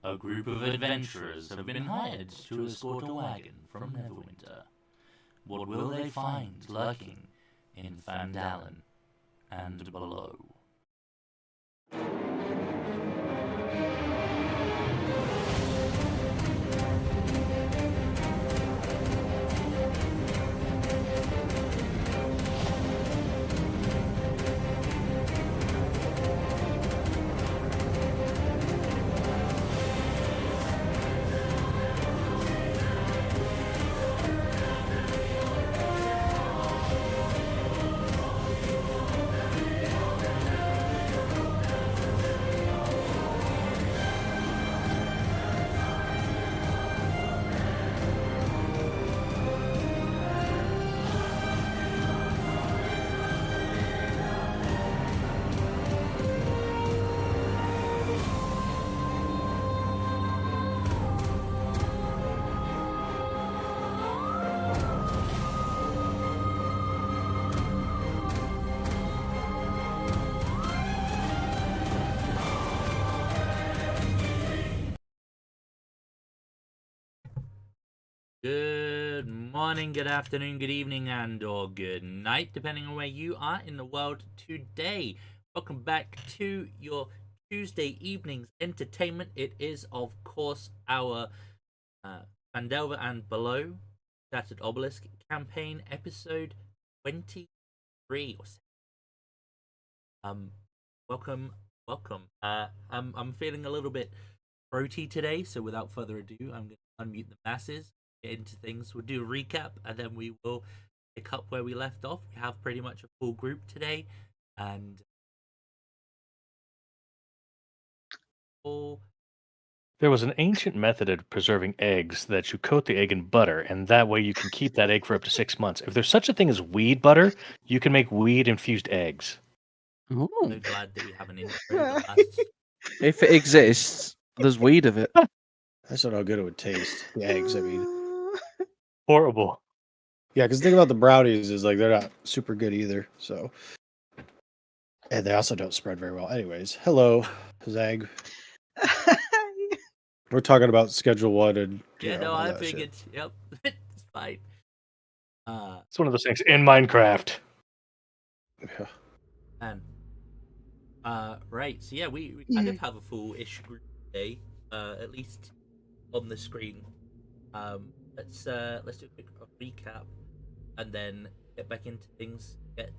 A group of adventurers have been hired to escort a wagon from Neverwinter. What will they find lurking in Fandalen and below? Good morning, good afternoon, good evening, and or good night, depending on where you are in the world today. Welcome back to your Tuesday evening's entertainment. It is, of course, our Pandelver and Below Shattered Obelisk campaign, episode 23. Welcome. I'm feeling a little bit throaty today, so without further ado, I'm going to unmute the masses. Into things. We'll do a recap and then we will pick up where we left off. We have pretty much a full group today, and there was an ancient method of preserving eggs that you coat the egg in butter, and that way you can keep that egg for up to 6 months. If there's such a thing as weed butter, you can make weed infused eggs. I'm so glad that we have an intro. If it exists, there's weed of it. That's not how good it would taste. The eggs, I mean. Horrible. Yeah, because the thing about the brownies is like they're not super good either. So, and they also don't spread very well. Anyways, hello, Zag. We're talking about Schedule 1 and I figured. Shit. Yep, it's fine. It's one of those things in Minecraft. Yeah. And right. So yeah, we kind of have a full-ish group today, at least on the screen. Let's do a quick recap and then get back into things, get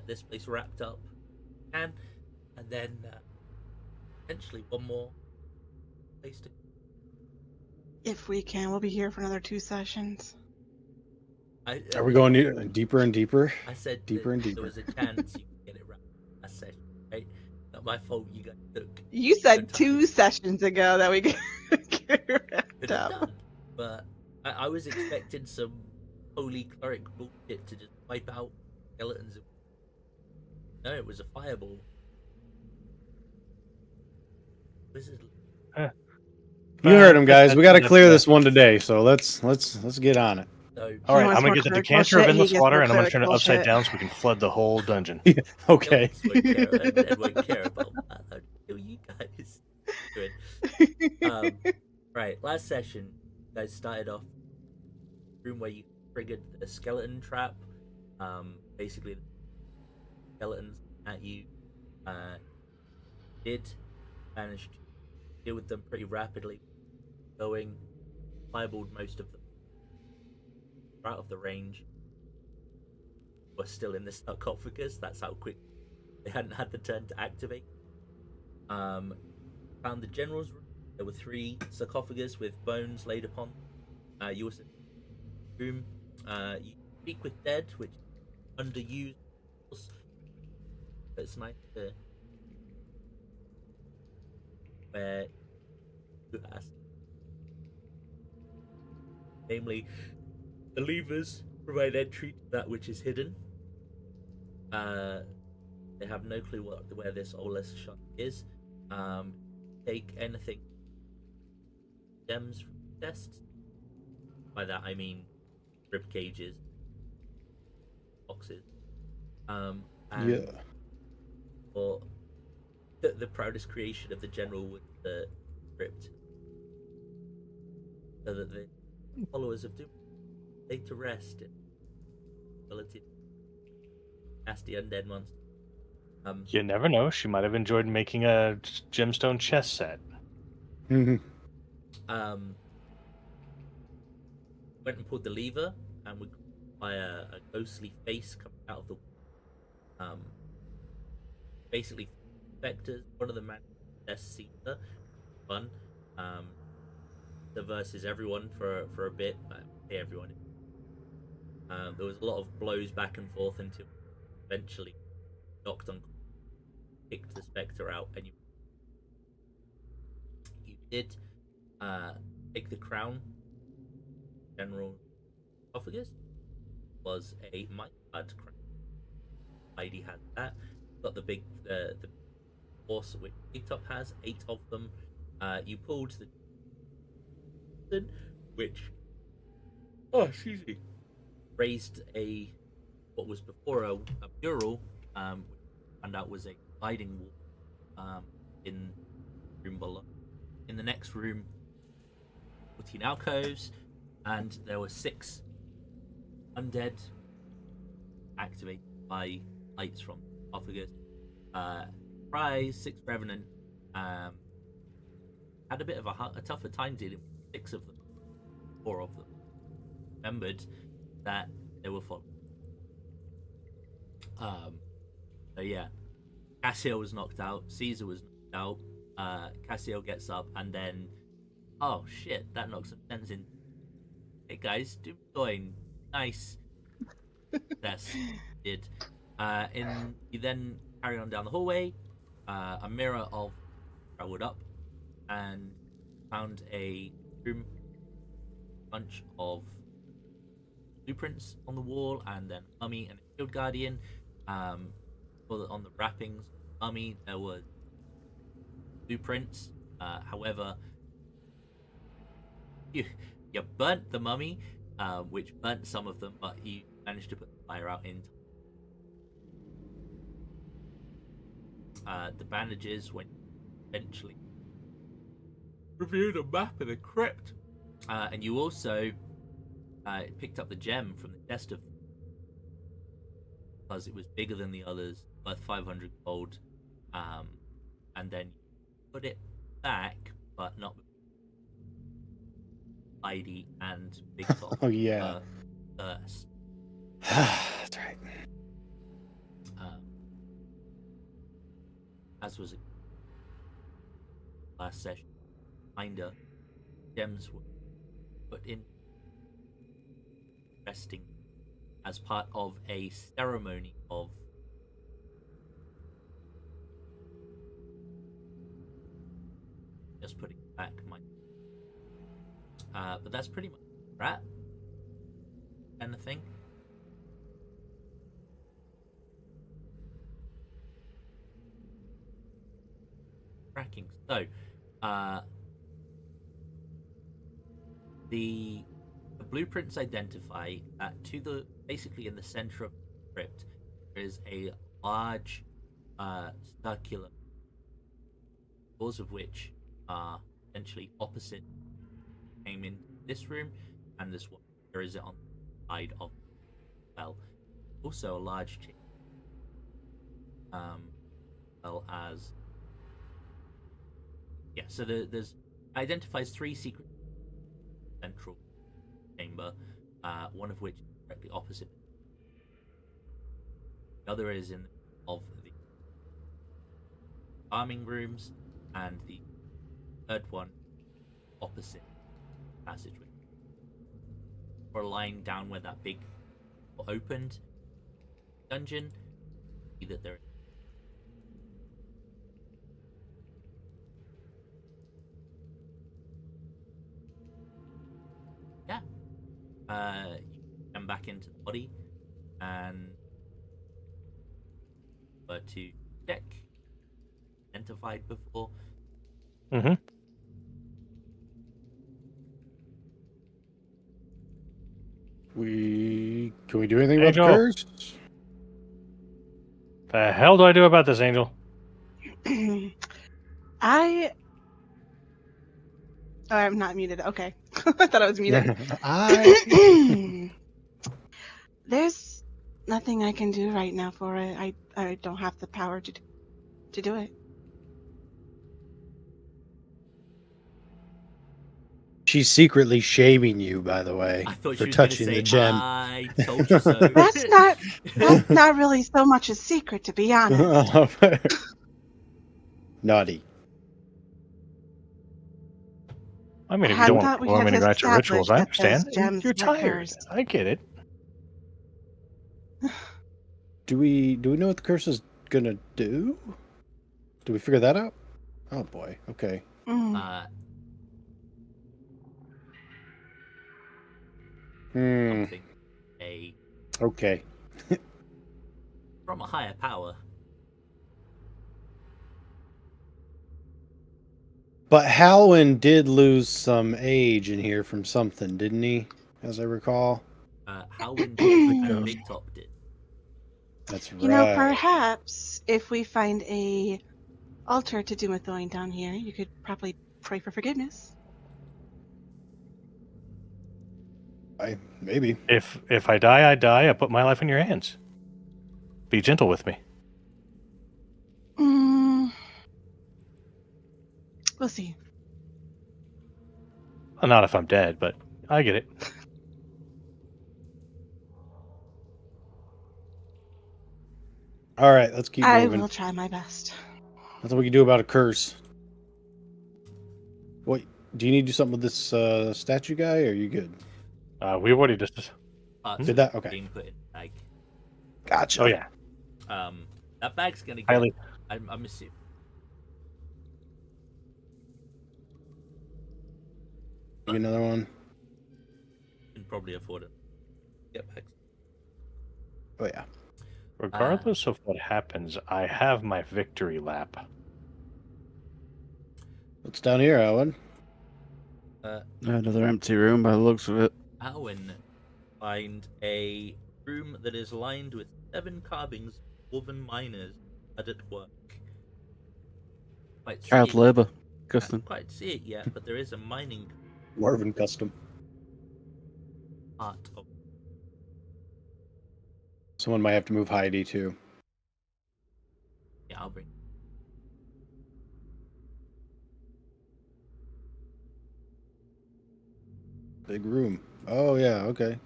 this place wrapped up, and then potentially one more place to. If we can, we'll be here for another 2 sessions. Are we going deeper and deeper? I said deeper and deeper. There was a chance you could get it wrapped last session, right? Not my fault. You guys took. You said 2 sessions ago that we could get it wrapped up. Done, but I was expecting some holy cleric bullshit to just wipe out skeletons. No, it was a fireball. Wizard. You heard him, guys. We got to clear this one today, so let's get on it. So, all right, I'm gonna get the decanter of endless water, and I'm gonna turn it upside down so we can flood the whole dungeon. Yeah, okay. I won't care about that. I'll kill you guys. Good. Right, last session, you guys started off room where you triggered the skeleton trap. Basically, skeletons at you. Did manage to deal with them pretty rapidly. Going, fireballed most of them out of the range. Were still in the sarcophagus. That's how quick they hadn't had the turn to activate. Found the general's room. There were 3 sarcophagus with bones laid upon. You also room. You speak with dead, which is underused. It's nice to where you ask. Namely, the levers provide entry to that which is hidden. They have no clue where this Obelisk shot is. Take anything. Gems from chests. By that I mean rib cages, boxes. And Yeah. Or the proudest creation of the general was the crypt. so that the followers of Doom lay to rest in ability to cast the undead monster. You never know. She might have enjoyed making a gemstone chess set. Mhm. Went and pulled the lever, and we by a ghostly face coming out of the basically specters. One of the man Caesar fun. The versus everyone for a bit. Hey, everyone. There was a lot of blows back and forth until eventually knocked on, kicked the specter out, and you did take the crown. General Esophagus was a might crown. Heidi had that. Got the big the horse which BreakingC has 8 of them. You pulled the which excuse me, raised what was before a mural, which found out was a sliding wall in the room below. In the next room, 14 alcoves, and there were 6 undead activated by lights from Esophagus. Prize 6 Revenant had a bit of a tougher time dealing with 6 of them, 4 of them. Remembered that they were followed. So yeah, Cassio was knocked out. Caesar was knocked out. Cassio gets up, and then, oh shit, that knocks some sense in. Hey guys, do going nice. Yes, did. You then carry on down the hallway. A mirror of traveled up and found a room, bunch of blueprints on the wall, and then mummy and a shield guardian. On the wrappings, mummy, there was blueprints. However, you burnt the mummy, which burnt some of them, but you managed to put the fire out in time. The bandages went eventually reviewed a map of the crypt, and you also picked up the gem from the chest of, because it was bigger than the others, worth 500 gold, and then put it back, but not Heidi and Big Top. Oh yeah, First. that's right. As was last session, kinda gems were put in resting as part of a ceremony of just putting back my but that's pretty much that kind of thing. Tracking. So the blueprints identify that basically in the center of the crypt there is a large circular doors, of which are essentially opposite. Came in this room and this one. There is it on the side of the well. Also a large chamber. Well as so there's identifies 3 secret central chamber, one of which is directly opposite. The other is in of the farming rooms, and the third one opposite passageway. Or lying down where that big opened dungeon. See that there. You come back into the body and to check identified before. Mm-hmm. Can we do anything about the Angel. curse? The hell do I do about this, Angel? I'm not muted. Okay. I thought I was muted. There's nothing I can do right now for it. I don't have the power to do it. She's secretly shaming you, by the way, I thought for she was going to touching say, the gem. I told you so. That's not really so much a secret, to be honest. Naughty. I mean, if you hadn't don't want thought to we perform had any ritual rituals, I established that those understand. gems You're were tired. cursed. I get it. Do we know what the curse is gonna do? Do we figure that out? Oh boy. Okay. Something Okay. from a higher power. But Halwyn did lose some age in here from something, didn't he? As I recall. Halwyn did and Big Top did. That's right. You know, perhaps if we find a altar to Dumathoin down here, you could probably pray for forgiveness. Maybe. If I die, I die. I put my life in your hands. Be gentle with me. We'll see. Well, not if I'm dead, but I get it. All right, let's keep I moving. will try my best. That's what we can do about a curse. What? Do you need to do something with this statue guy, or are you good? We've already just. Did that? Okay. Being put in a bag. Gotcha. Oh yeah. That bag's gonna get. Highly. I'm assuming. Give me another one. Can probably afford it. Get bags. Oh yeah. Regardless of what happens, I have my victory lap. What's down here, Owen? Another empty room by the looks of it. Owen find a room that is lined with 7 carvings of dwarven miners hard at work. Quite Child see it- labour. Can't Custom. quite see it yet, but there is a mining Dwarven custom. part of. Someone might have to move Heidi too. Yeah, I'll bring. Big room. Oh yeah. Okay.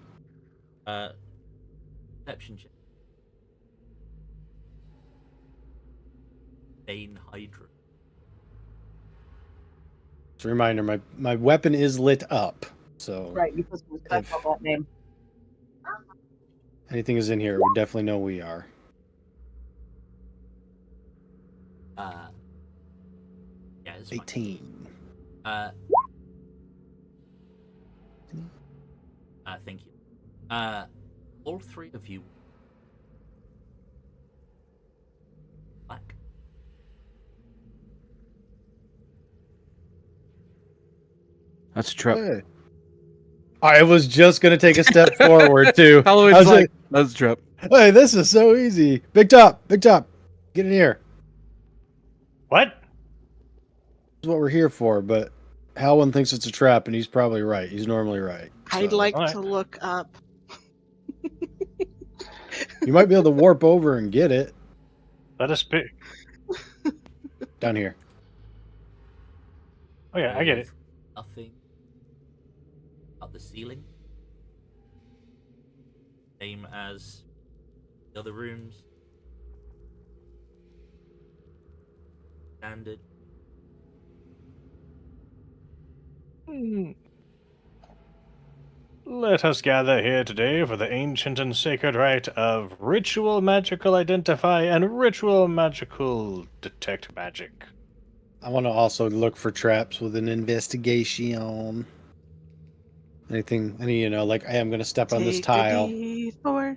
Perception check. Bane Hydra. Just a reminder, my weapon is lit up, so Right, you put some respect on that name. anything is in here, we definitely know we are. Yeah, it's fine. 18. Thank you. All 3 of you. Black. That's a trap. Hey. I was just gonna take a step forward too. I Halloween's was like, that's a trap. hey, this is so easy. Big top, get in here. What? This is what we're here for, but Halwyn thinks it's a trap, and he's probably right. He's normally right. I'd so. like Alright. to look up. You might be able to warp over and get it Let us be. down here. Oh yeah, I get it. There's Nothing up the ceiling. Same as the other rooms. Standard. Let us gather here today for the ancient and sacred rite of ritual magical identify and ritual magical detect magic. I want to also look for traps with an investigation. Any, like I am going to step on this Take a tile D4.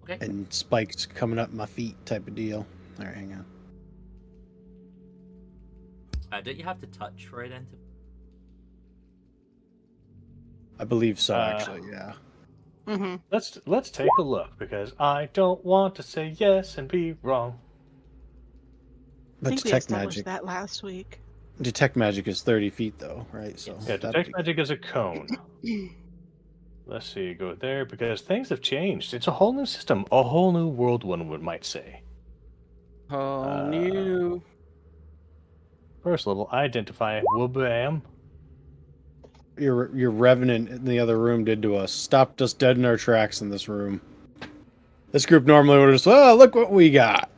Okay. and spikes coming up my feet type of deal. All right, hang on. Don't you have to touch for identify? I believe so, Uh, actually, yeah. Mm-hmm. Let's take a look because I don't want to say yes and be wrong. I But think we detect established magic. that last week. detect magic is 30 feet, though, right? So Yeah, that'd detect be- magic is a cone. Let's see, go there because things have changed. It's a whole new system, a whole new world, one might say. Oh, new. First level, identify Wubam. Your revenant in the other room did to us. Stopped us dead in our tracks in this room. This group normally would just, well, look what we got.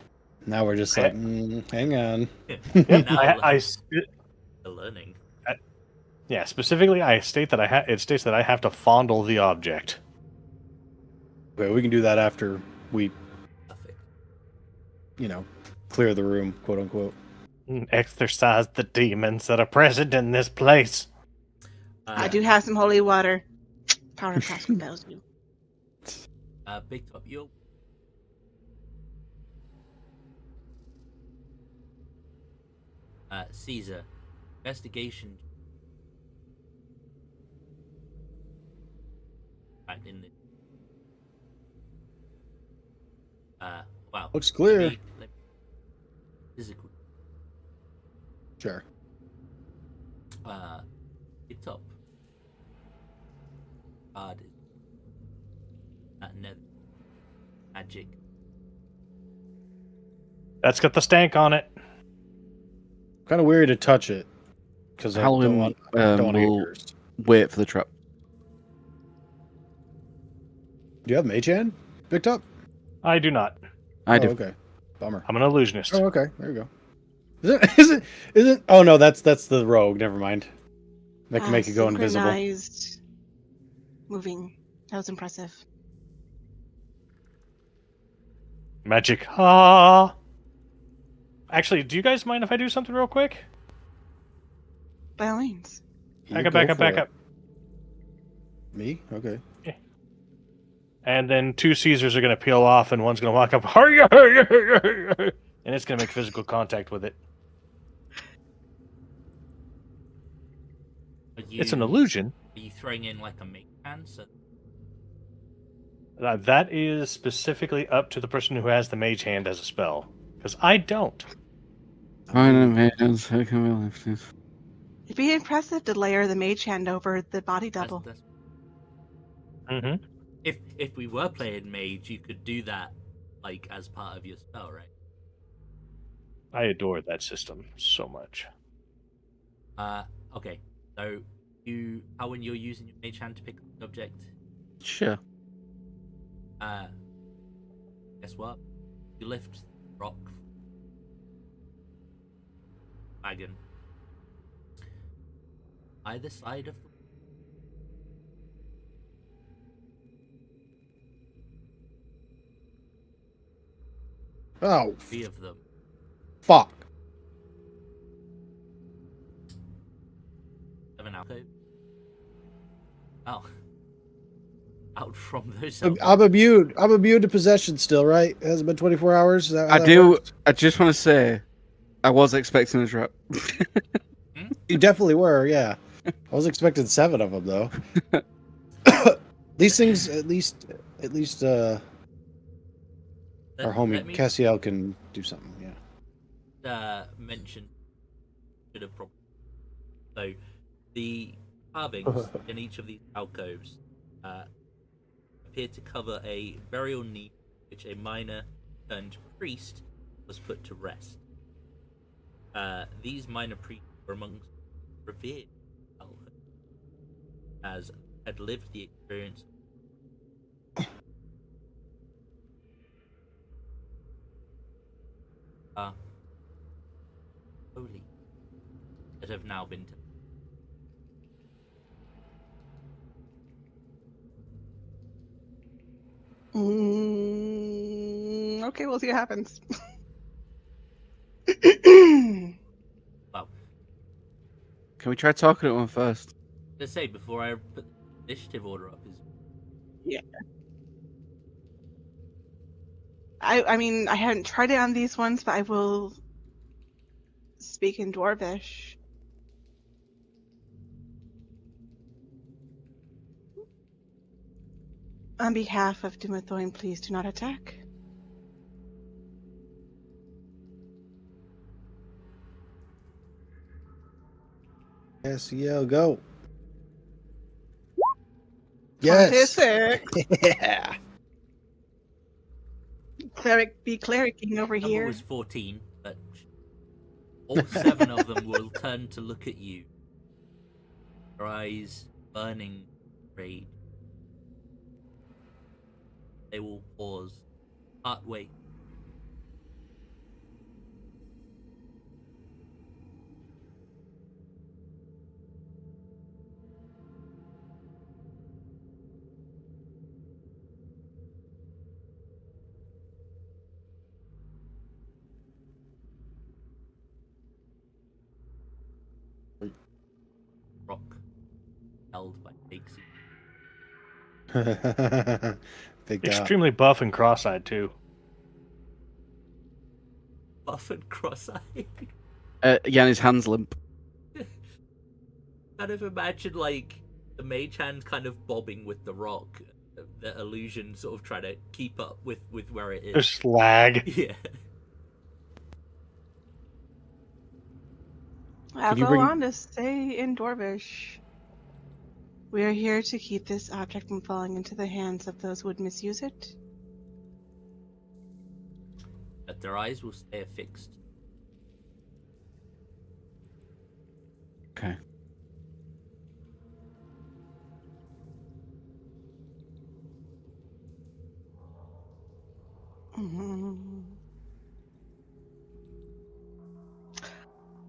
Now we're just like, hang on. Yep, Now the learning. yeah, specifically, I state that it states that I have to fondle the object. Okay, we can do that after we, Perfect. clear the room, quote unquote. Exorcise the demons that are present in this place. I do have some holy water. Power cast compels you. Big Top, you're Caesar. Investigation. Right in the. Wow. Looks clear. Let me- physical. Sure. Big Top. Card. Nether. Magic. That's got the stank on it. Kind of weird to touch it because I don't Halloween want to get will cursed. wait for the trap. Do you have mage hand picked up? I do not. I do. Okay. Bummer. I'm an illusionist. Oh, okay. There you go. Is it? Oh no, that's the rogue. Never mind. That can make it go invisible. Synchronized moving. That was impressive. Magic. Ah. Actually, do you guys mind if I do something real quick? By all means. You Back go up. for it. Me? Okay. And then two Caesars are going to peel off, and one's going to walk up, and it's going to make physical contact with it. It's an illusion. Are you throwing in like a mage hand? So That is specifically up to the person who has the mage hand as a spell, because I don't. It'd be impressive to layer the mage hand over the body double. that's Mm-hmm. if we were playing mage, you could do that like as part of your spell, right? I adore that system so much. Okay. So how when you're using your mage hand to pick up an object, Sure. guess what? You lift the rock wagon either side of the Oh, three of them. fuck. Have an alcove. Oh. Out from those. I'm immune. I'm immune to possession still, right? It hasn't been 24 hours. Is that how I that do. works? I just want to say, I was expecting a trap. You definitely were, yeah. I was expecting 7 of them though. These things, at least, our homie Cassiel can do something. Yeah. Mention should have probably. So, the carvings in each of these alcoves appear to cover a burial niche, which a minor turned priest was put to rest. These minor priests were amongst revered as had lived the experience. Holy that have now been. Okay, we'll see what happens. Well, Can we try talking to one first? let's say before I put the initiative order up is. I mean, I haven't tried it on these ones, but I will speak in Dwarvish. On behalf of Dumathoin, please do not attack. Yes, yeah, go. Yes. Autistic. Yeah. Cleric be clericing over Number here. was 14, but all 7 of them will turn to look at you. Their eyes burning rage. They will pause, partway. Rock held by BreakingC. Big top. Extremely buff and cross-eyed too. Buff and cross-eyed. Yanni's hand's limp. Kind of imagine like the mage hand kind of bobbing with the rock. The illusion sort of trying to keep up with where it is. Just lag. Yeah. I'll you go bring- on to say in Dwarvish. We are here to keep this object from falling into the hands of those who would misuse it. But their eyes will stay affixed. Okay. Mhm.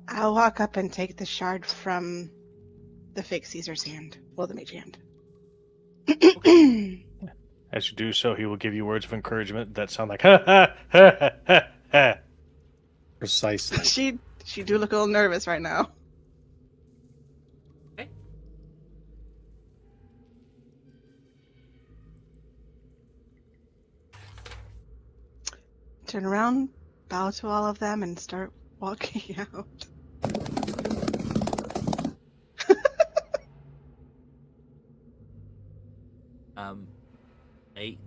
I'll walk up and take the shard from the fake Caesar's hand. Well, the mage hand. As you do so, he will give you words of encouragement that sound like ha ha ha ha ha ha. Precisely. She do look a little nervous right now. Okay. Turn around, bow to all of them, and start walking out.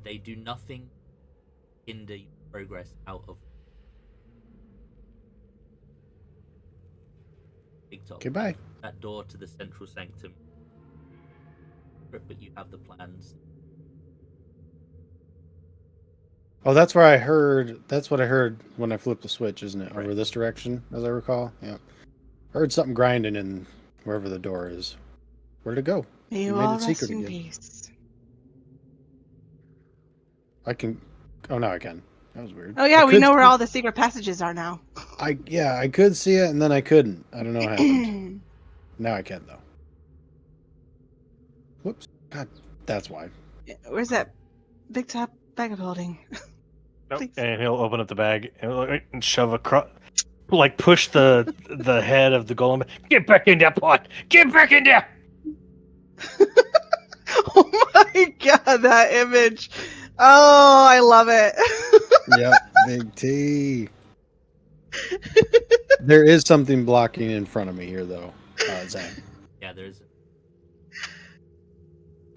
They do nothing hinder your progress out of Big Top. Okay, bye. That door to the central sanctum. But you have the plans. Oh, that's where I heard. That's what I heard when I flipped the switch, isn't it? Right. Over this direction, as I recall. Yeah. Heard something grinding in wherever the door is. Where'd it go? May you made all it rest secret in again. peace. I can. Oh, now I can. That was weird. Oh yeah, I we could know where see- all the secret passages are now. I could see it and then I couldn't. I don't know what happened. Now I can though. Whoops. God, that's why. Where's that big top bag of holding? Nope. Please. And he'll open up the bag and shove across, like push the head of the golem. Get back in there, pot. Get back in there. Oh my god, that image! Oh, I love it. Yep, big T. There is something blocking in front of me here though. Zach. Yeah, there's.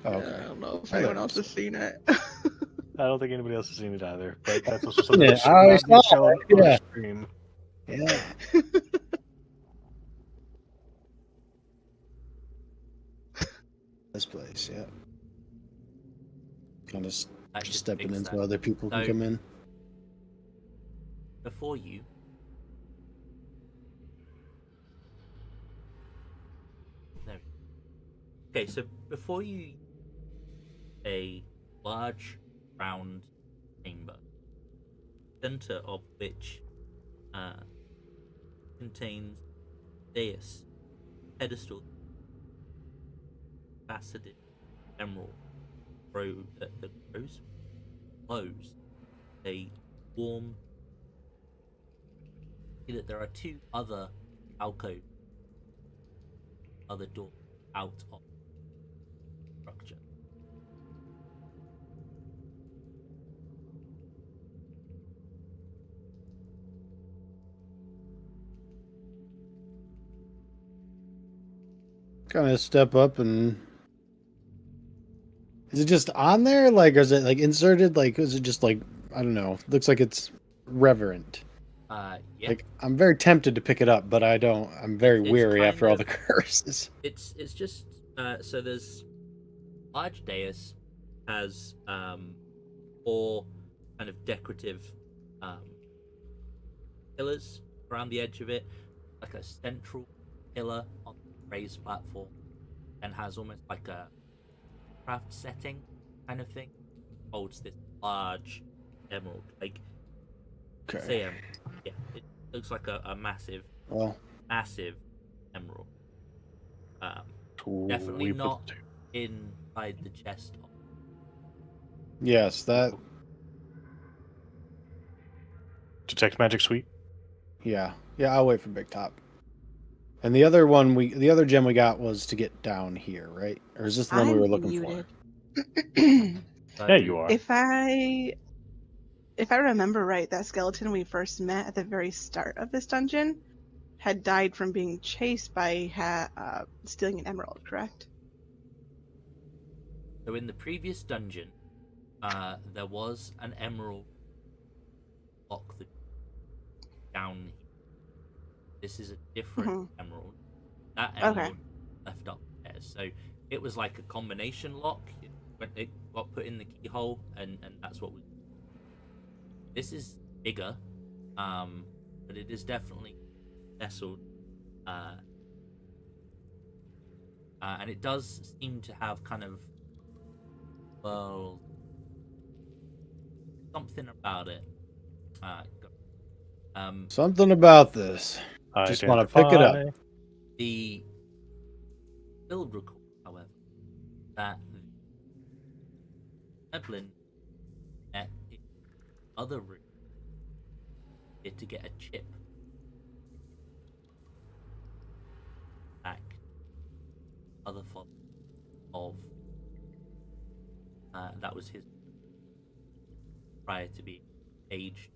Oh, I okay. don't know if Oh, anyone there else it has seen it. I don't think anybody else has seen it either, but that's also something Yeah, that should I not be saw shown it, on yeah. stream. Yeah. This place, yeah. Kind of That should stepping fix in that. so other people can So- come in. Before you. No. Okay, so before you, a large round chamber, center of which contains dais, pedestal, faceted emerald, that glows a warm. See that there are 2 other alcoves, other doors out of the structure. Kind of step up and. Is it just on there? Like, or is it like inserted? Like, is it just like, I don't know. Looks like it's reverent. Yeah. Like, I'm very tempted to pick it up, but I don't. I'm very It's weary kind after all of- the curses. It's just so there's large dais has 4 kind of decorative pillars around the edge of it, like a central pillar on the raised platform, and has almost like a craft setting kind of thing. Holds this large emerald, like Okay. say yeah, it looks like a massive Well, emerald. So Definitely we put- not inside the chest. yes, that. Detect magic suite. Yeah, yeah. I'll wait for Big Top. And the other one, the other gem we got was to get down here, right? Or is this the one we I'm were looking muted. So, Yeah, you are. If I remember right, that skeleton we first met at the very start of this dungeon had died from being chased by stealing an emerald, correct? So in the previous dungeon, there was an emerald block that down here. This is a different Mhm. emerald. That Okay. emerald left up there. So it was like a combination lock. It got put in the keyhole, and that's what we. This is bigger, but it is definitely nestled. And it does seem to have kind of, well, something about it. Something about this. Just want to pick it up. Identify. The build record, however, that Evelyn at the other room to get a chip back other father of that was his prior to being aged.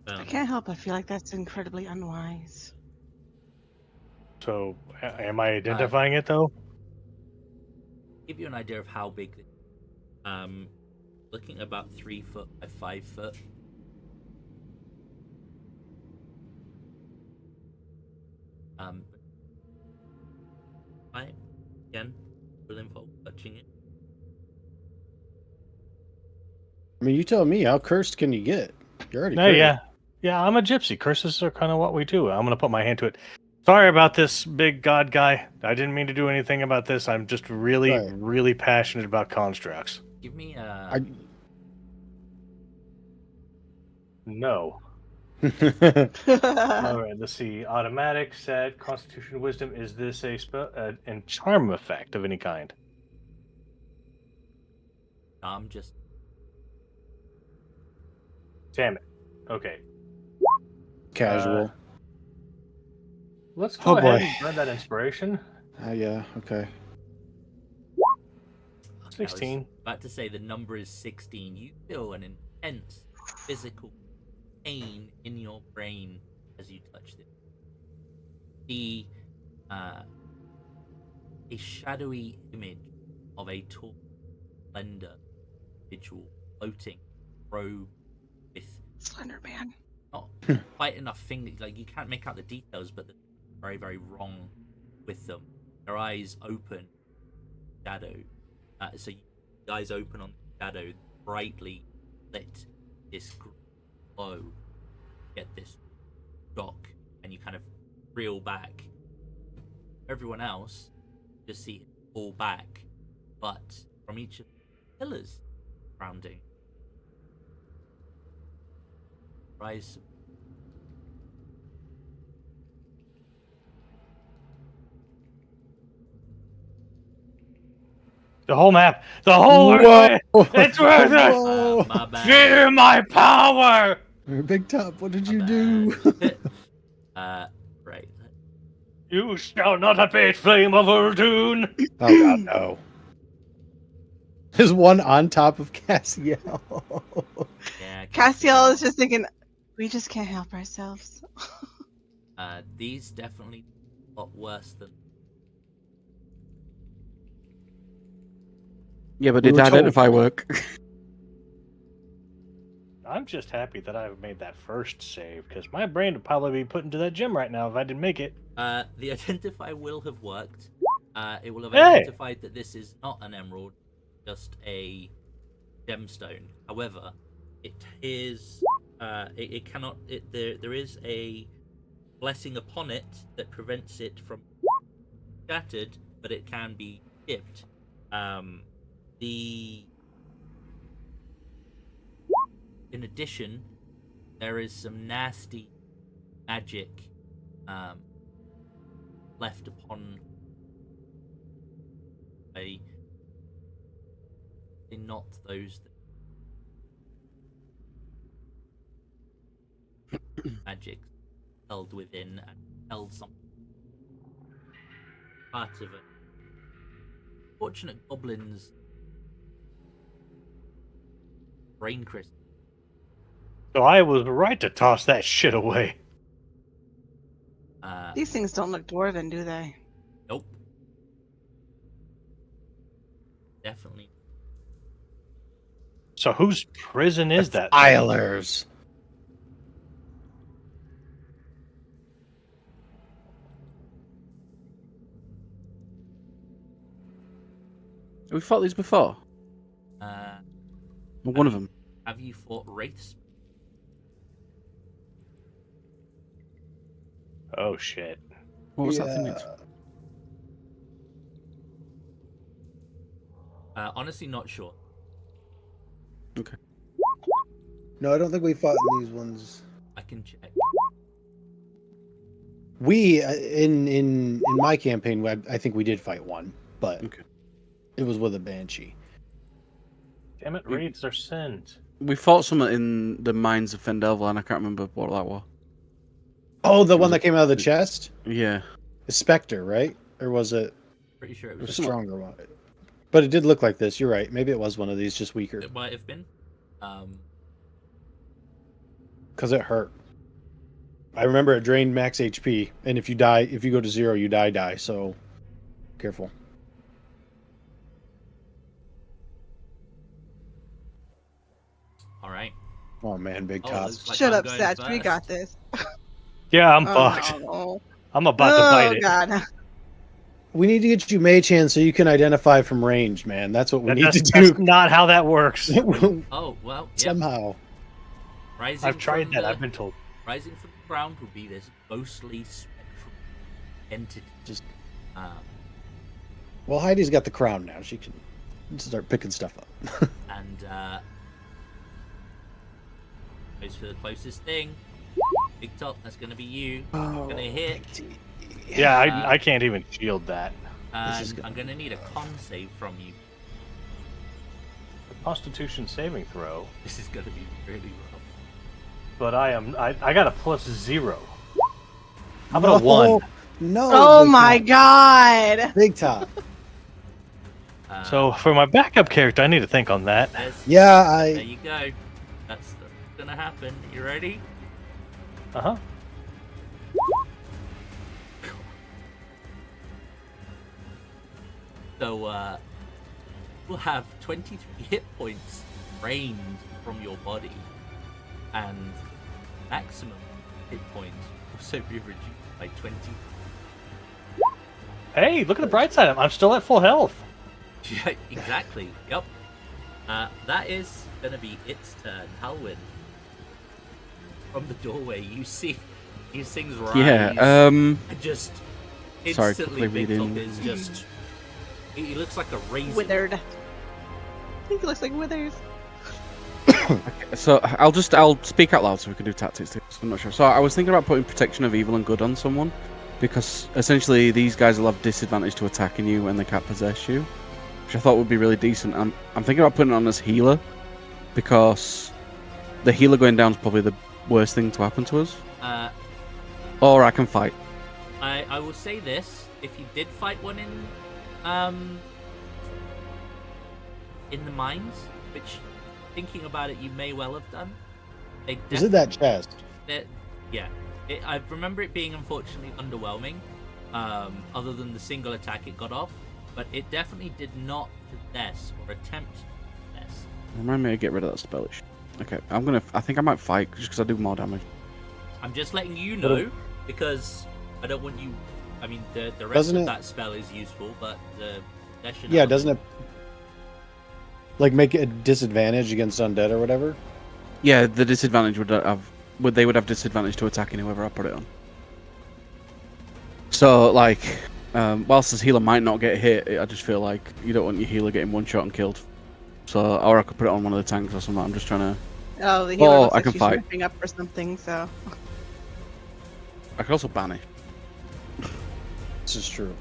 I can't help but feel like that's incredibly unwise. So, am I identifying it though? Give you an idea of how big this looking at about 3 foot by 5 foot. Right, again, will involve touching it. I mean, you tell me, how cursed can you get? You're already No, cursed. yeah. I'm a gypsy. Curses are kind of what we do. I'm gonna put my hand to it. Sorry about this, big god guy. I didn't mean to do anything about this. I'm just really, Right. really passionate about constructs. Give me No. All right. Let's see. Automatic set. Constitution, wisdom. Is this a spell and charm effect of any kind? I'm just Damn it. Okay. Casual. Let's go Oh, ahead boy. and burn that inspiration. Yeah. Okay. I was 16. about to say the number is 16. You feel an intense physical pain in your brain as you touch it. A shadowy image of a tall, slender individual floating, robed with Slender Man. not quite enough fingers. Like you can't make out the details, but they're very, very wrong with them. Their eyes open, shadow. So the eyes open on the shadow, brightly lit. This glow, get this shock, and you kind of reel back. Everyone else just see it fall back, but from each of the pillars surrounding rise. The whole map. The whole Whoa! It's worth it! Whoa! My bad. Fear my power! Big Top, what did My you do? bad. Right. You shall not abate, flame of Uldoon! Oh god, no. There's one on top of Cassiel. Yeah. Castiel is just thinking, we just can't help ourselves. These definitely a lot worse than. Yeah, but We did were told- identify work? I'm just happy that I've made that first save, because my brain would probably be put into that gym right now if I didn't make it. The identify will have worked. It will have Hey! identified that this is not an emerald, just a gemstone. However, it is it cannot. There is a blessing upon it that prevents it from shattered, but it can be chipped. In addition, there is some nasty magic left upon not those that magic held within and held some part of it. Fortunate goblins brain crystal. So I was right to toss that shit away. These things don't look dwarven, do they? Nope. Definitely. So whose prison is that? Eilers. Have we fought these before? One of them. Have you fought wraiths? Oh shit. What was that thing? Honestly, not sure. Okay. No, I don't think we fought in these ones. I can check. We in my campaign, I think we did fight one, but Okay. it was with a banshee. Damn it, raids are sent. We fought someone in the mines of Pandelver, and I can't remember what that was. Oh, the one that came out of the chest? Yeah. The Spectre, right? Or was it Pretty sure it a was. stronger one? But it did look like this. You're right. Maybe it was one of these, just weaker. It might have been. Because it hurt. I remember it drained max HP, and if you go to 0, you die. So, careful. All right. Oh man, big Oh, tots. looks like Shut I'm up, going Satch. We first. got this. Yeah, I'm Oh, fucked. no. I'm about to bite it. God. We need to get you mage hand so you can identify from range, man. That's what we need to That's do. not how that works. Oh well. Yep. Somehow. Rising I've tried from that. the- I've been told. Rising from the ground will be this ghostly spectral entity. Just Um, well, Heidi's got the crown now. She can start picking stuff up. and goes for the closest thing. Big top. That's gonna be you. Gonna hit. Yeah, I can't even shield that. And I'm gonna need a con save from you. A Constitution saving throw, This is gonna be really rough. but I got a +0. How about a 1? No. Oh big my top. God. Big top. So for my backup character, I need to think on that. Yeah, There you go. That's gonna happen. You ready? Uh-huh. So, we'll have 23 hit points drained from your body, and maximum hit points will also be reduced by 20. Hey, look at the bright side. I'm still at full health. Yeah, exactly. Yep. That is gonna be its turn. Halwyn, from the doorway, you see these things rise. Yeah. And just Sorry, instantly, quickly Big Top reading. is just. He looks like a raisin. Withered. I think it looks like withers. So I'll speak out loud so we can do tactics. I'm not sure. So I was thinking about putting protection of evil and good on someone, because essentially these guys will have disadvantage to attacking you when they can't possess you, which I thought would be really decent. I'm thinking about putting it on as healer, because the healer going down is probably the worst thing to happen to us. Or I can fight. I will say this: if you did fight one in the mines, which, thinking about it, you may well have done. is it that chest? Yeah. I remember it being unfortunately underwhelming, other than the single attack it got off, but it definitely did not possess or attempt to possess. Remind me to get rid of that spell. Okay, I think I might fight just because I do more damage. I'm just letting you What know because I don't want you. I mean, the rest Doesn't of it- that spell is useful, but the possession. Yeah, element- doesn't it like make it a disadvantage against undead or whatever? Yeah, the disadvantage they would have disadvantage to attacking whoever I put it on. So like, whilst this healer might not get hit, I just feel like you don't want your healer getting one shot and killed. So, or I could put it on one of the tanks or something. I'm just trying to. Oh, the healer Oh, looks I like can she's fight. ripping up for something, so. I could also banish. This is true.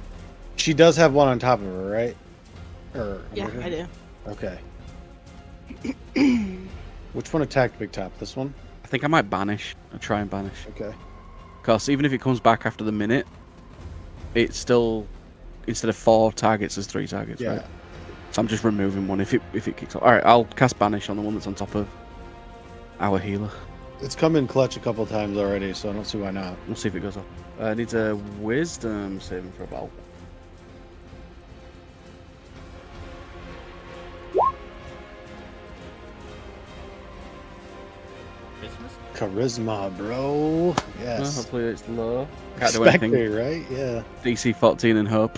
She does have one on top of her, right? Or Yeah, under her? I do. Okay. Which one attacked Big Top? This one? I think I might banish. I'll try and banish. Okay. Because even if it comes back after the minute, it's still, instead of 4 targets, there's 3 targets, Yeah. right? So I'm just removing one if it kicks off. Alright, I'll cast banish on the one that's on top of our healer. It's come in clutch a couple times already, so I don't see why not. We'll see if it goes off. Needs a wisdom saving for about. Christmas. Charisma, bro. Yes. Hopefully it's low. Can't do anything. Spectre, right? Yeah. DC 14 and hope.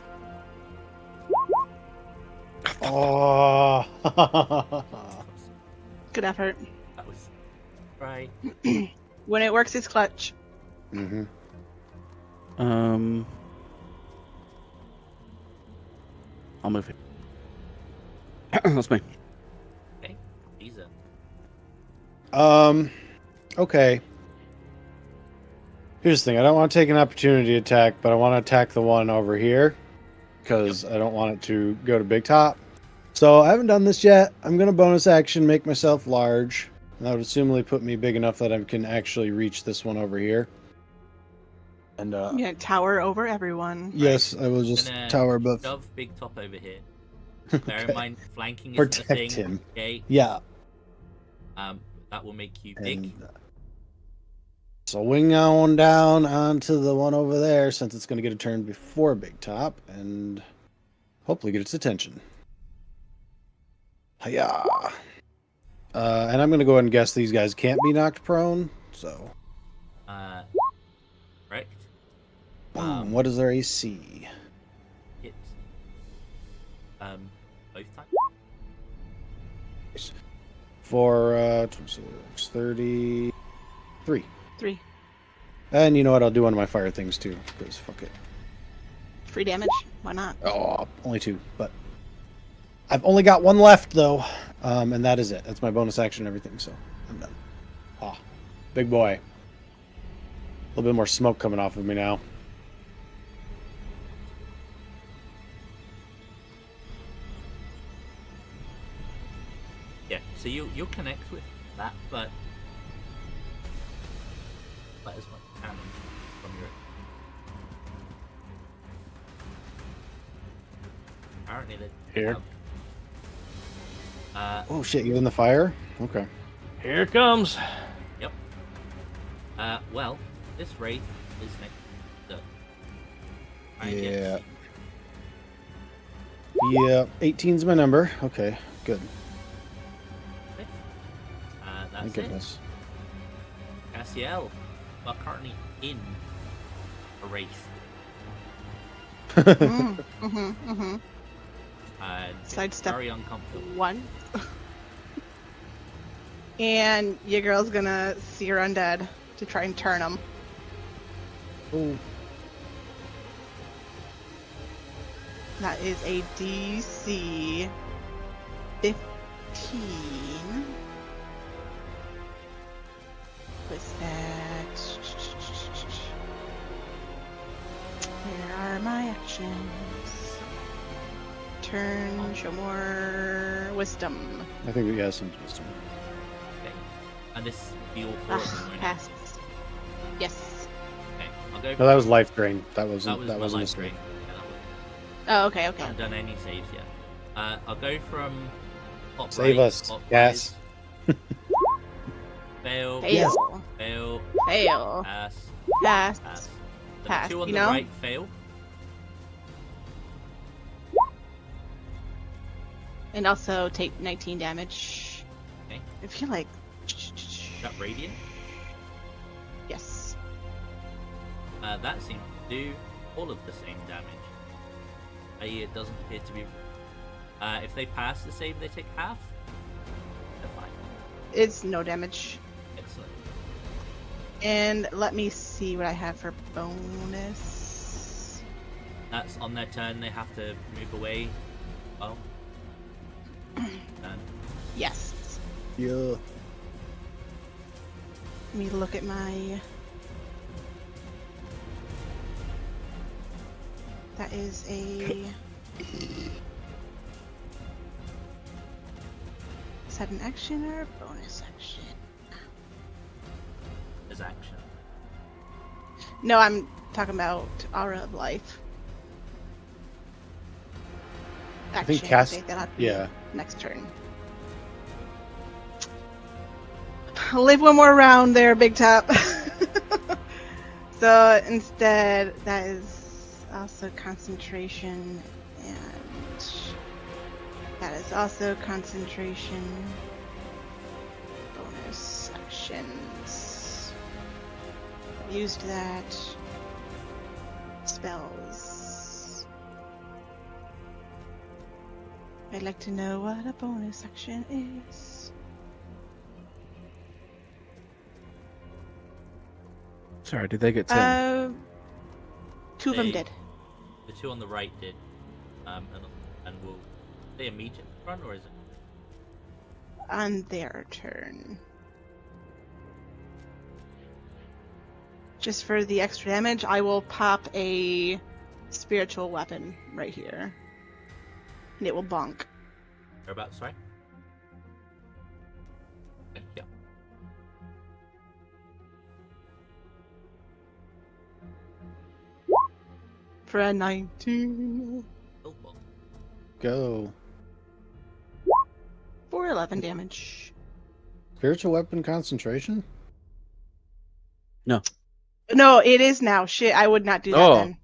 Oh. Good effort. That was right. When it works, it's clutch. hmm I'll move it. That's me. Okay, Lisa. Okay. Here's the thing. I don't want to take an opportunity attack, but I want to attack the one over here because I don't want it to go to Big Top. So I haven't done this yet. I'm going to bonus action, make myself large. And that would assumably put me big enough that I can actually reach this one over here. And Yeah, tower over everyone. yes, I will just Gonna tower above. Shove Big Top over here. Bear Okay. in mind, flanking isn't a Protect thing. him. Okay. Yeah. That will make you big. And so wing on down onto the one over there since it's going to get a turn before Big Top and hopefully get its attention. Hiya. And I'm going to go ahead and guess these guys can't be knocked prone. So, Correct. boom. What is their AC? Hit. Both times. For 26, 33. 3. And you know what? I'll do one of my fire things too. Because fuck it. Free damage. Why not? Oh, only 2. But I've only got 1 left though. And that is it. That's my bonus action and everything. So I'm done. Ah, big boy. A little bit more smoke coming off of me now. Yeah. So you'll connect with that, but as much damage from your. Apparently they Here. have, Oh shit! You're in the fire. Okay. Here it comes. Yep. Well, this wraith is next. Yeah. Yeah. 18's my number. Okay. Good. That's Thank it. goodness. Cassiel, are currently in a wraith, and it's Sidestep. very uncomfortable. 1. And your girl's gonna see her undead to try and turn them. Oh. That is a DC 15. What's that? Where are my actions? Turn, show more wisdom. I think we got some wisdom. Okay. And this will be all 4 of them, Ah, won't it? passes. Yes. Okay, I'll go. No, that was life drain. That wasn't. that was That my wasn't a life save. drain. Yeah, that was- Oh, okay, I okay. haven't done any saves yet. I'll go from top Save right, us. top Yes. right. Fail. Fail. Fail. Fail. Pass. Pass. Pass. So Pass, the 2 on you the know? right fail. And also take 19 damage. Okay. I feel like that radiant? Yes. That seems to do all of the same damage. It doesn't appear to be. If they pass the save, they take half. They're fine. It's no damage. Excellent. And let me see what I have for bonus. That's on their turn. They have to move away. Oh. Done. Yes. Yeah. Let me look at my. That is a. Is that an action or a bonus action? As action. No, I'm talking about Aura of Life. Action. I think cast. Okay, that'll have to be Yeah. next turn. Live one more round there, Big Top. So instead, that is also concentration, and that is also concentration. Bonus actions. Used that. Spells. I'd like to know what a bonus action is. Sorry, did they get 10? Two of them They- did. The two on the right did. And will they immediately run, or is it? On their turn. Just for the extra damage, I will pop a spiritual weapon right here. And it will bonk. Whereabouts, sorry? Okay, yeah. For a 19. Oh, well. Go. For 11 damage. Spiritual weapon concentration? No, it is now. Shit, I would not do that Oh. then.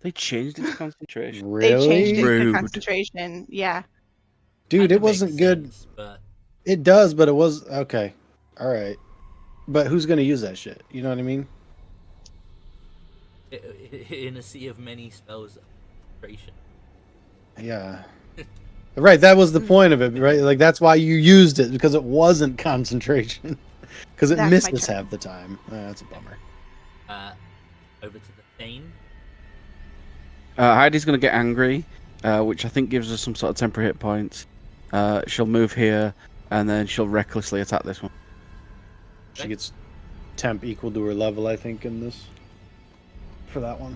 They changed its concentration. They changed Really? it to Rude. concentration. Yeah. Dude, Kinda it wasn't makes good. sense, but It does, but it was okay. All right. But who's gonna use that shit? You know what I mean? in a sea of many spells, concentration. Yeah. Right, that was the point of it, right? Like that's why you used it, because it wasn't concentration. Because it That's my misses turn. half the time. That's a bummer. Over to the Thane. Heidi's going to get angry, which I think gives her some sort of temporary hit points. She'll move here, and then she'll recklessly attack this one. She gets temp equal to her level, I think, in this. For that one.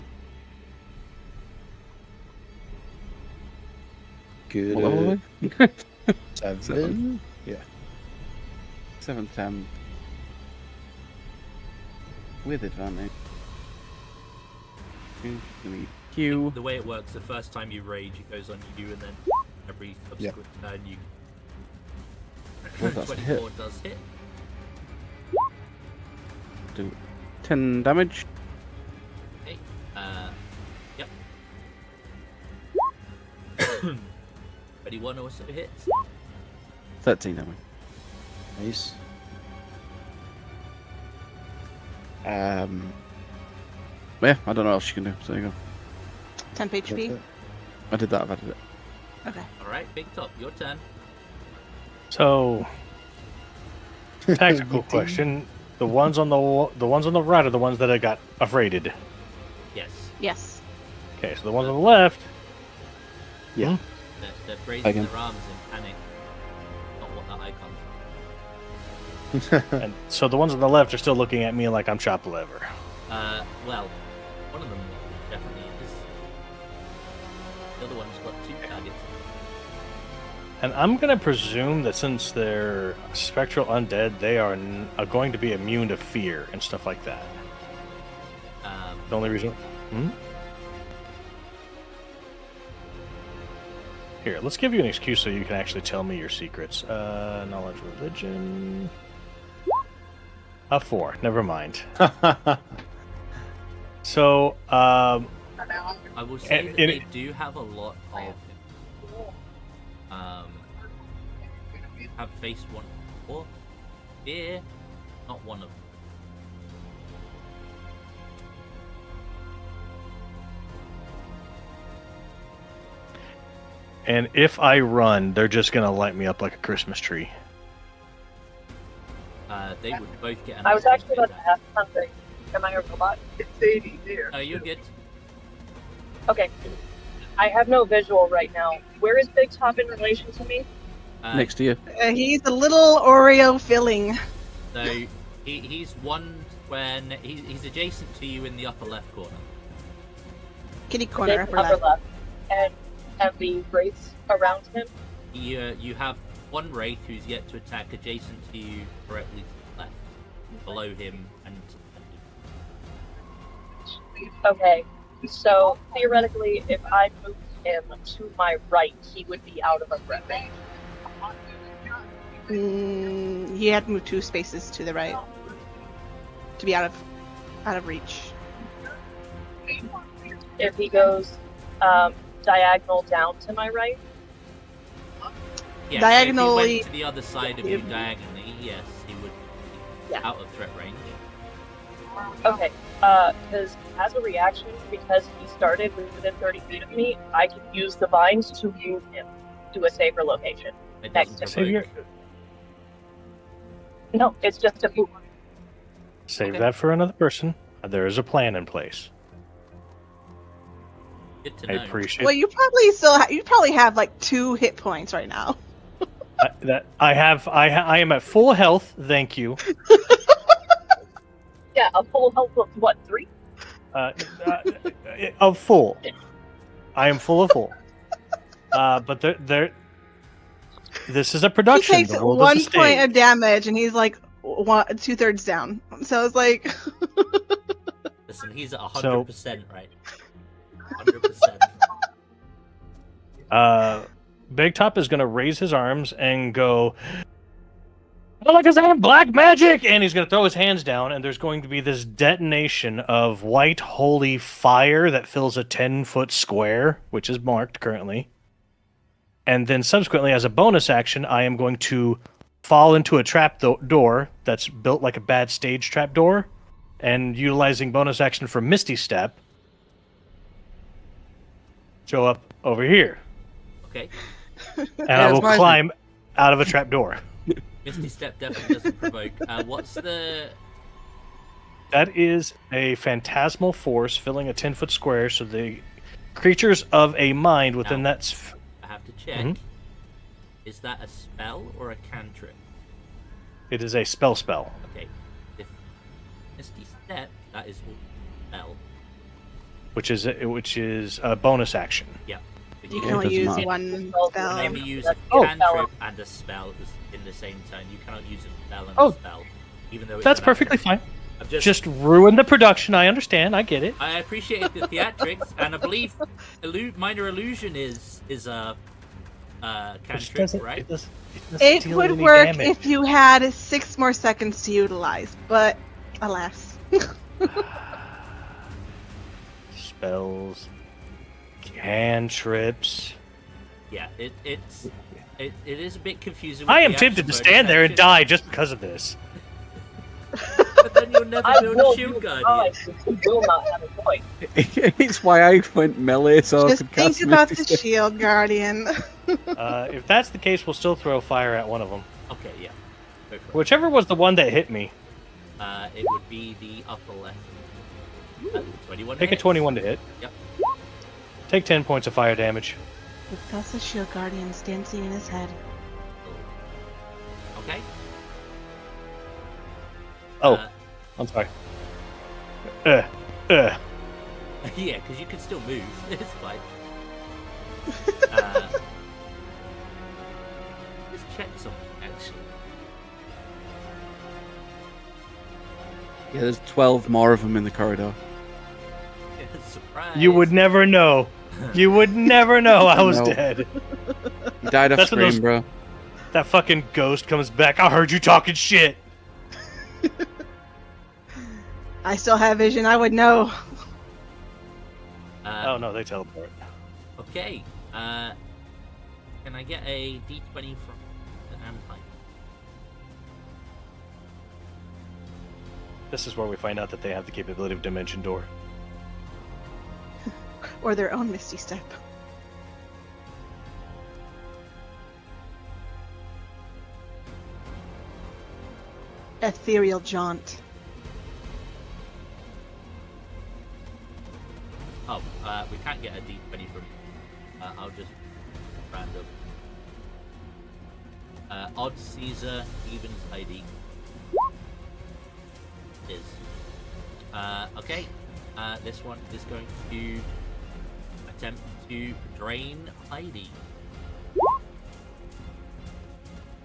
Good. What level are we? 7. Yeah. 7 temp. With advantage. Q. The way it works, the first time you rage, it goes on you, and then every subsequent turn you. Well, that's a 24 does hit. Do 10 damage. Okay. Yep. 21 also hits. 13 damage. Nice. Yeah, I don't know what else you can do. So there you go. Temp That's HP. it. I did that. I did it. Okay. All right, Big Top, your turn. So, tactical question: the ones on the right are the ones that I got afraided. Yes. Yes. Okay, so the ones on the left. Yeah. They're raising Again. their arms in panic. Not what that icon. And so the ones on the left are still looking at me like I'm chopped liver. Well, one of them definitely is. The other one's got 2 targets. And I'm gonna presume that since they're spectral undead, they are going to be immune to fear and stuff like that. The only reason. Here, let's give you an excuse so you can actually tell me your secrets. Knowledge, religion. A 4. Never mind. So, I will say And- that and they it- do have a lot of have faced one before. Fear, not one of them. And if I run, they're just gonna light me up like a Christmas tree. They would both get. I was actually about to ask something. Am I a robot? It's 80 there. You're good. Okay. I have no visual right now. Where is Big Top in relation to me? Next to you. He's a little Oreo filling. So he's one when he's adjacent to you in the upper left corner. Kitty corner, Okay, upper left. And have the wraiths around him? You have one wraith who's yet to attack adjacent to you, directly to the left, below him, and Okay. So theoretically, if I moved him to my right, he would be out of a threat range. He had to move 2 spaces to the right to be out of reach. If he goes diagonal down to my right, yeah, Diagonally- So if he went to the other side of you diagonally, yes, he would be Yeah. out of threat range. okay. Because as a reaction, because he started within 30 feet of me, I can use the vines to move him to a safer location. It Next doesn't to provoke. No, it's just a move. Save Okay. that for another person. There is a plan in place. Good to I know. appreciate Well, you probably have like 2 hit points right now. that. I am at full health. Thank you. Yeah, a full health of what, 3? Of full. I am full of full. But this is a He production. takes The world 1 is a point stage. of damage, and he's like 2/3 down. So it's like, Listen, he's at So- 100%, right? 100%. Big Top is going to raise his arms and go, Alakazam, black magic! And he's going to throw his hands down, and there's going to be this detonation of white holy fire that fills a 10-foot square, which is marked currently. And then subsequently, as a bonus action, I am going to fall into a trap door that's built like a bad stage trap door, and utilizing bonus action for Misty Step, show up over here. Okay. And I will it's my- climb out of a trap door. Misty Step definitely doesn't provoke. What's the... That is a phantasmal force filling a 10-foot square, so the creatures of a mind within Now. that... I have to check. Mhm. Is that a spell or a cantrip? It is a spell. Okay. If Misty Step, that is all spell. Which is a bonus action. Yeah. But you you can it only doesn't use matter. 1 Oh, spell. only use a Oh, cantrip and a spell in the same turn. You cannot use a spell and Oh. a spell. Even though it's That's an perfectly action. fine. I've Just ruin the production. I understand. I get it. I appreciate the theatrics, and I believe minor illusion is a cantrip, right? It would work if you had 6 more seconds to utilize, but alas. Spells, cantrips. Yeah, it is a bit confusing. I with am the tempted to action stand there and bonus die just because of this. action, But then you'll never I build will a shield use guardian. eyes, you will not have a point. It's why I went melee, so I Just could think cast about Misty the Step. shield guardian. If that's the case, we'll still throw fire at one of them. Okay, yeah. Go for it. Whichever was the one that hit me. It would be the upper left. 21 Take a hits. 21 to hit. Yep. Take 10 points of fire damage. That's the shield guardian's dancing in his head. Okay. Oh, Uh, I'm sorry. yeah, because you can still move. It's fine. Let's check something, actually. Yeah, there's 12 more of them in the corridor. Surprise. You would never know. You would never know I was No. dead. You died off That's what screen, those- bro. That fucking ghost comes back. I heard you talking shit. I still have vision, I would know. Oh no, they teleport. Okay. Can I get a d20 from the Empire? This is where we find out that they have the capability of Dimension Door. Or their own Misty Step. Ethereal Jaunt. Oh, we can't get a D20 from. I'll just random. Odd Caesar, even Heidi. Is. Okay. This one is going to attempt to drain Heidi.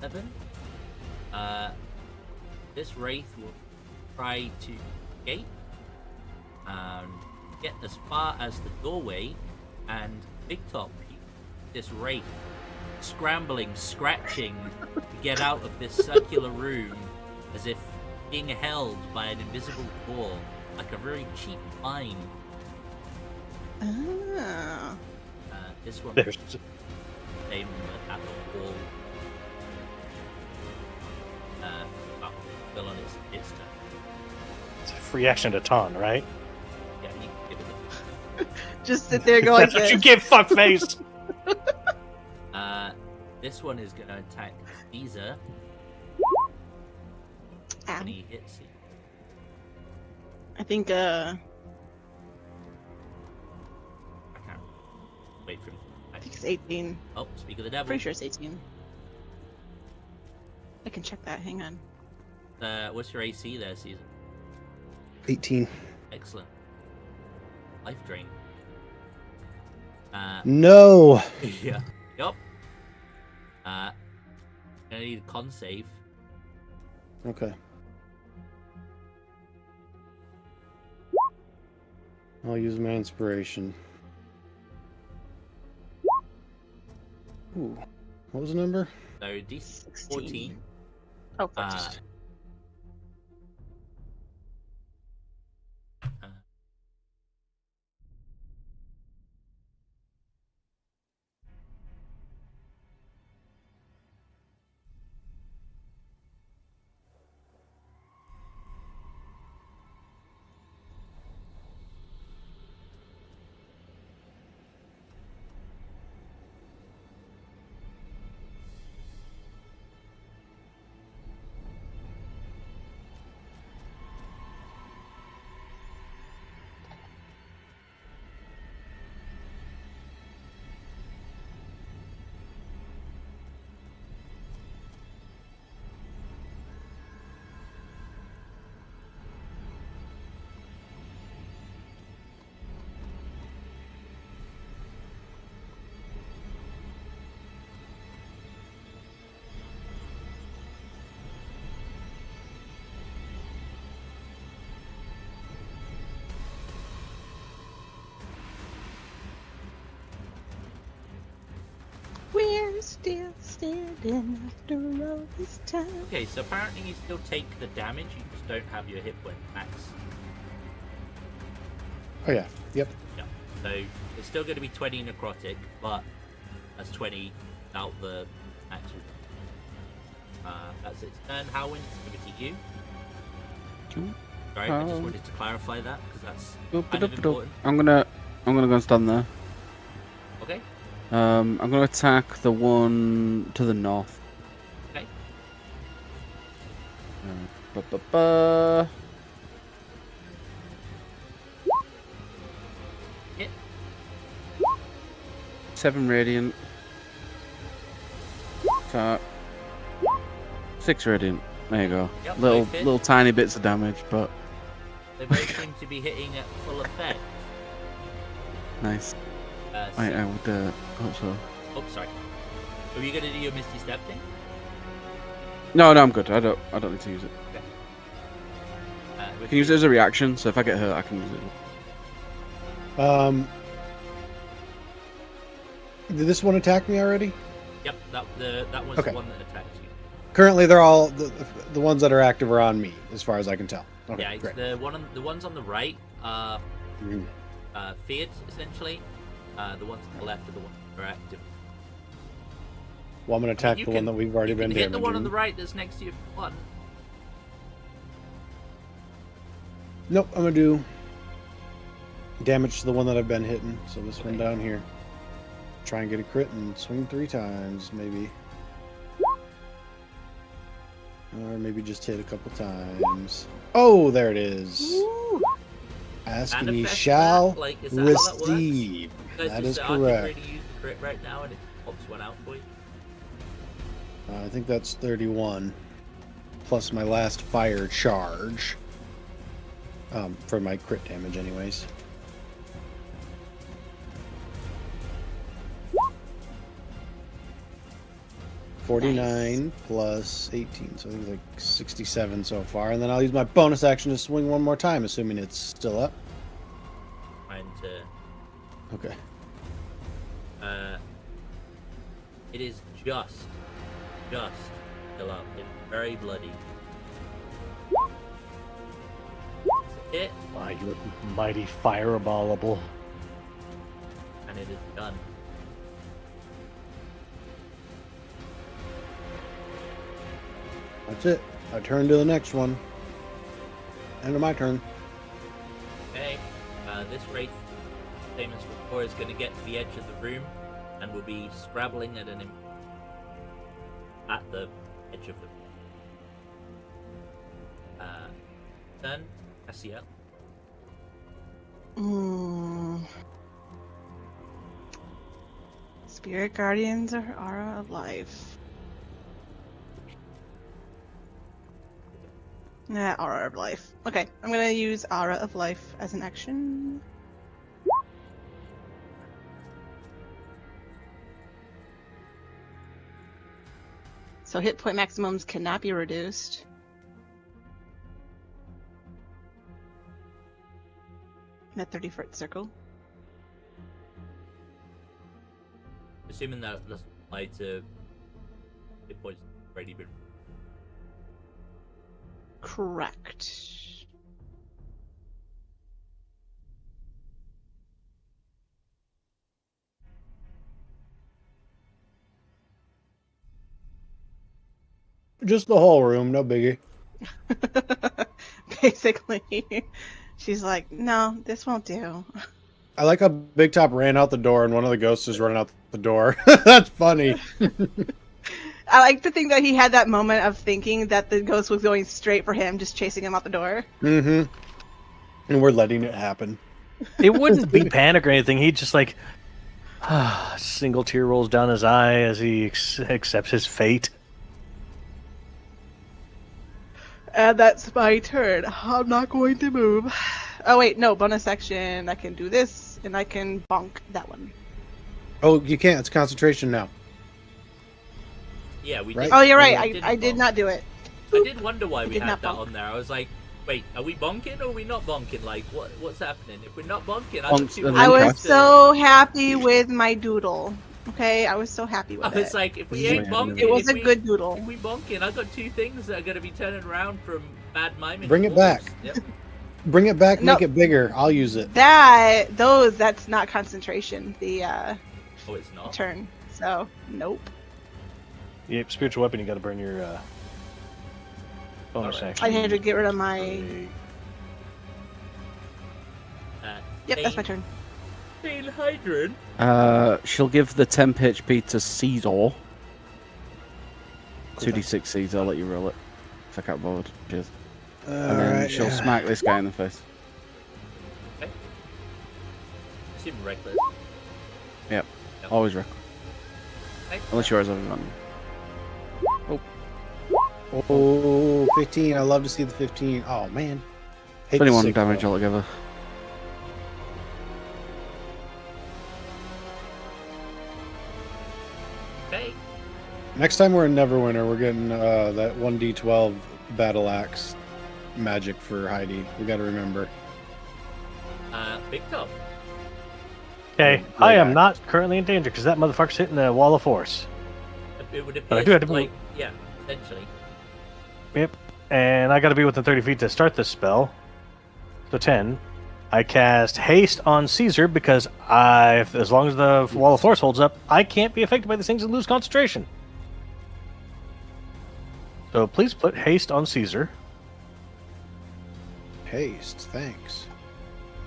7. This wraith will try to escape and get as far as the doorway, and Big Top, this wraith, scrambling, scratching to get out of this circular room as if being held by an invisible door, like a very cheap mine. Oh. This one There's aim at the wall. Still on its turn. it's a free action to taunt, right? Yeah, you can give it a Just sit there going That's what you get, fuckface! This one is going to attack Caesar Ow. when he hits you. I think, I can't wait for him. I think it's 18. Oh, speak of the devil. Pretty sure it's 18. I can check that, hang on. What's your AC there, Caesar? 18. Excellent. Life drain. No. Yeah. Yup. I need a con save. Okay. I'll use my inspiration. Ooh. What was the number? So DC 14. Oh, 14. We're still standing after all this time. Okay, so apparently you still take the damage, you just don't have your hit point max. Oh yeah. Yep. Yeah. So it's still going to be 20 necrotic, but that's 20 without the max. That's its turn. Howin, give it to you. Cool. Sorry, I just wanted to clarify that because that's kind of important. I'm gonna go and stand there. Okay. I'm gonna attack the one to the north. Okay. Hit. 7 radiant. 6 radiant. There you go. Yep, little tiny bits of damage, but They both seem to be hitting at full effect. nice. So... I would hope so. Oh, sorry. Are you gonna do your Misty Step thing? No, I'm good. I don't need to use it. Okay. I can use it as a reaction, so if I get hurt, I can use it. Did this one attack me already? Yep, that was Okay. the one that attacked you. Currently, they're all the ones that are active are on me, as far as I can tell. Okay, Yeah, it's great. the ones on the right are Mhm. feared essentially. The ones on the left are the ones that are active. Well, I'm going to attack You the can- one that we've already You been can hit the one on the damaging. right that's next to you for one. Nope, I'm gonna do damage to the one that I've been hitting. So this one Okay. down here. Try and get a crit and swing 3 times, maybe. Or maybe just hit a couple times. Oh, there it is. Ooh. Ask and ye Manifest shall that? Like, is that how that works? receive. Guys, That just is say, I can correct. really use the crit right now, and it pops one out for you. I think that's 31. Plus my last fire charge. For my crit damage, anyways. $49 plus 18, so I think it's like 67 so far. And then I'll use my bonus action to swing one more time, assuming it's still up. Trying to. Okay. It is just still up. It's very bloody. It's a hit, My mighty fireballable. and it is done. That's it. I turn to the next one. End of my turn. Okay. This wraith, same as before, is going to get to the edge of the room, and will be scrabbling at at the edge of the room. Turn, Cassiel. Spirit Guardians or Aura of Life? Aura of Life. Okay, I'm gonna use Aura of Life as an action. So hit point maximums cannot be reduced. In a 30-foot circle. Assuming that doesn't apply to hit points already been. Correct. Just the whole room, no biggie. Basically, she's like, no, this won't do. I like how Big Top ran out the door and one of the ghosts is running out the door. That's funny. I like to think that he had that moment of thinking that the ghost was going straight for him, just chasing him out the door. Mm-hmm. And we're letting it happen. It wouldn't be panic or anything. He'd just like, single tear rolls down his eye as he accepts his fate. And that's my turn. I'm not going to move. Oh wait, no, bonus action. I can do this, and I can bonk that one. Oh, you can't. It's concentration now. Yeah, we Right? did. Oh, you're we right. didn't I did bonk. not do it. I did wonder why we did had not that bonk. on there. I was like, wait, are we bonking or are we not bonking? Like, what's happening? If we're not bonking, I Bonks got too the many I was things to- so happy with my doodle. Okay, I was so happy with I was it. like, if we Yeah, ain't yeah. bonking, It was if a good doodle. If we bonking, I got 2 things that are gonna be turning around from bad miming. Bring it wolves. back. Yep. Bring it back, No. make it bigger. I'll use it. That's not concentration. The Oh, it's not. turn. So nope. Yep, spiritual weapon. You got to burn your bonus Alright. action. I had to get rid of my. Yep, that's my turn. Tail Hydran. She'll give the temp HP to Caesar. 2d6 Caesar, I'll let you roll it. If I can't board. Cheers. And then she'll smack this guy in the face. Assume reckless. Yep. Yep. Always reckless. Okay. Unless yours have one. Oh, 15. I love to see the 15. Oh, man. Hate the 21 6, damage though. altogether. Okay. Next time we're in Neverwinter, we're getting that 1d12 battle axe magic for Heidi. We got to remember. Big Top. Okay, I am not currently in danger because that motherfucker's hitting the wall of force. It would But I appear do have to like, yeah, essentially. Yep. And I got to be within 30 feet to start this spell. So 10. I cast haste on Caesar because as long as the wall of force holds up, I can't be affected by these things and lose concentration. So please put haste on Caesar. haste. Thanks.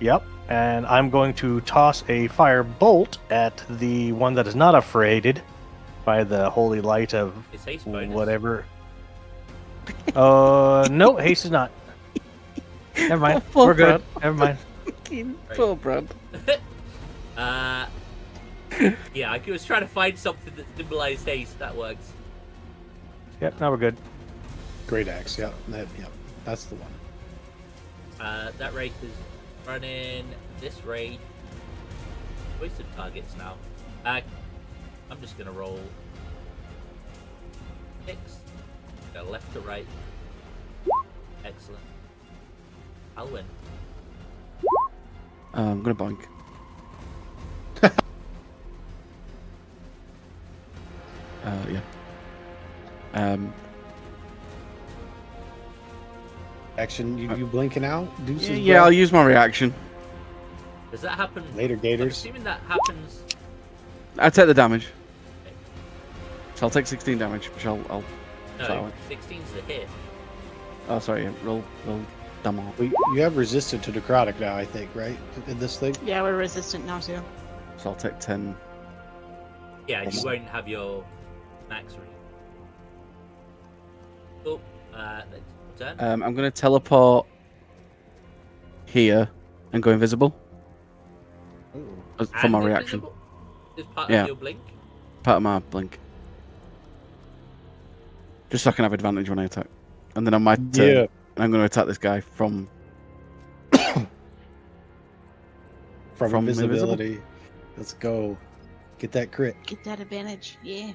Yep. And I'm going to toss a fire bolt at the one that is not afraid by the holy light of It's haste bonus. whatever. No, haste is not. Never mind. Poor We're good. Brad. Never mind. Poor Brad. Yeah, I was trying to find something that symbolized haste. That works. Yep, now we're good. Great axe. Yep. That's the one. That wraith is running this raid. Wasted targets now. I'm just gonna roll 6. Go left to right. Excellent. I'll win. I'm gonna boink. Yeah. Action. You blinking out? Deuces, Yeah, bro? I'll use my reaction. Does that happen? Later, I'm Gators. assuming that happens. I take the damage. So I'll take 16 damage, which I'll allow No, it. 16's the hit. Oh, sorry. Yeah. Roll damage. Well, you have resisted to necrotic now, I think, right? In this thing. Yeah, we're resistant now too. So I'll take 10. Yeah, you Awesome. won't have your max read. Oh, next turn. I'm gonna teleport here and go invisible for And my reaction. invisible? Is part Yeah. of your blink? Part of my blink. Just so I can have advantage when I attack. And then on my turn, I'm going to attack this guy from From From invisibility. Let's go. Get that crit. Get that advantage. Yeah.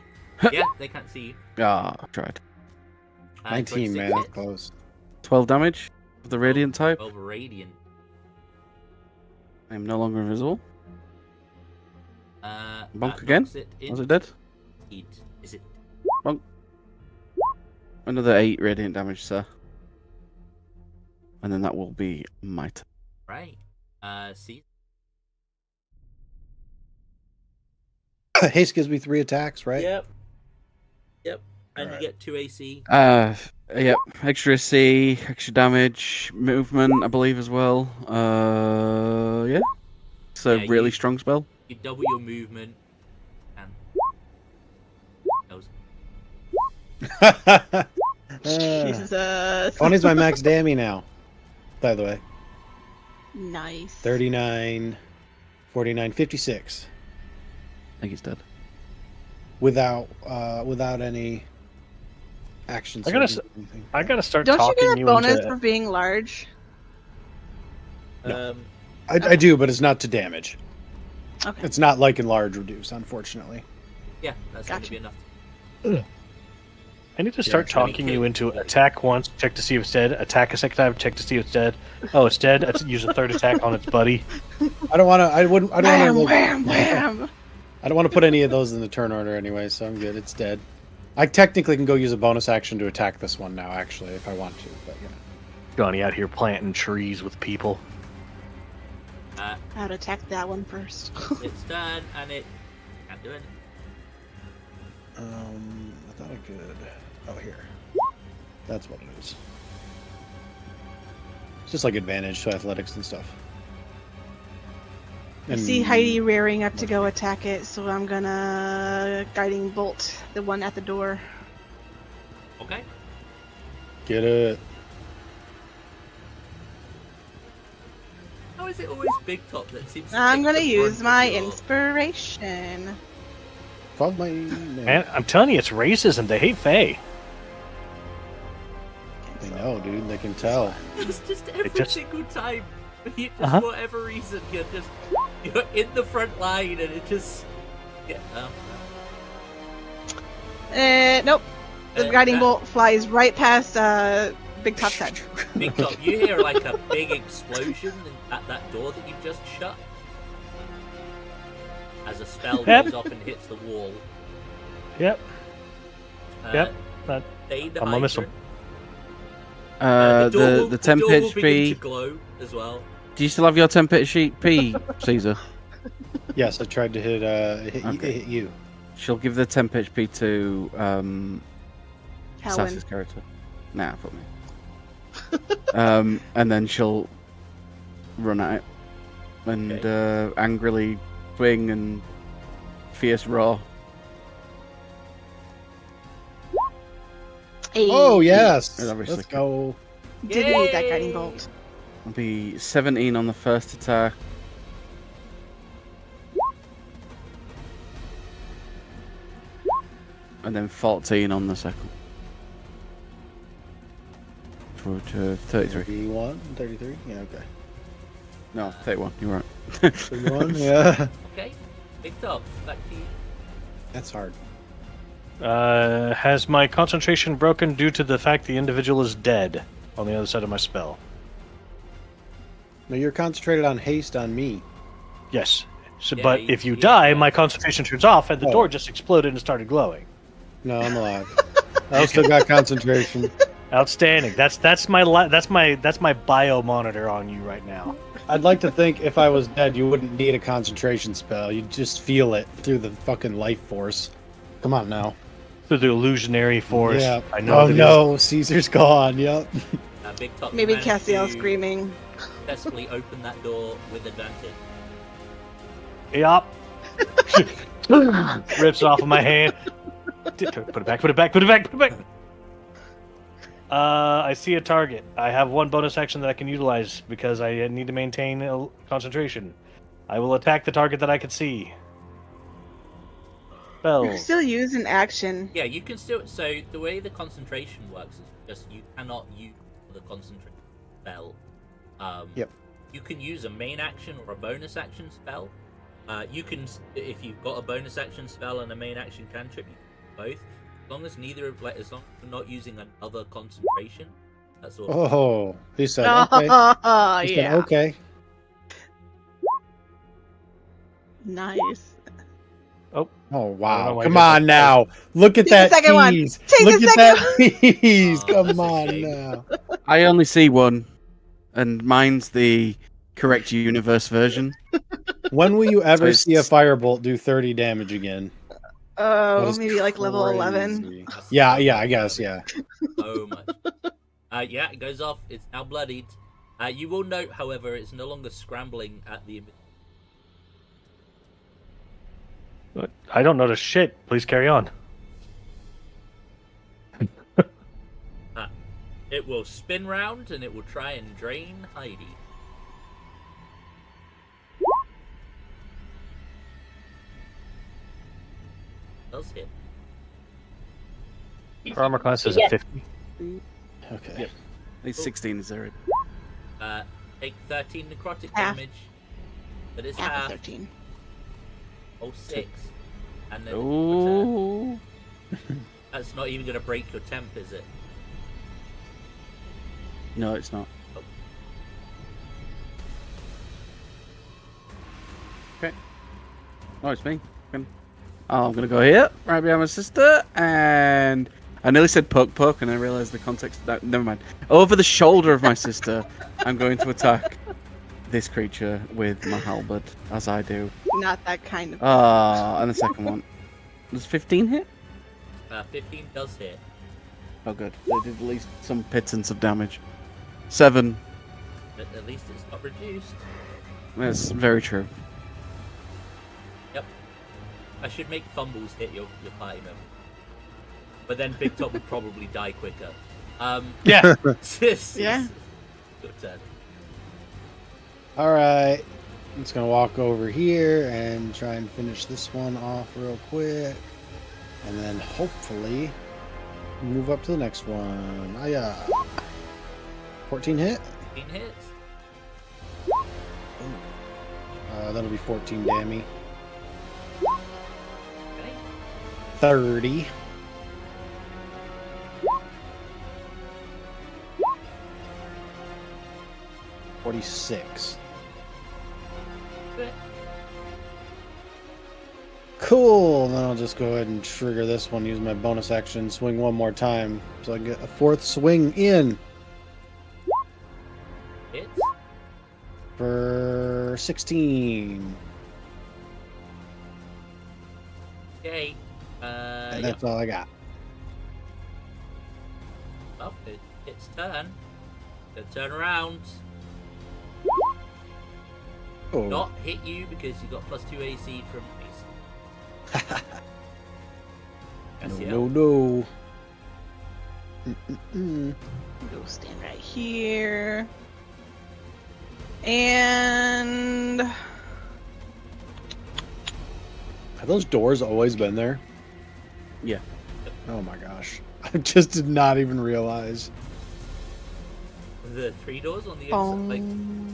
Yeah, they can't see you. I tried. 19, 26 man. That's hits. close. 12 damage with the radiant type. 12 radiant. I am no longer invisible. That Bonk again? knocks it Was it dead? indeed. Is it? Another 8 radiant damage, sir. And then that will be my turn. Right. See? Haste gives me 3 attacks, right? Yep. Yep. And Alright. you get 2 AC. Yep. Extra C, extra damage, movement, I believe, as well. Yeah. It's a Yeah, really you- strong spell. You double your movement. And Jesus. 20's my max dammy now. By the way. Nice. 39, 49, 56. I think he's dead. Without any actions. I gotta start Don't you talking get a bonus into for being large? No. I do, but it's not to damage. Okay. It's not like enlarge reduce, unfortunately. yeah, that's Gotcha. gonna be enough. I need to start actually, talking you into attack once, check to see if it's dead. Attack a second time, check to see if it's dead. Oh, it's dead. Let's use a third attack on its buddy. I don't want to. I wouldn't. I don't want to. Wham, wham. I don't want to put any of those in the turn order anyway, so I'm good. It's dead. I technically can go use a bonus action to attack this one now, actually, if I want to. But yeah. Johnny out here planting trees with people. I'd attack that one first. It's done, and it can't do it. I thought I could. Oh, here. That's what it is. It's just like advantage to athletics and stuff. I see Heidi rearing up to go attack it, so I'm gonna guiding bolt the one at the door. Okay. Get it. How is it always Big Top that seems to I'm take gonna the use brunt my of your- inspiration. Called my Man, I'm telling you, it's racism. They hate Faye. They know, dude. They can tell. It's just every just- single time. You just, Uh-huh. for whatever reason, you're in the front line, and it just. Yeah. Nope. The guiding that- bolt flies right past Big Top's head. Big Top, you hear like a big explosion at that door that you just shut. As a spell Yep. goes off and hits the wall. Yep. Uh, Yep. That- They the I'm gonna miss Hydra. The door will- the 10 door will begin HP. to glow as well. Do you still have your 10 HP, Caesar? Yes, I tried to hit Okay. hit you. She'll give the 10 HP to Helen. Sass's character. Nah, fuck me. And then she'll run at it and angrily swing and fierce roar. Hey. Oh yes, And obviously let's go. Didn't need that guiding bolt. It'll be 17 on the first attack. And then 14 on the second. For 33. 31, 33? Yeah, okay. No, 31, you're right. 31, yeah. Okay, Big Top, back to you. That's hard. Has my concentration broken due to the fact the individual is dead on the other side of my spell? No, you're concentrated on haste on me. Yes. So, Yeah, but you- if you yeah, die, yeah. my concentration turns off, and the Oh. door just exploded and started glowing. No, I'm alive. I still got concentration. Outstanding. That's my bio monitor on you right now. I'd like to think if I was dead, you wouldn't need a concentration spell. You'd just feel it through the fucking life force. Come on now. Through the illusionary force. Yeah. I know. Oh that no, Caesar's gone. Yep. Big Top, you Maybe managed Cassiel to screaming. successfully open that door with advantage. Yup. Rips off of my hand. Put it back. Put it back. Put it back. Put it back. I see a target. I have one bonus action that I can utilize because I need to maintain concentration. I will attack the target that I can see. You Spells. can still use an action. Yeah, you can still. So the way the concentration works is just you cannot use the concentration spell. Yep. You can use a main action or a bonus action spell. You can, if you've got a bonus action spell and a main action cantrip, you can do both. As long as neither of, as long as you're not using another concentration, that's all. Oh, he said okay. Oh, He said, yeah. okay. Nice. Oh know wow! why Come you did on now. Look at Take the that second one. tease. Take Look the at second that tease. Oh, Come that's a on shame. now. I only see one, and mine's the correct universe version. When will you ever So see a it's- firebolt do 30 damage again? That Oh, is maybe like level 11. crazy. That's Yeah, so yeah, much I guess, damage. yeah. So much. Yeah, it goes off. It's now bloodied. You will note, however, it's no longer scrambling at the. I don't notice shit. Please carry on. It will spin round and it will try and drain Heidi. Does hit. Our armor class is Yeah. a 50. Okay. Yep. It's 16 is there. Take 13 necrotic Half. damage. But it's Half half. of 13. Oh, 6. And then return. Oh. That's not even going to break your temp, is it? No, it's not. Okay. Oh, it's me. I'm gonna go here, right behind my sister, and I nearly said poke, and I realised the context. Never mind. Over the shoulder of my sister, I'm going to attack this creature with my halberd, as I do. Not that kind of. And the second one. Does 15 hit? 15 does hit. Oh, good. They did at least some pittance of damage. 7. But at least it's not reduced. That's very true. Yep. I should make fumbles hit your party member. But then Big Top would probably die quicker. Yeah. Yeah. Your turn. All right. I'm just going to walk over here and try and finish this one off real quick. And then hopefully move up to the next one. Ah, yeah. 14 hit? 15 hits. That'll be 14 damage. Okay. 30. $46. Good. Cool. Then I'll just go ahead and trigger this one. Use my bonus action. Swing one more time. So I get a fourth swing in Hits. for 16. Okay. And Yeah. that's all I got. Well, it's turn. Then turn around. Oh. Not hit you because you got +2 AC from AC. No. Go stand right here. And Have those doors always been there? Yeah. Oh my gosh. I just did not even realize. The 3 doors on the inside, like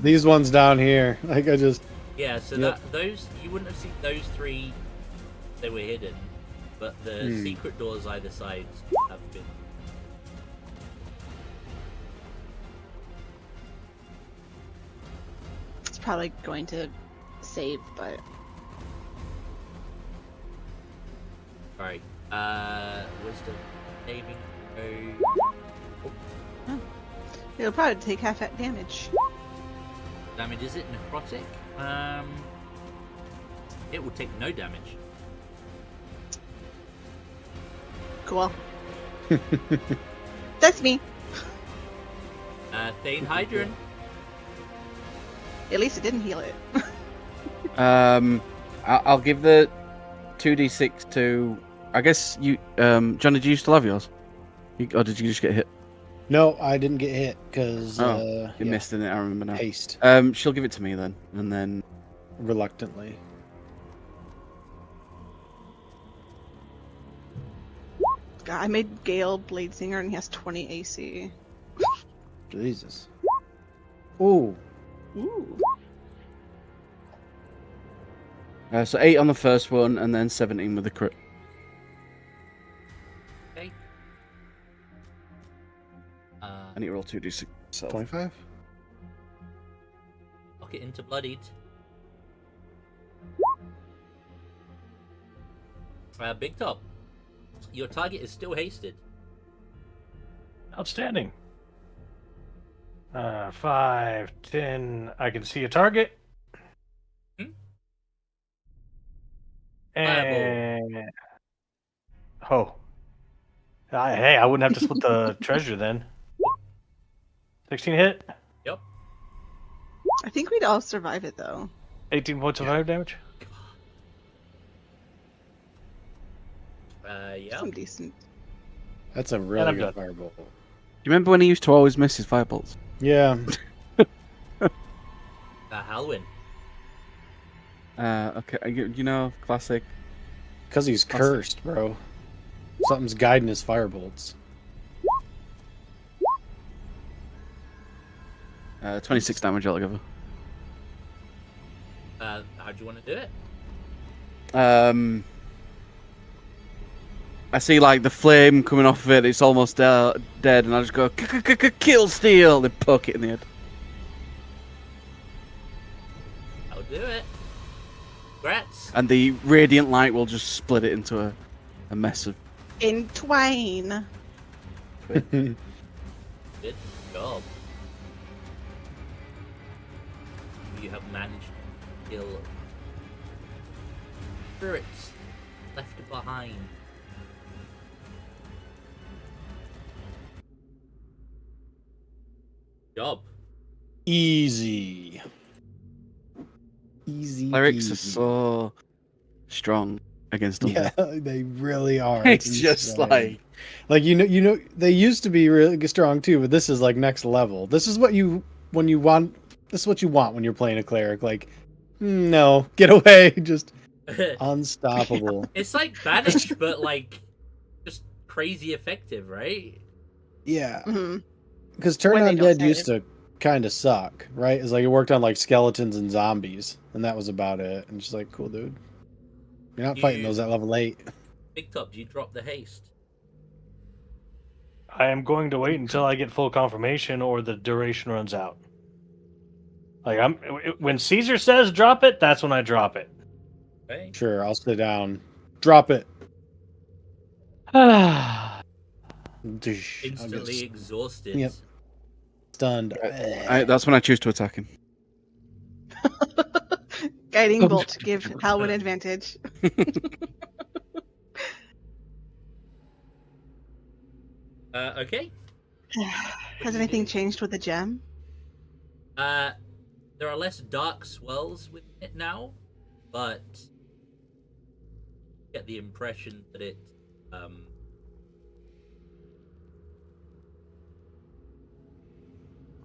These ones down here. Like I just yeah. So Yep. those you wouldn't have seen those 3. They were hidden, but the secret doors either side have been. it's probably going to save, but Alright. Wisdom saving throw. it'll probably take half that damage. Damage, is it necrotic? It will take no damage. Cool. That's me. Thane Hydron. At least it didn't heal it. I'll give the 2d6 to. I guess you, Johnny. Do you still have yours? Or did you just get hit? No, I didn't get hit because You missed it. I remember now. haste She'll give it to me then, and then reluctantly. God, I made Gale Bladesinger and he has 20 AC. Jesus. Ooh. Ooh. so 8 on the first one, and then 17 with the crit. Okay. I need to roll 2d6. So. 25? Lock it into bloodied. Big Top. Your target is still hasted. Outstanding. 5, 10. I can see a target. And oh, hey, I wouldn't have to split the treasure then. 16 hit. Yep. I think we'd all survive it though. 18 points of fire damage. Yeah. Some decent. That's a And really I'm good done. firebolt. Do you remember when he used to always miss his firebolts? Yeah. Halwyn. Okay, you know, classic. Because he's cursed, bro. Something's guiding his firebolts. 26 damage altogether. How do you want to do it? I see like the flame coming off of it. It's almost dead, and I just go kill steel. Then poke it in the head. I'll do it. Congrats. And the radiant light will just split it into a mess of. Entwine. Good job. You have managed to kill spirits left behind. Job. Easy. Easy. Clerics are peasy. so strong against them. Yeah, they really are. It's just insane. like you know, they used to be really strong too, but this is like next level. This is what you want. This is what you want when you're playing a cleric. Like, no, get away, just unstoppable. It's like Banish, but like just crazy effective, right? Yeah, Mm-hmm. because Turn When they don't Undead save. used to kind of suck, right? It's like it worked on like skeletons and zombies, and that was about it. And just like, cool, dude. You're not fighting You- those at level 8. Big Top, do you drop the haste? I am going to wait until I get full confirmation or the duration runs out. Like when Caesar says drop it, that's when I drop it. Okay. Sure, I'll sit down. Drop it. Instantly exhausted. Yep. Stunned. that's when I choose to attack him. Guiding bolt. Give Halwyn advantage. Okay. Has anything changed with the gem? There are less dark swirls with it now, but you get the impression that it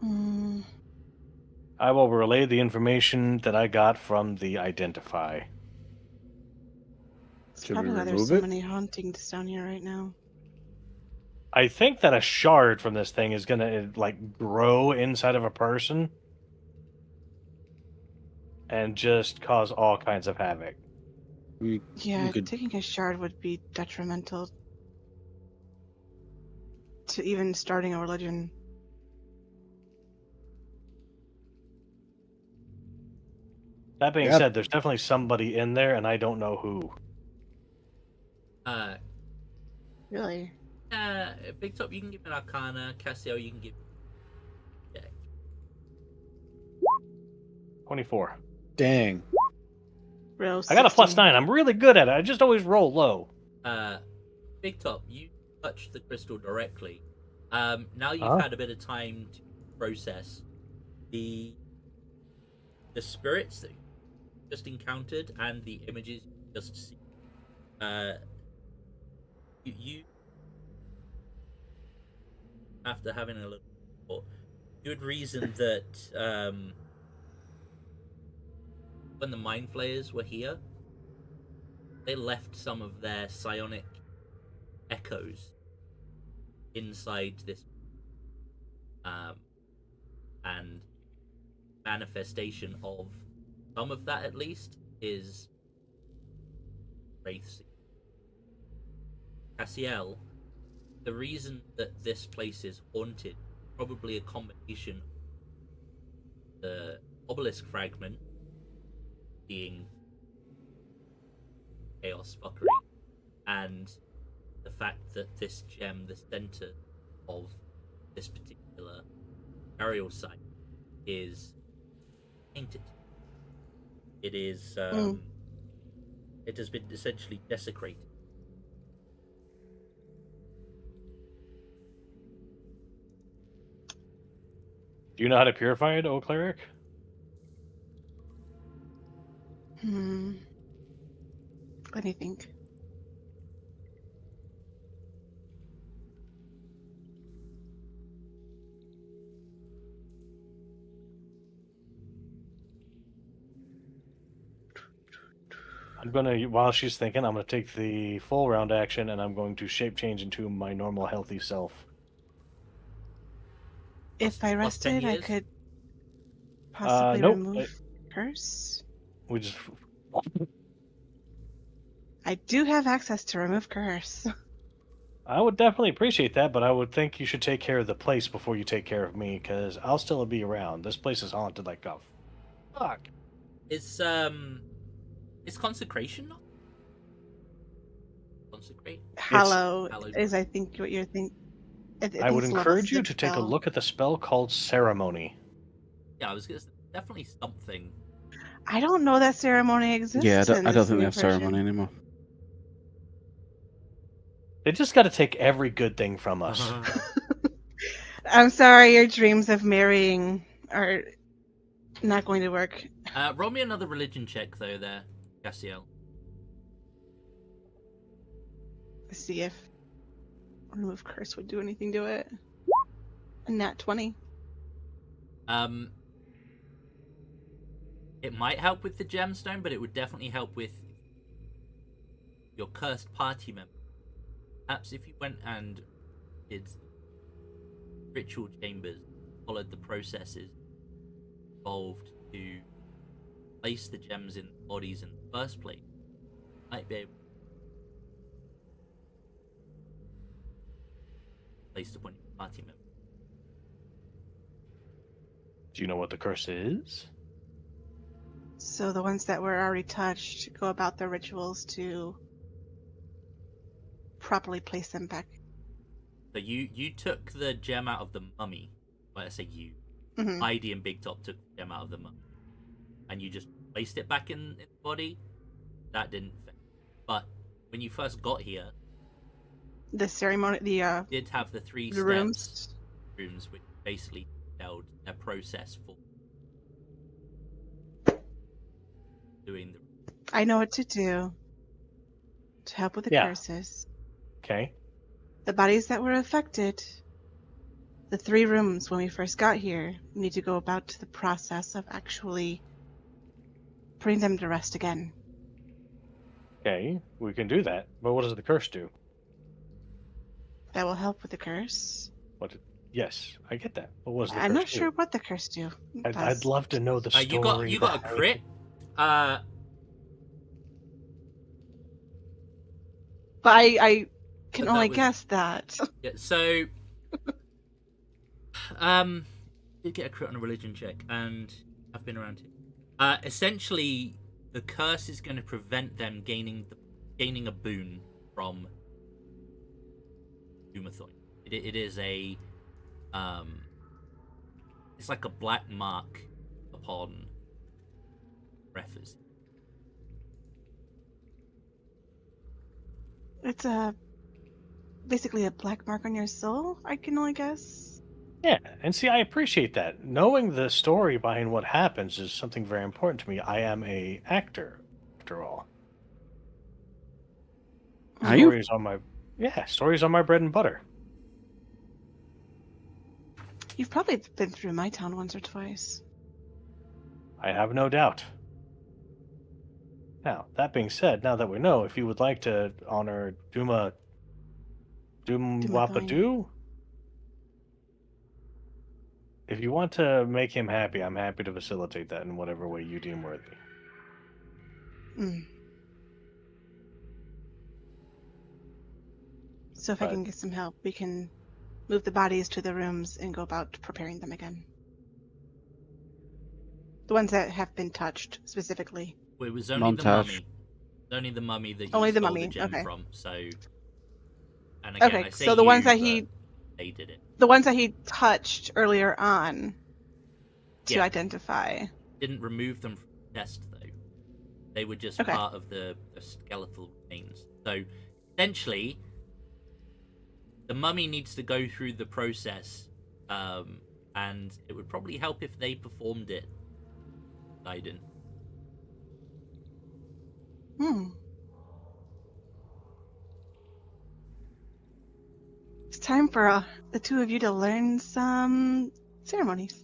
Mm, I will relay the information that I got from the Identify. it's Should we probably why there's remove so it? many hauntings down here right now. I think that a shard from this thing is gonna like grow inside of a person and just cause all kinds of havoc. We Yeah, could taking a shard would be detrimental to even starting a religion. That being Yeah. said, there's definitely somebody in there, and I don't know who. Really? Big Top, you can give me an Arcana. Cassio, you can give. Yeah. 24. dang. Real I got a 16. +9. I'm really good at it. I just always roll low. Big Top, you touched the crystal directly. Now you've Huh? had a bit of time to process the spirits that you just encountered and the images you just see. You after having a little thought, you would reason that when the Mind Flayers were here, they left some of their psionic echoes inside this, and manifestation of some of that, at least, is Wraithseed. Cassiel, the reason that this place is haunted, probably a combination of the Obelisk fragment being chaos fuckery, and the fact that this gem, the center of this particular burial site, is tainted. It is it has been essentially desecrated. Do you know how to purify it, O Cleric? Let me think. I'm gonna, while she's thinking, I'm gonna take the full round action and I'm going to shape change into my normal healthy self. If I Plus 10 rested, I years? could possibly Nope. remove curse. We just I do have access to remove curse. I would definitely appreciate that, but I would think you should take care of the place before you take care of me, because I'll still be around. This place is haunted like a fuck. Is consecration not? Consecrate? Hallow Hallowed. is, I think, what you're thinking. I would encourage you to take a look at the spell called Ceremony. Yeah, I was gonna say, definitely something. I don't know that ceremony exists. Yeah, I in don't this think we new have version. ceremony anymore. They just got to take every good thing from us. I'm sorry, your dreams of marrying are not going to work. Roll me another religion check, though, there, Cassiel. Let's see if remove curse would do anything to it. A nat 20. It might help with the gemstone, but it would definitely help with your cursed party member. Perhaps if you went and did ritual chambers, followed the processes involved to place the gems in bodies in the first place, you might be able to place upon your party member. Do you know what the curse is? So the ones that were already touched go about their rituals to properly place them back. So you took the gem out of the mummy. Well, I say you. Mhm. Heidi and Big Top took the gem out of the mummy, and you just placed it back in the body. That didn't fit. But when you first got here, The ceremony, the you did have the three the steps rooms. rooms, which basically held a process for doing the. I know what to do to help with the Yeah. curses. Okay. The bodies that were affected, the 3 rooms when we first got here, we need to go about the process of actually putting them to rest again. Okay, we can do that. But what does the curse do? That will help with the curse. Yes, I get that. But what does the I'm curse not do? sure what the curse do. I'd love to know the story. You got a behind crit. it. But I can But only that was- guess that. Yeah, so did get a crit on a religion check, and I've been around here. Essentially, the curse is going to prevent them gaining a boon from Dumathoy. It is a it's like a black mark upon Refers. It's basically a black mark on your soul, I can only guess. Yeah, and see, I appreciate that. Knowing the story behind what happens is something very important to me. I am a actor, after all. Are you? Stories on my bread and butter. You've probably been through my town once or twice. I have no doubt. Now, that being said, now that we know, if you would like to honor Doom Wapadu, if you want to make him happy, I'm happy to facilitate that in whatever way you deem worthy. So if I can get some help, we can move the bodies to the rooms and go about preparing them again. The ones that have been touched, specifically. Well, it was only the Non-touch. mummy. Only the mummy that you Only the stole mummy, the gem okay. from. So, and again, Okay, I say so the ones that but they did it. The ones that he touched earlier on to Yeah. identify. Didn't remove them from the test though. They were just Okay. part of the skeletal remains. So essentially, the mummy needs to go through the process, and it would probably help if they performed it. I didn't. It's time for the 2 of you to learn some ceremonies.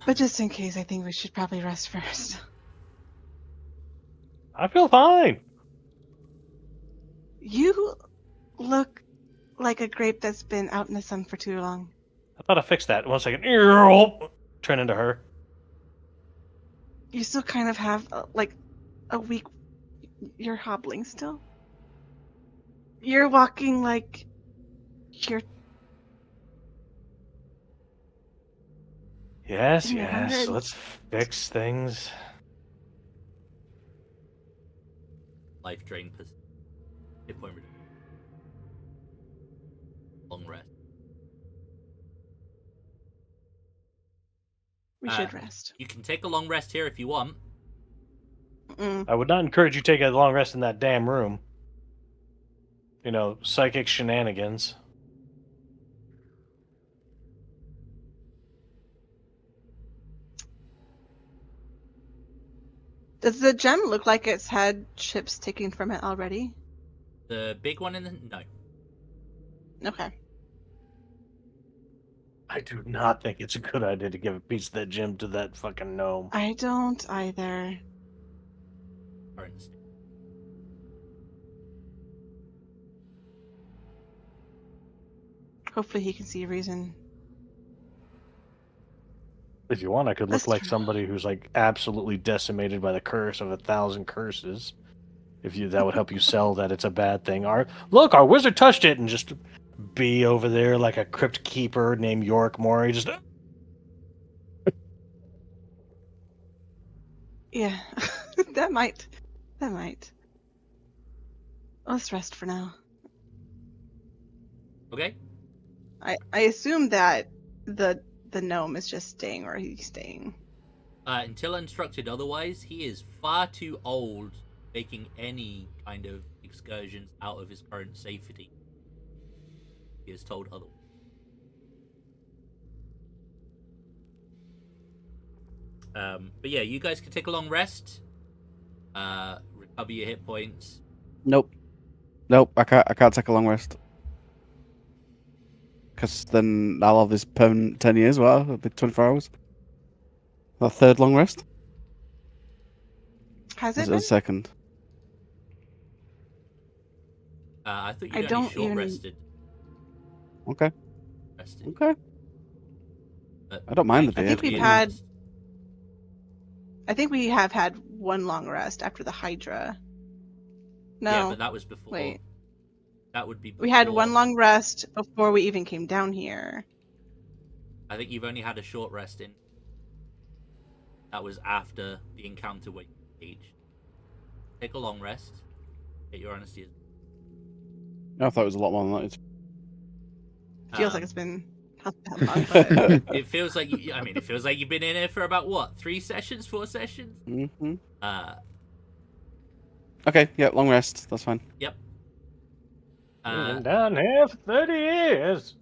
But just in case, I think we should probably rest first. I feel fine. You look like a grape that's been out in the sun for too long. I thought I fixed that. 1 second. Turn into her. You still kind of have a weak. You're hobbling still. You're walking like you're. Yes, In your yes. hundreds. Let's fix things. Life drain position. Hit point reduction. Long rest. We should rest. You can take a long rest here if you want. Mm-mm. I would not encourage you to take a long rest in that damn room. You know, psychic shenanigans. Does the gem look like it's had chips taken from it already? The big one in the no. Okay. I do not think it's a good idea to give a piece of that gem to that fucking gnome. I don't either. Current state. Hopefully he can see reason. If you want, I could look That's like true. somebody who's like absolutely decimated by the curse of 1,000 curses. That would help you sell that it's a bad thing. Our wizard touched it, and just be over there like a crypt keeper named York Mori. Just Yeah. that might. Let's rest for now. Okay. I assume that the gnome is just staying where he's staying. Until instructed otherwise, he is far too old making any kind of excursions out of his current safety. He is told otherwise. But yeah, you guys can take a long rest. Recover your hit points. Nope. Nope, I can't take a long rest. Because then I'll have this permanent 10 years, well, it'll be 24 hours. A third long rest? Has Is it it a been? second? I thought I you only don't short even- rested. Okay. Rested. Okay. But I don't mind the thank you day. I think for we've being had- honest. I think we have had one long rest after the Hydra. No, Yeah, but that was before. wait. That would be before. We had one long rest before we even came down here. I think you've only had a short rest in. That was after the encounter where you engaged. Take a long rest. Get your honesty. I thought it was a lot more than that. It's... Feels like it's been not that long, but It feels like you. I mean, it feels like you've been in here for about what? 3 sessions, 4 sessions. Mm-hmm. Okay, yeah, long rest. That's fine. Yep. We've been down here for 30 years.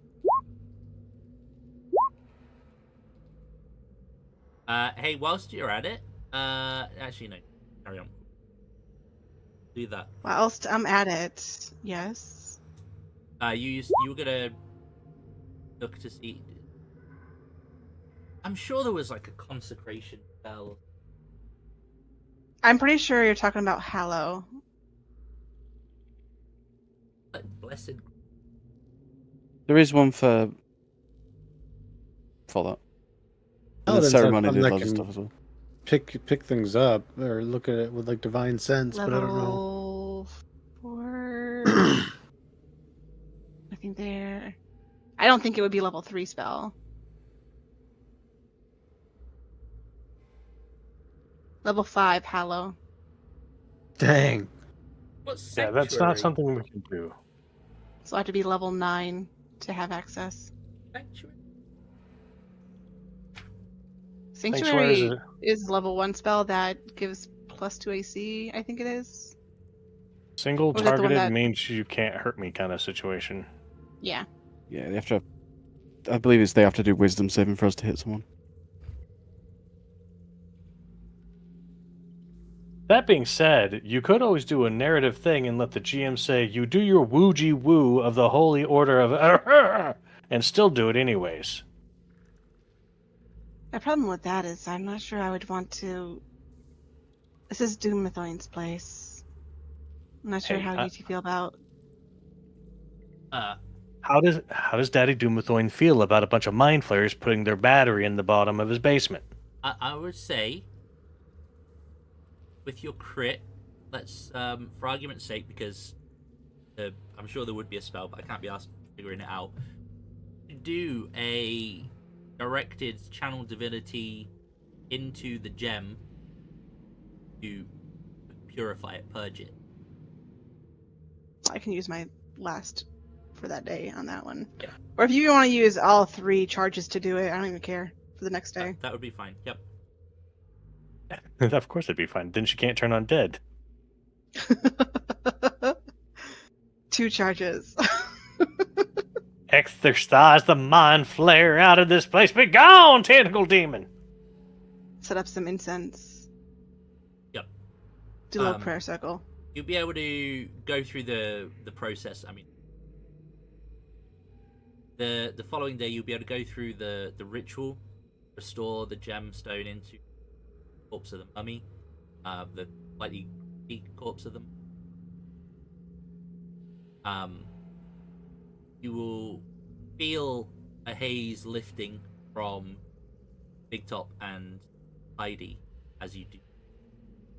Hey, whilst you're at it, actually no, carry on. Do that. whilst I'm at it, yes. You were gonna look to see. I'm sure there was like a consecration spell. I'm pretty sure you're talking about Hallow. Like blessed. There is one for that. And the Paladins have ceremony some did that loads of can stuff as well. pick things up or look at it with like divine sense, but I don't know. Level 4. Nothing there. I don't think it would be level 3 spell. Level 5 Hallow. Dang. What Yeah, that's not something we can do. So I have to be level 9 to have access. Sanctuary. Sanctuary Sanctuary is level 1 spell that gives +2 AC, I think it is. Single Was that the one targeted that- means you can't hurt me kind of situation. Yeah. Yeah, they have to. I believe they have to do wisdom saving for us to hit someone. That being said, you could always do a narrative thing and let the GM say, you do your woojie woo of the Holy Order of and still do it anyways. My problem with that is I'm not sure I would want to. This is Doom Mythoin's place. I'm not sure Hey, how you two feel about. How does Daddy Doomthoin feel about a bunch of mind flayers putting their battery in the bottom of his basement? I would say, with your crit, let's, for argument's sake, because I'm sure there would be a spell, but I can't be asked figuring it out. Do a directed channel divinity into the gem to purify it, purge it. I can use my last for that day on that one. Yeah. Or if you want to use all 3 charges to do it, I don't even care for the next day. That would be fine. Yep. Of course it'd be fine. Then she can't turn on dead. 2 charges. Exorcise the mind flayer out of this place. Be gone, tentacle demon! Set up some incense. Yep. Do a little prayer circle. You'll be able to go through the process. I mean, the following day you'll be able to go through the ritual, restore the gemstone into the corpse of the mummy, the slightly weak corpse of them. You will feel a haze lifting from Big Top and Heidi as you do.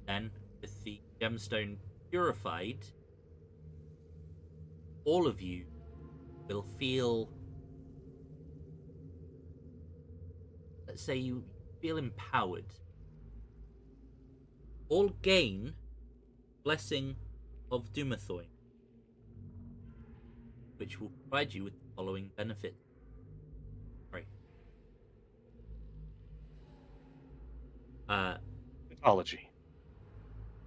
Then, with the gemstone purified, all of you will feel, let's say you feel empowered. All gain blessing of Dumathoin, which will provide you with the following benefit. Sorry. Apology.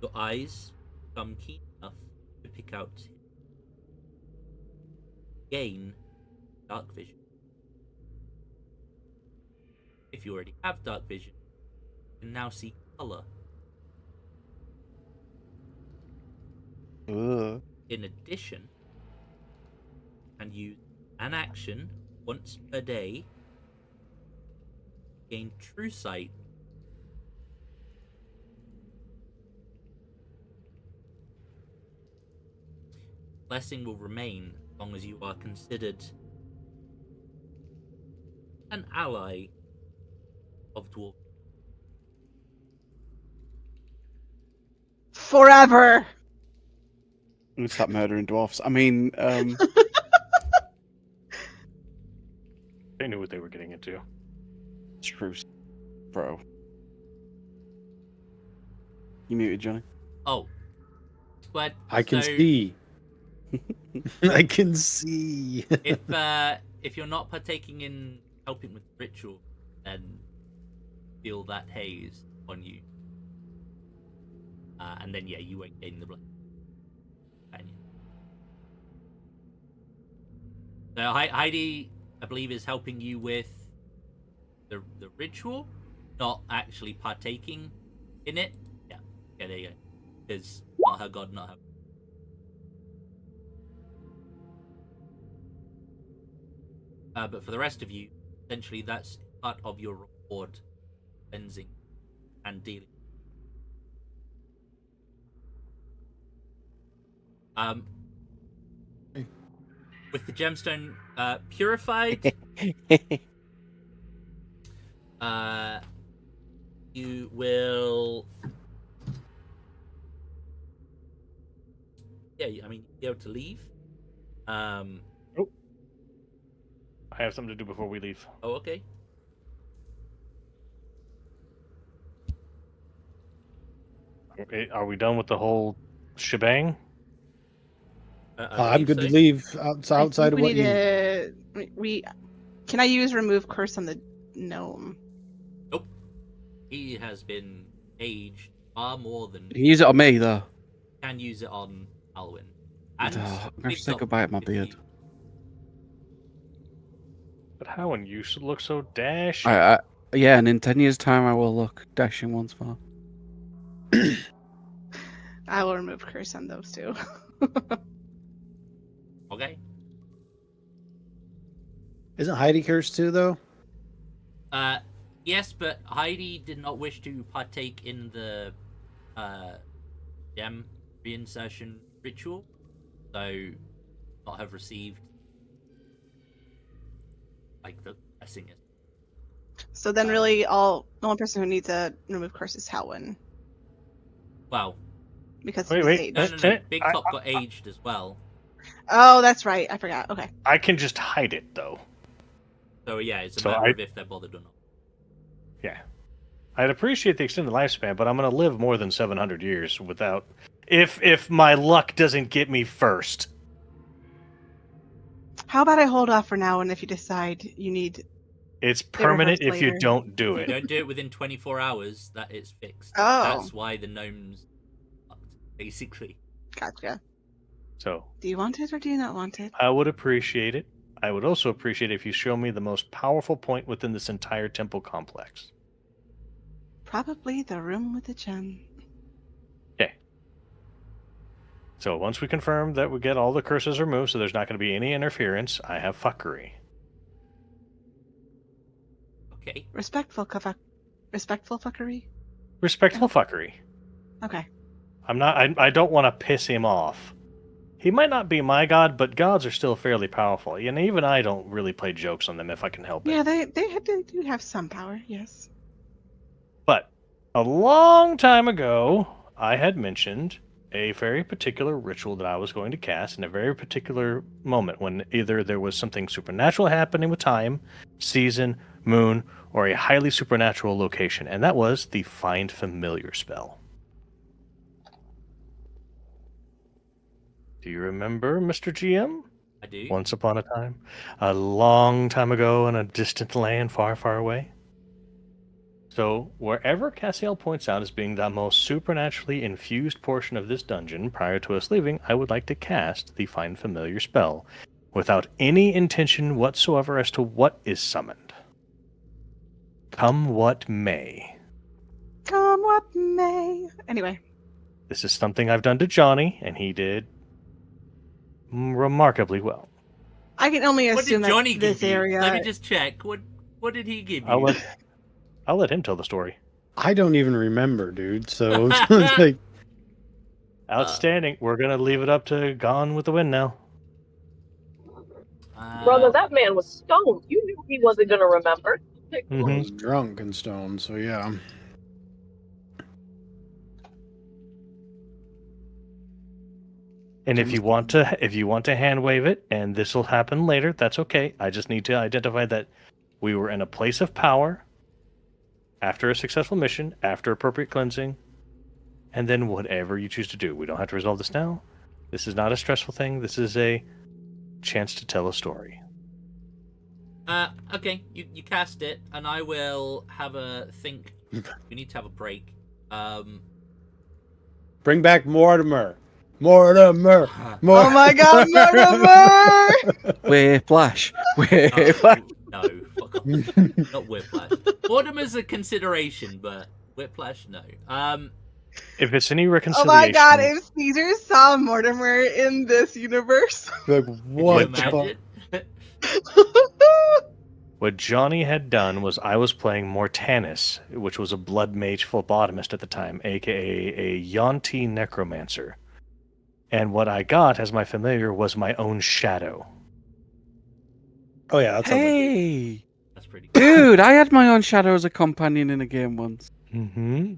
Your eyes become keen enough to pick out gain dark vision. If you already have dark vision, you can now see color. Ugh. In addition, you can use an action once per day to gain true sight. Blessing will remain as long as you are considered an ally of dwarf. Forever. I'm gonna start murdering dwarfs. I mean, They knew what they were getting into. truce, bro. You muted, Johnny. Oh, but I can so see. I can see. if you're not partaking in helping with ritual, then feel that haze on you, and then yeah, you won't gain the blessing. So Heidi, I believe, is helping you with the ritual, not actually partaking in it. Yeah, there you go. Because not her god, not her. But for the rest of you, essentially, that's part of your reward, cleansing and dealing. With the gemstone purified, you will. Yeah, I mean, you'll be able to leave. I have something to do before we leave. Oh, okay. Okay, are we done with the whole shebang? I'm good so. to leave I outside think of we what need you. to. Can I use remove curse on the gnome? Nope. He has been aged far more than You can use it on me, though. can use it on Alwyn. And I'm gonna Big have to take a Top, bite of my if beard. you- But Howen, you should look so dashing. Yeah, and in 10 years' time, I will look dashing once more. I will remove curse on those two. Okay. Isn't Heidi cursed too, though? Yes, but Heidi did not wish to partake in the gem reinsertion ritual, so not have received like the blessing. So then, really, the only person who needs to remove curse is Halwyn Well, because Wait, of his wait. age. no. Big Top got aged as well. Oh, that's right. I forgot. Okay. I can just hide it, though. So yeah, it's a So matter of if they're bothered or not. Yeah. I'd appreciate the extended lifespan, but I'm going to live more than 700 years without... If my luck doesn't get me first. How about I hold off for now, and if you decide you need, It's permanent if reverse you later. don't do If you it. don't do it within 24 hours, that it's fixed. Oh. That's why the gnomes fucked, basically. gotcha. So, Do you want it or do you not want it? I would appreciate it. I would also appreciate it if you show me the most powerful point within this entire temple complex. Probably the room with the gem. Okay. So once we confirm that we get all the curses removed, so there's not going to be any interference, I have fuckery. Okay. Respectful fuckery. Respectful fuckery. Okay. I don't want to piss him off. He might not be my god, but gods are still fairly powerful. And even I don't really play jokes on them if I can help it. Yeah, they do have some power. Yes. But a long time ago, I had mentioned a very particular ritual that I was going to cast in a very particular moment when either there was something supernatural happening with time, season, moon, or a highly supernatural location, and that was the Find Familiar spell. Do you remember, Mr. GM? I do. Once upon a time, a long time ago in a distant land far, far away. So, wherever Cassiel points out as being the most supernaturally infused portion of this dungeon prior to us leaving, I would like to cast the Find Familiar spell without any intention whatsoever as to what is summoned. Come what may. Come what may. Anyway. This is something I've done to Johnny, and he did remarkably well. I can only What assume did Johnny that this give you? area. Let me just check. What did he give you? I'll let him tell the story. I don't even remember, dude. So it's like, Outstanding. We're gonna leave it up to Gone with the Wind now. Brother, that man was stoned. You knew he wasn't going to remember. I was drunk and stoned, so yeah. And if you want to hand wave it, and this will happen later, that's okay. I just need to identify that we were in a place of power after a successful mission, after appropriate cleansing, and then whatever you choose to do. We don't have to resolve this now. This is not a stressful thing. This is a chance to tell a story. Okay, you cast it, and I will have a think. We need to have a break. Bring back Mortimer. Mortimer. Oh my God, Mortimer! Whiplash. No, Whiplash. no, fuck off. Not Whiplash. Mortimer's a consideration, but Whiplash, no. If it's any Oh reconciliation, my God! If Caesar saw Mortimer in this universe, Like, Can what you the fuck? imagine? what Johnny had done was I was playing Mortanus, which was a blood mage phlebotomist at the time, aka a Yonti necromancer. And what I got as my familiar was my own shadow. Oh yeah, that's Hey, That's pretty good. dude, I had my own shadow as a companion in a game once. Mm-hmm.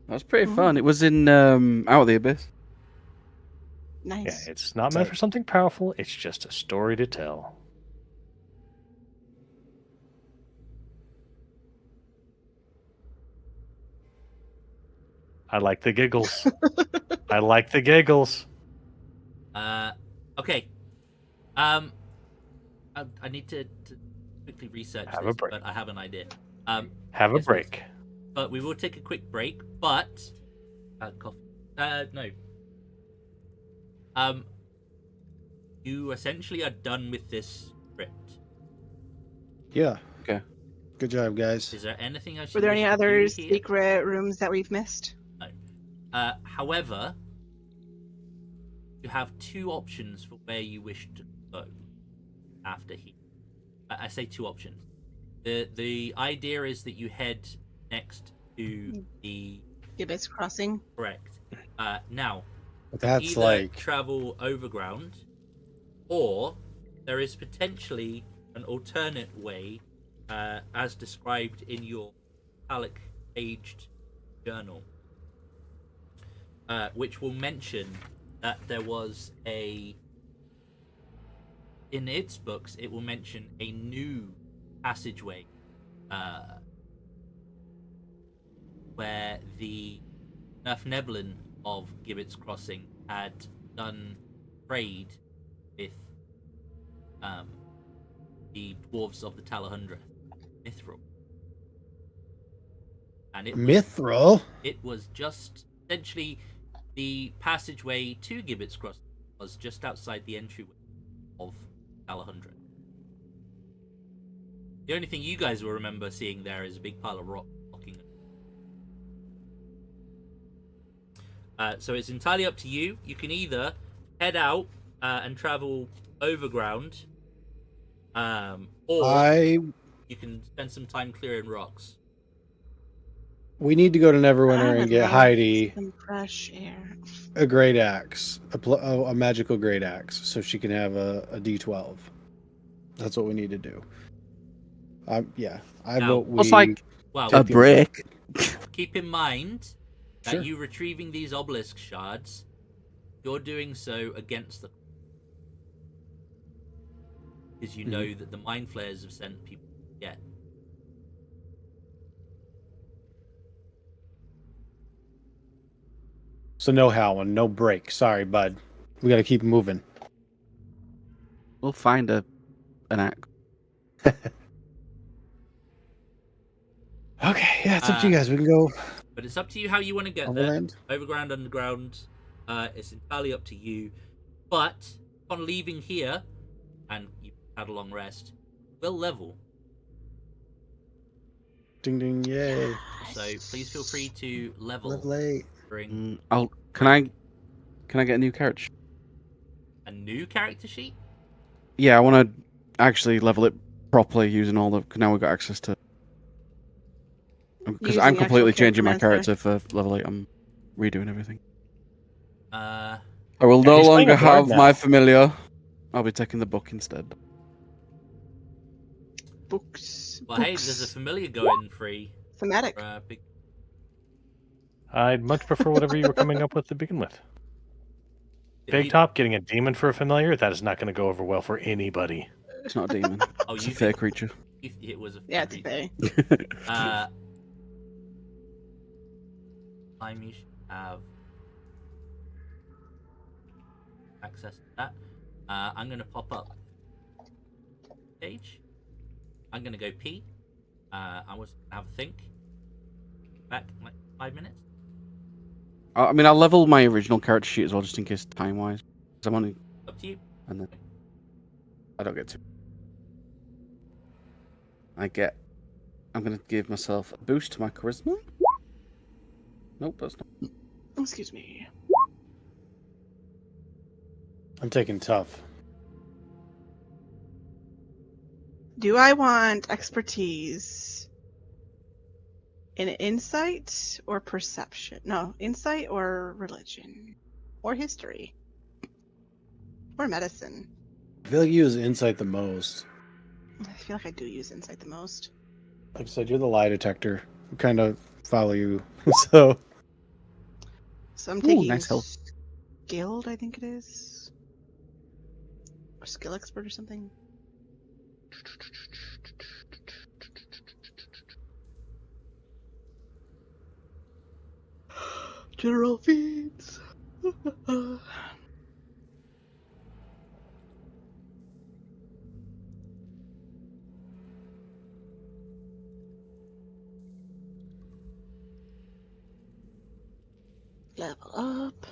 That was pretty fun. It was in Out of the Abyss. nice. Yeah, it's not meant for something powerful. It's just a story to tell. I like the giggles. I like the giggles. Okay. I need to quickly research Have a this, break. but I have an idea. Have a Yes, break. But we will take a quick break. But coffee. No. You essentially are done with this script. Yeah. Okay. Good job, guys. Is there anything else? Were you there wish any to do other here? secret rooms that we've missed? However, you have two options for where you wish to go after here. I say two options. The idea is that you head next to the Gibbets Crossing. correct. Now, That's either like travel overground, or there is potentially an alternate way, as described in your metallic aged journal, which will mention that there was in its books, it will mention a new passageway where the Nerf Neblin of Gibbets Crossing had done trade with the dwarves of the Talahundra, Mithril. And Mithril. it was just essentially the passageway to Gibbets Crossing was just outside the entryway of Talahundra. The only thing you guys will remember seeing there is a big pile of rock blocking it. So it's entirely up to you. You can either head out and travel overground, or you can spend some time clearing rocks. We need to go to I Neverwinter would and get love Heidi some fresh air. a great axe, a magical great axe, so she can have a D12. That's what we need to do. Yeah, I Now, vote we. It's like Well, a break. keep in mind that Sure. you retrieving these obelisk shards, you're doing so against the, because you know that the mind flayers have sent people to get. So no Howlin, no break. Sorry, bud. We got to keep moving. We'll find an axe. Okay, yeah, it's up to you guys. We can go But it's up to you how you want to get there. overland. Overground, underground. It's entirely up to you. But upon leaving here, and you've had a long rest, we'll level. Ding ding, yay. So please feel free to level Level 8. during Can I get a new character? a new character sheet. Yeah, I want to actually level it properly using all the. Cause now we've got access to. Because Using I'm the actual completely changing my character character for level 8. I'm redoing everything. Uh, I will Yeah, no he's playing longer a bard have now. my familiar. I'll be taking the book instead. Books. well, hey, there's a familiar going free. Thematic. For, big... I'd much prefer whatever you were coming up with to begin with. Big Top getting a demon for a familiar, that is not going to go over well for anybody. It's not a demon. Oh, It's you a fair think creature. it was a Yeah, it's creature. fair. Time you should have access to that. I'm gonna pop up page. I'm gonna go pee. I was gonna have a think. Back in like 5 minutes. I mean, I'll level my original character sheet as well, just in case time-wise. Because I'm only, Up to you. and then I don't get to. I'm gonna give myself a boost to my charisma. Nope, that's not. Excuse me. I'm taking tough. Do I want expertise in insight or perception? No, insight or religion or history or medicine. I feel like you use insight the most. I feel like I do use insight the most. Like I said, you're the lie detector. I kind of follow you. So So I'm Ooh, taking nice help. skilled, I think it is. Or skill expert or something. General feats. Level up.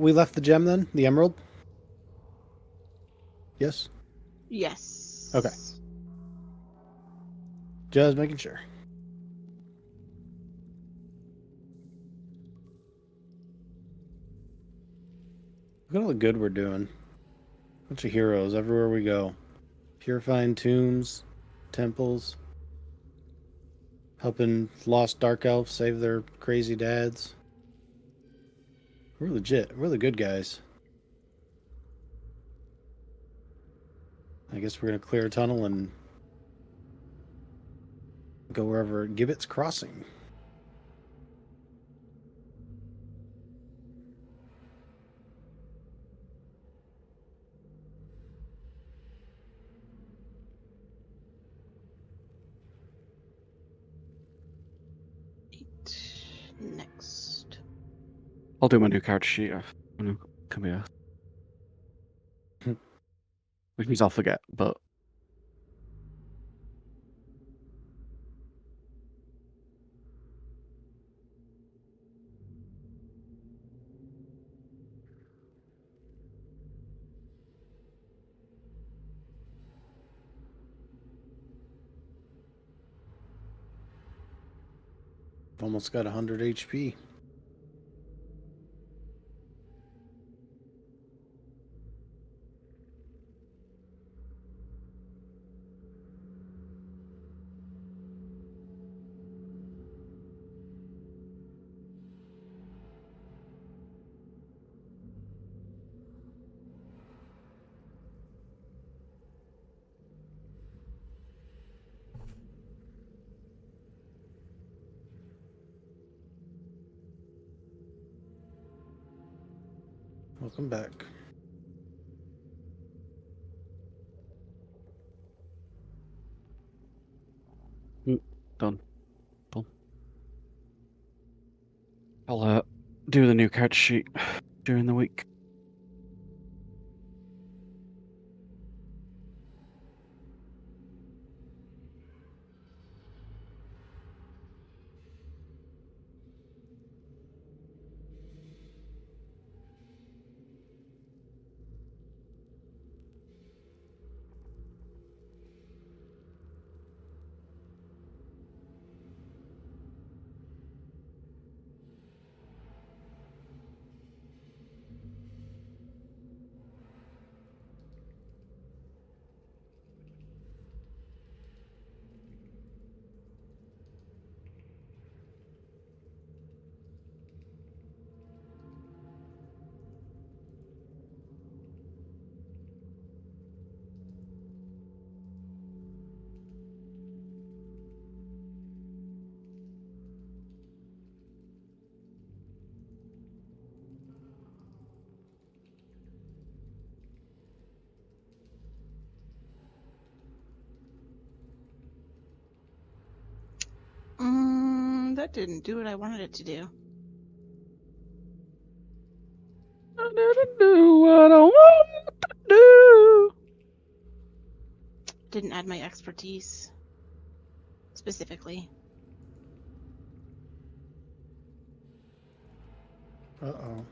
we left the gem then? The emerald? Yes? Yes. Okay. Just making sure. Look at all the good we're doing. Bunch of heroes everywhere we go. Purifying tombs, temples, helping lost dark elves save their crazy dads. We're legit. We're the good guys. I guess we're gonna clear a tunnel and go wherever Gibbet's crossing. Next. I'll do my new character sheet. Come here. Which means I'll forget, but. Almost got 100 HP. Welcome back. Done. Done. I'll do the new character sheet during the week. that didn't do what I wanted it to do. I didn't do what I wanted to do. Didn't add my expertise. Specifically. Uh-oh.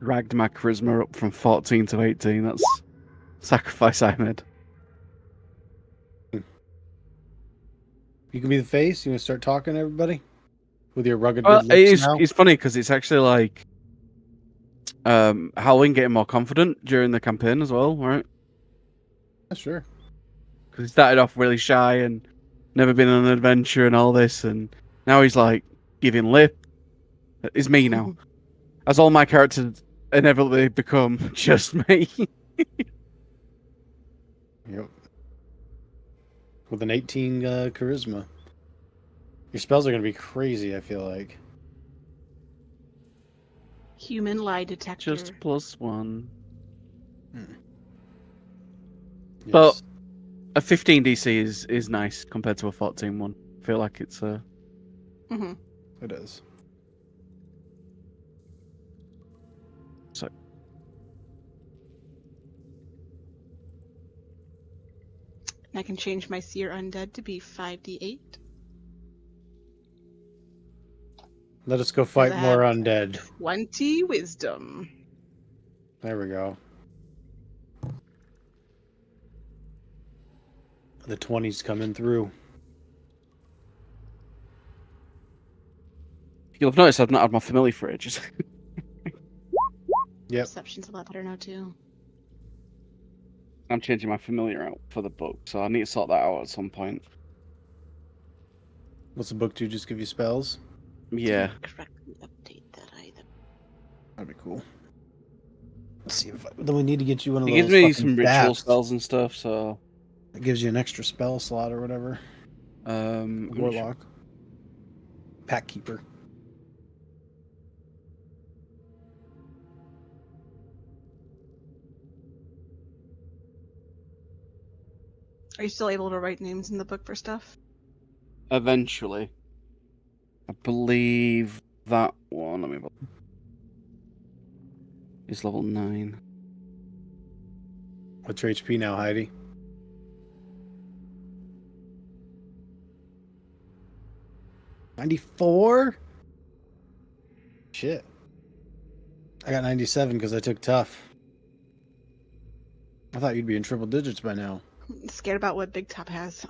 Dragged my charisma up from 14 to 18. That's sacrifice I made. You can be the face. You want to start talking to everybody with your rugged Well, good looks now? it's funny because it's actually like Halloween getting more confident during the campaign as well, right? Yeah, sure. Because he started off really shy and never been on an adventure and all this, and now he's like giving lip. It's me now. As all my characters inevitably become just me. Yep. With an 18 charisma. Your spells are going to be crazy, I feel like. Human lie detector. Just +1. Yes. But a 15 DC is nice compared to a 14 one. I feel like it's Mm-hmm. It is. So I can change my seer undead to be 5d8. Let us go fight I more have undead. 20 wisdom. There we go. The 20's coming through. you'll have noticed I've not had my familiar for ages. Yep. Perception's a lot better now too. I'm changing my familiar out for the book, so I need to sort that out at some point. What's the book do? Just give you spells? Yeah. Didn't correctly update that either. That'd be cool. Let's see if then we need to get you one of It those. gives me fucking some ritual staffs. spells and stuff, so It gives you an extra spell slot or whatever. I'm not sure. Warlock. Pack keeper. Are you still able to write names in the book for stuff? Eventually. I believe that one, let me look. Is level 9. What's your HP now, Heidi? $94? Shit. I got 97 because I took tough. I thought you'd be in triple digits by now. I'm scared about what Big Top has.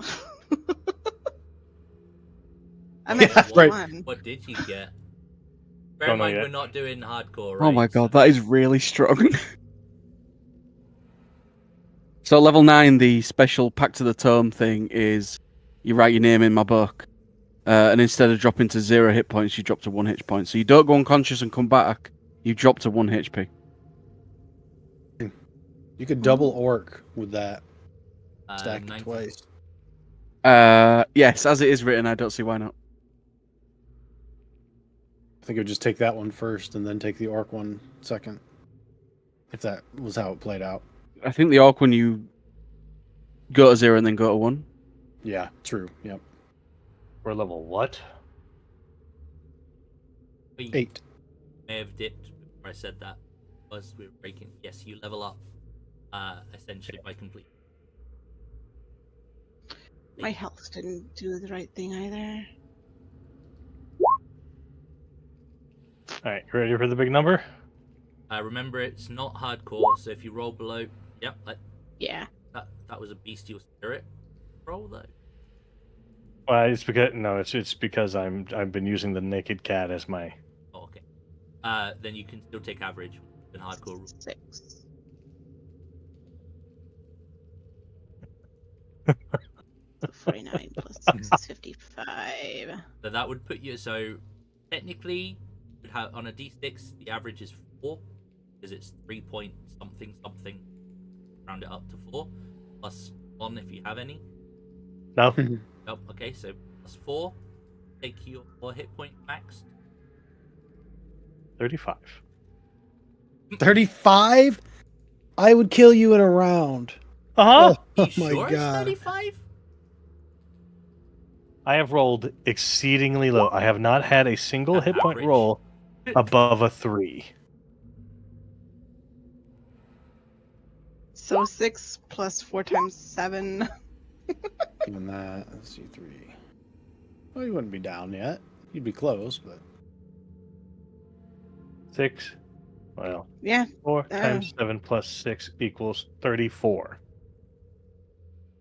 I'm Yeah, at right. 51. What did you get? Bear Don't in know mind, yet. we're not doing hardcore, right? Oh my god, So- that is really strong. So level 9, the special Pact to the Tome thing is you write your name in my book, and instead of dropping to 0 hit points, you drop to 1 hit point. So you don't go unconscious and come back, you drop to 1 HP. You could double orc with that. Stack it 90. twice. Yes, as it is written, I don't see why not. I think it would just take that one first and then take the orc one second. If that was how it played out. I think the orc when you go to 0 and then go to 1. Yeah, true. Yep. We're level what? We 8. may have dipped before I said that. Was we were breaking? Yes, you level up. Essentially by complete. My health didn't do the right thing either. Alright, you ready for the big number? Remember, it's not hardcore, so if you roll below, yep, Yeah. that was a bestial spirit roll though. Well, it's because I've been using the naked cat as my. Oh, okay. Then you can still take average in hardcore rules. 6. 49 plus 6 is 55. So that would put you. So technically, you'd have on a d6, the average is 4 because it's 3 point something something. Round it up to 4 plus 1 if you have any. No. Oh, okay, so plus 4. Take your hit point max. 35. 35? I would kill you in a round. Uh-huh. You Oh my sure it's god. 35? I have rolled exceedingly low. I have not had a single hit point Average. roll above a 3. So 6 plus 4 times 7. Even that. Let's see, 3. Well, you wouldn't be down yet. You'd be close, but 6. Well, Yeah. 4 times 7 plus 6 equals 34.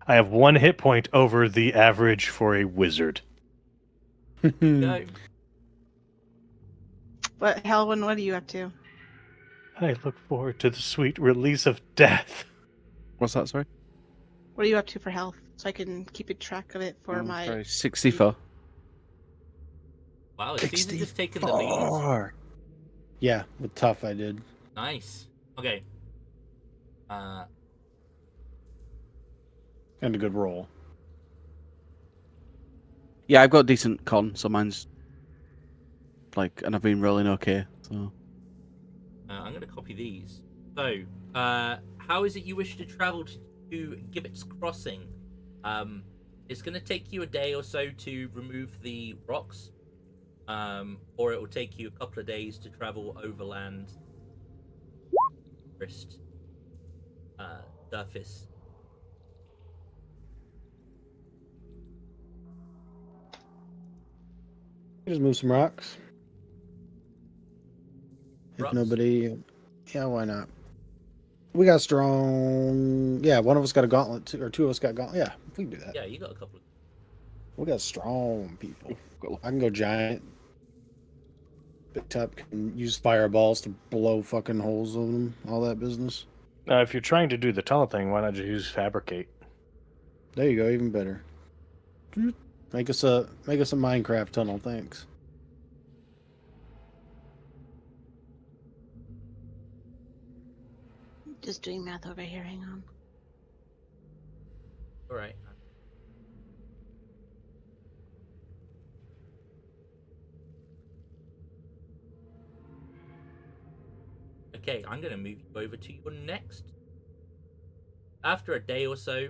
I have 1 hit point over the average for a wizard. Go. But Helwyn, what are you up to? I look forward to the sweet release of death. What's that, sorry? What are you up to for health? So I can keep a track of it for my. Sorry, 64. Wow, Caesar's just taken the lead. 64. Yeah, with tough I did. Nice. Okay. And a good roll. Yeah, I've got decent con, so mine's like, and I've been rolling okay. So I'm going to copy these. So, how is it you wish to travel to Gibbet's Crossing? It's going to take you a day or so to remove the rocks, or it will take you a couple of days to travel overland. Surface. Just move some rocks. If Rocks? nobody, yeah, why not? We got strong. Yeah, one of us got a gauntlet, or two of us got gauntlet. Yeah, we can do that. Yeah, you got a couple of. We got strong people. I can go giant. Big Top can use fireballs to blow fucking holes in them. All that business. Now, if you're trying to do the tunnel thing, why not just use fabricate? There you go, even better. Make us a Minecraft tunnel, thanks. Just doing math over here. Hang on. All right. Okay, I'm going to move you over to your next. After a day or so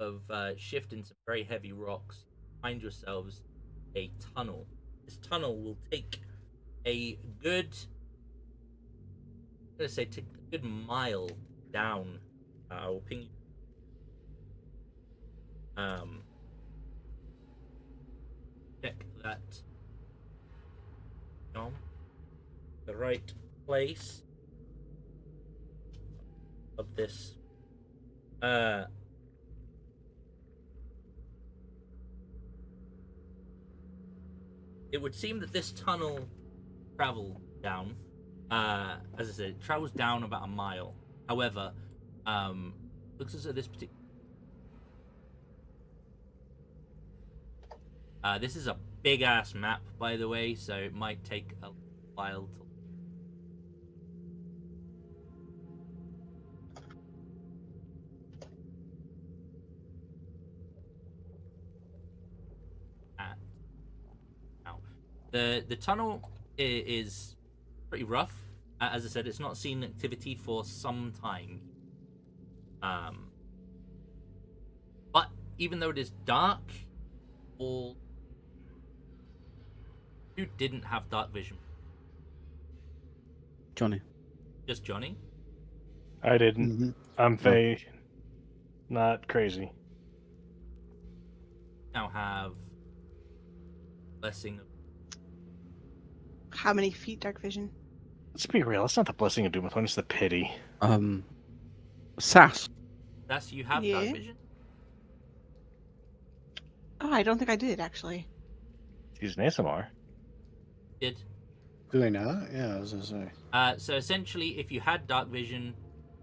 of shifting some very heavy rocks, find yourselves a tunnel. This tunnel will take a good, I'm going to say, take a good mile down. I will ping you. Check that. The right place of this. It would seem that this tunnel travel down. As I said, it travels down about a mile. However, looks as though this particular. This is a big ass map, by the way, so it might take a while to. The tunnel is pretty rough. As I said, it's not seen activity for some time. But even though it is dark, all who didn't have dark vision? Johnny. Just Johnny? I didn't. Mm-hmm. I'm Faye. Not crazy. Now have blessing of. How many feet dark vision? Let's be real. It's not the blessing of Doomthorn. It's the pity. Sass. That's you have Yeah. dark vision? Oh, I don't think I did actually. He's an ASMR. Did. Do they not? Yeah, I was gonna say. So essentially, if you had dark vision,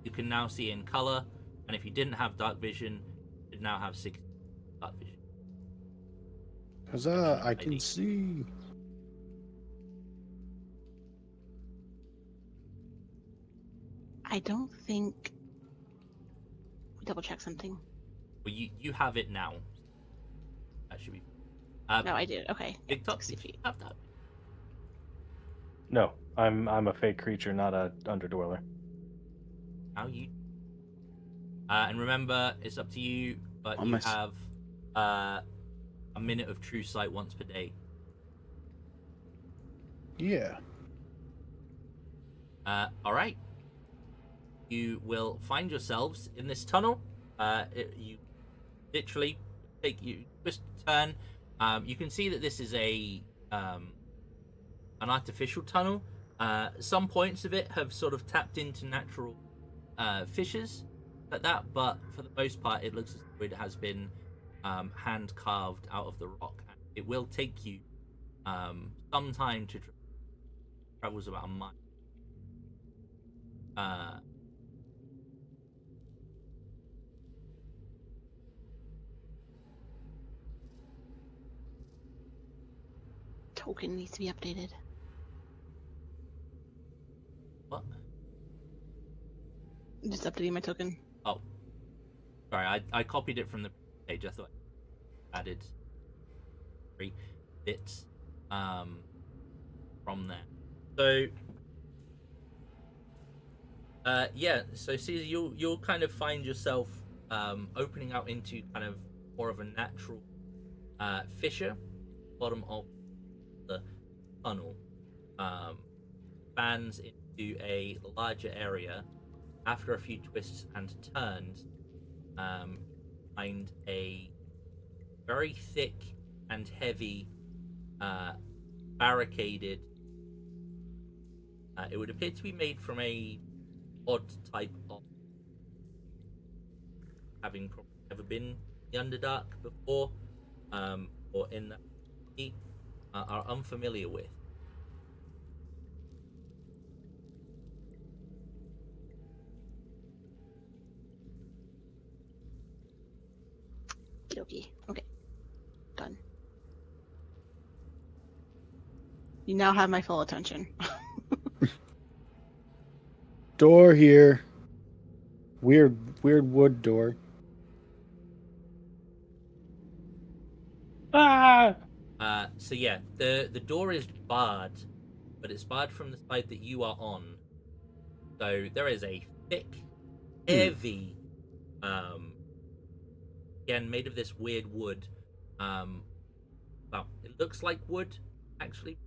you can now see in color, and if you didn't have dark vision, you now have 6 dark vision. Huzzah, I can see. I don't think. Double check something. Well, you have it now. That should be. No, I did. Okay. Big top, 60 did you feet. have that? No. I'm a fake creature, not a underdweller. How you? And remember, it's up to you, but I'll you miss. have a minute of true sight once per day. Yeah. All right. You will find yourselves in this tunnel. You literally twist turn. You can see that this is an artificial tunnel. Some points of it have sort of tapped into natural fissures like that, but for the most part, it looks as though it has been hand carved out of the rock. It will take you some time to travels about a mile. Token needs to be updated. What? Just updating my token. Oh, sorry. I copied it from the page. I thought I added 3 bits from there. So yeah. So Caesar, you'll kind of find yourself opening out into kind of more of a natural fissure, bottom of the tunnel, spans into a larger area. After a few twists and turns, find a very thick and heavy barricaded. It would appear to be made from a odd type of, having probably never been the Underdark before, or in that are unfamiliar with. Okay. Done. You now have my full attention. Door here. Weird wood door. Ah! So yeah, the door is barred, but it's barred from the side that you are on. So there is a thick, heavy, again made of this weird wood. Well, it looks like wood, actually.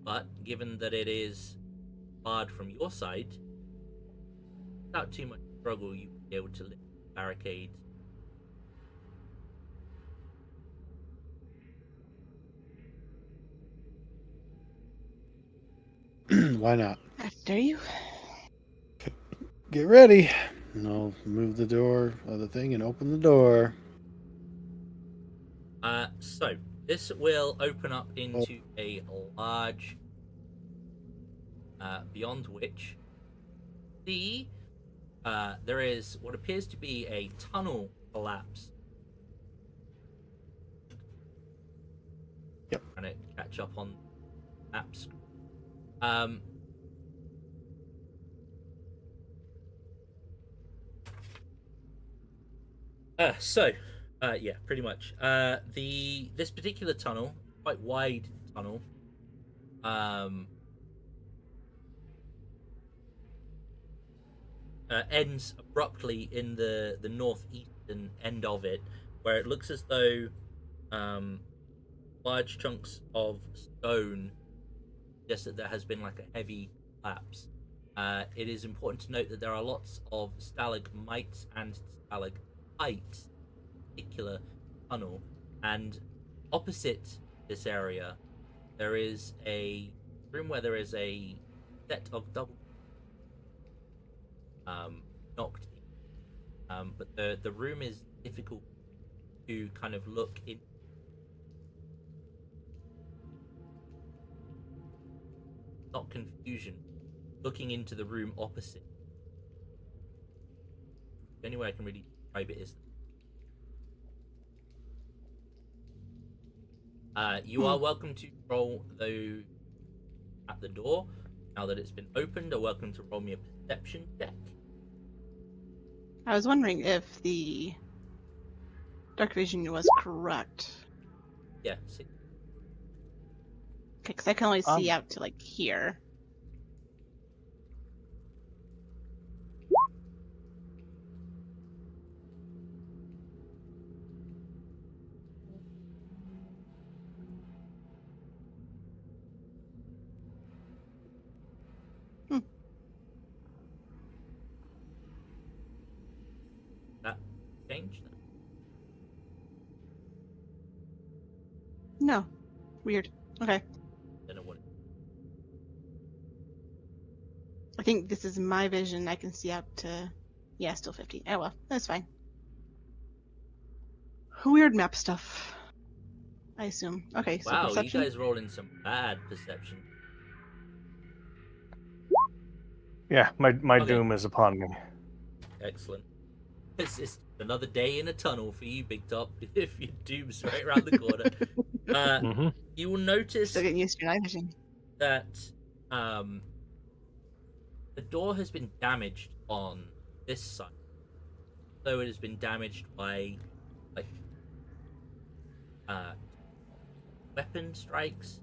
But given that it is barred from your side, without too much struggle, you will be able to lift the barricade. Why not? After you. Get ready. And I'll move the door of the thing and open the door. So this will open up into a large, beyond which there is what appears to be a tunnel collapse. Yep. Trying to catch up on maps. Yeah, pretty much. This particular tunnel, quite wide tunnel, ends abruptly in the northeastern end of it, where it looks as though large chunks of stone suggest that there has been like a heavy collapse. It is important to note that there are lots of stalagmites and stalactites in particular tunnel, and opposite this area there is a room where there is a set of double knocked in. But the room is difficult to kind of look in. Not confusion. Looking into the room opposite. The only way I can really describe it is you are welcome to roll those at the door. Now that it's been opened, are welcome to roll me a perception check. I was wondering if the dark vision was correct. Yeah, see. Okay, because I can only see out to like here. That changed. No. Weird. Okay. Don't know what. I think this is my vision. I can see out to, yeah, still 50. Oh well, that's fine. Weird map stuff, I assume. Okay, so Wow, perception. you guys rolling some bad perception. Yeah, my Okay. doom is upon me. Excellent. It's just another day in a tunnel for you, Big Top. If your doom's right around the corner. You will notice Still getting used to night vision. that the door has been damaged on this side. So it has been damaged by like weapon strikes.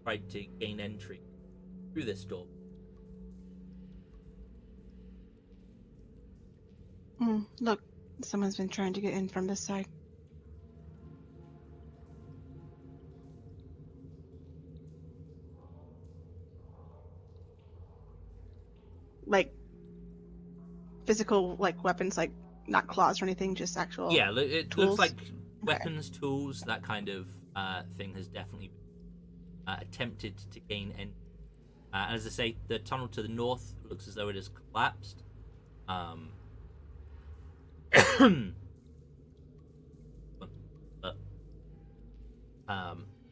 Tried to gain entry through this door. Look, someone's been trying to get in from this side. Like physical, like weapons, like not claws or anything, just actual. Yeah, it tools? looks like weapons, tools, that kind of thing has definitely attempted to gain entry. As I say, the tunnel to the north looks as though it has collapsed.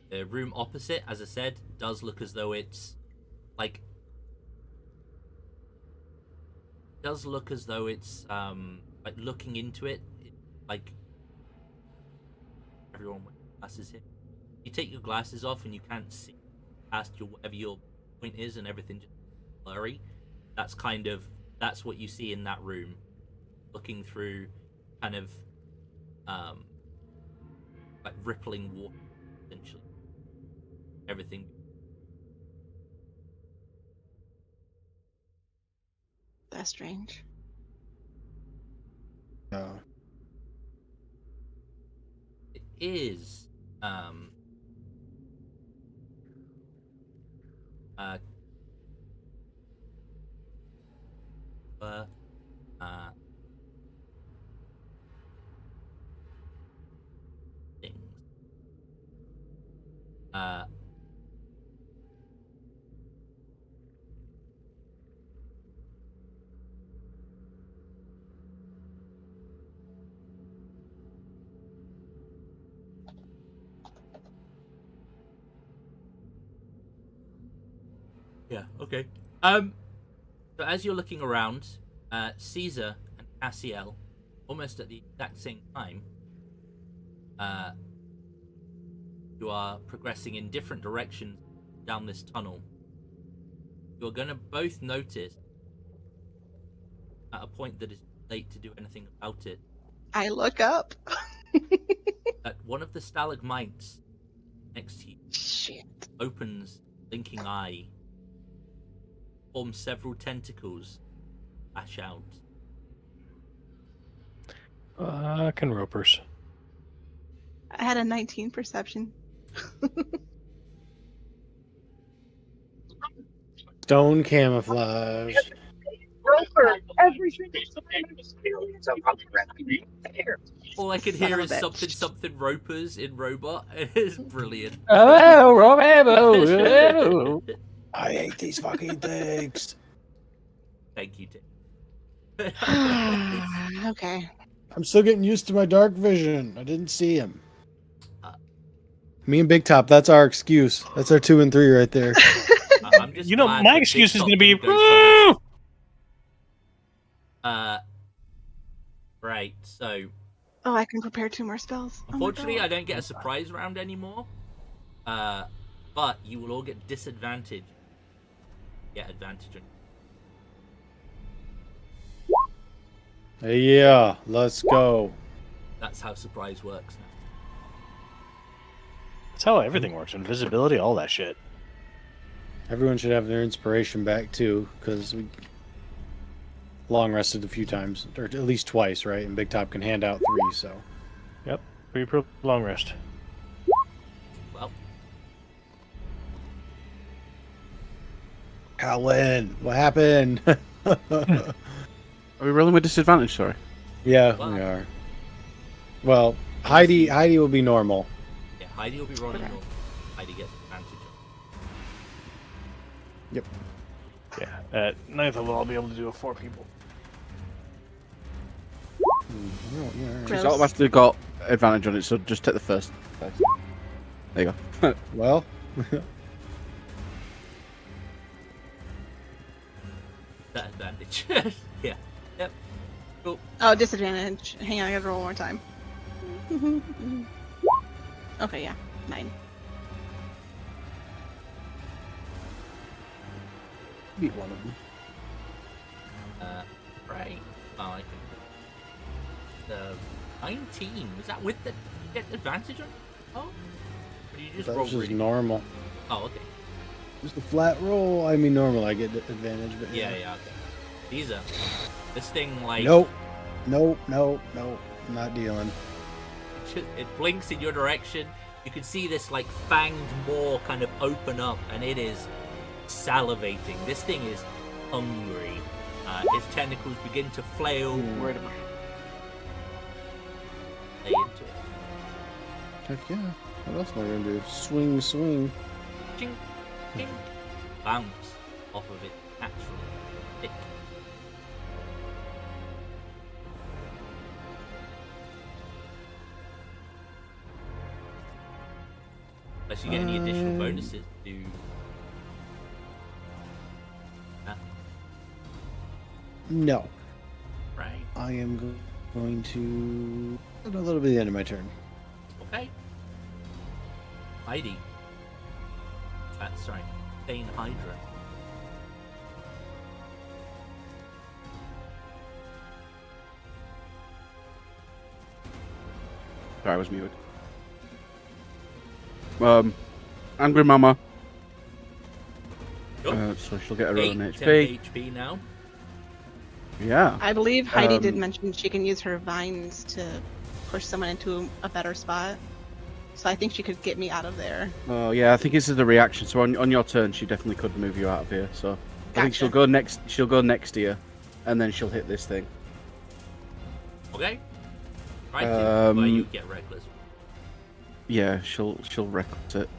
The room opposite, as I said, does look as though it's like like looking into it, like everyone with glasses here. You take your glasses off and you can't see past your whatever your point is, and everything just blurry. That's what you see in that room, looking through kind of like rippling water, essentially. Everything. That's strange. No. It is things. Yeah, okay. So as you're looking around, Caesar and Cassiel, almost at the exact same time, you are progressing in different directions down this tunnel. You're going to both notice at a point that is late to do anything about it, I look up. that one of the stalagmites next to you Shit. opens, blinking eye, forms several tentacles, lash out. Can ropers. I had a 19 perception. Stone camouflage. Roper, every single time I experience a here. All I can Son hear of is a bitch. something ropers in robot. It is brilliant. Oh, I hate these fucking things. Thank you, Tim. Okay. I'm still getting used to my dark vision. I didn't see him. Me and Big Top, that's our excuse. That's our 2 and 3 right there. I'm just You know, glad my that excuse Big is Top going to be. didn't go for this. Right, so Oh, I can prepare 2 more spells. unfortunately I don't get a surprise round anymore. But you will all get disadvantage. Get advantage. Yeah, let's go. That's how surprise works now. That's how everything works. Invisibility, all that shit. Everyone should have their inspiration back too, because we long rested a few times, or at least twice, right? And Big Top can hand out 3, so. Yep. Pretty long rest. Well, Howlin', what happened? Are we rolling with disadvantage? Sorry. Yeah, Wow. we are. Well, Heidi will be normal. yeah, Heidi will be rolling Okay. normal. Heidi gets advantage. Yeah. At 9th level, I'll be able to do a 4 people. Oh, yeah, all right. Gross. She's automatically got advantage on it, so just take the first. There you go. Well, That advantage. Yeah. Yep. Cool. Oh, disadvantage. Hang on, I gotta roll one more time. Okay, yeah. 9. beat one of them. Right. Oh, I think. 19. Was that with the get advantage on? Oh. Or do you just That roll was just really? normal. Oh, okay. Just a flat roll. I mean, normal. I get advantage, but Yeah, yeah, okay. These are. This thing, like. Nope. I'm not dealing. It blinks in your direction. You can see this, like, fanged maw kind of open up, and it is salivating. This thing is hungry. Its tentacles begin to flail. Wait a minute. Lay into it. Heck yeah. What else am I gonna do? Swing, swing. Ching, ching. Bounce off of it naturally. Tick. Unless you get any additional bonuses to. No. Right. I am going to a little bit at the end of my turn. Okay. Heidi. Sorry. Bane Hydra. Sorry, I was muted. Angry Mama. Oh, So she'll get her own 10 HP. HP now. Yeah. I believe Heidi did Um, mention she can use her vines to push someone into a better spot. So I think she could get me out of there. Oh yeah, I think this is the reaction. So on your turn, she definitely could move you out of here. So I think she'll Gotcha. go next. She'll go next to you, and then she'll hit this thing. Okay. Right. Um, you get reckless. Yeah, she'll reckless it.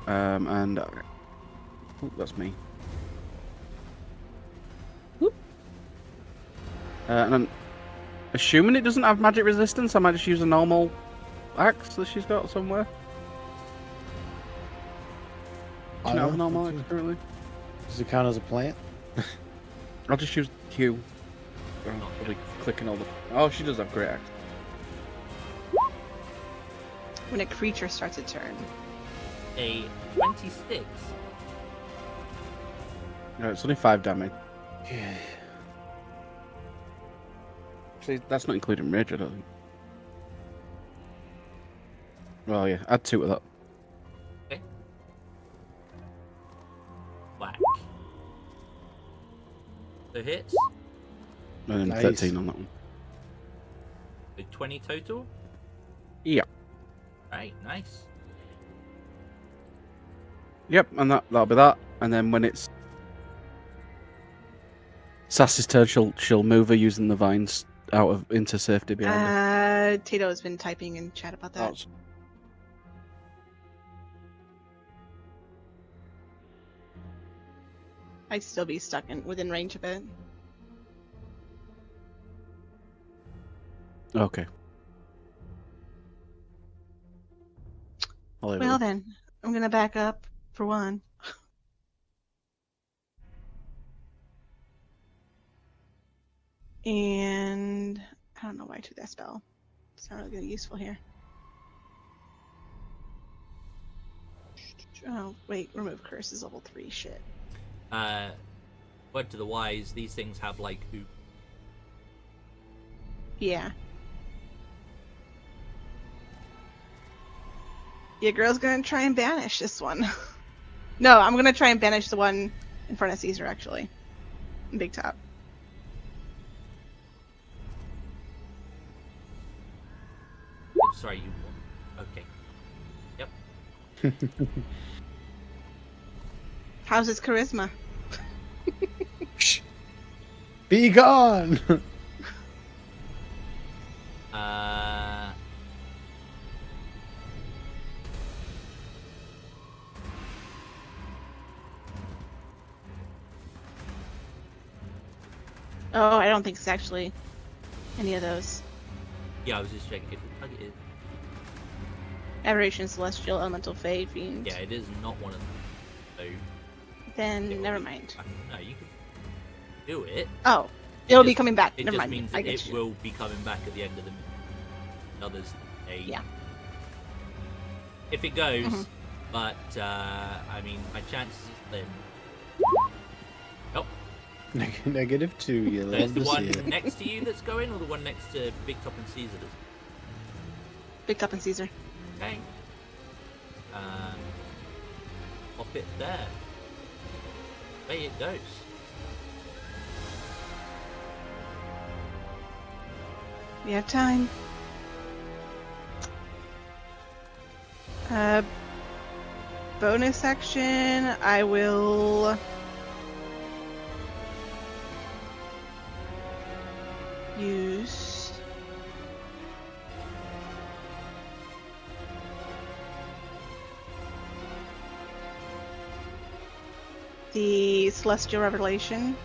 And ooh, that's me. Whoop. And I'm assuming it doesn't have magic resistance. I might just use a normal axe that she's got somewhere. Do you not have a normal axe currently? Does it count as a plant? I'll just use Q. I'll be clicking all the. Oh, she does have great axe. When a creature starts a turn. A 26. No, it's only 5 damage. Yeah. See, that's not including rage, I don't think. Well, yeah, add 2 to that. Okay. Whack. So hits. And then Nice. 13 on that one. So 20 total. Yeah. Right. Nice. Yep, and that'll be that. And then when it's Sass's turn, she'll move her using the vines out into safety behind her. Tato has been typing in chat about that. That's- I'd still be stuck within range of it. Okay. I'll leave it Well there. then, I'm gonna back up for one. And I don't know why I took that spell. It's not really gonna be useful here. Oh wait, remove curse is level 3. Shit. Word to the wise, these things have like hoop. Yeah. Your girl's gonna try and banish this one. No, I'm gonna try and banish the one in front of Caesar, actually. Big top. Sorry, you won. Okay. Yep. How's his charisma? Be gone! Oh, I don't think it's actually any of those. Yeah, I was just checking if the target is. Aberration, Celestial, Elemental, Fey, Fiend. Yeah, it is not one of them. So. Then never mind. No, you can do it. Oh, it'll be just- coming back. It Never just mind. means I that get it you. will be coming back at the end of the others. Yeah. If it goes, Mhm. but I mean, my chances is slim. Nope. -2. You So love it's the to see one it. next to you that's going, or the one next to Big Top and Caesar? Big Top and Caesar. Okay. Pop it there. Away it goes. We have time. Bonus action, I will use the Celestial Revelation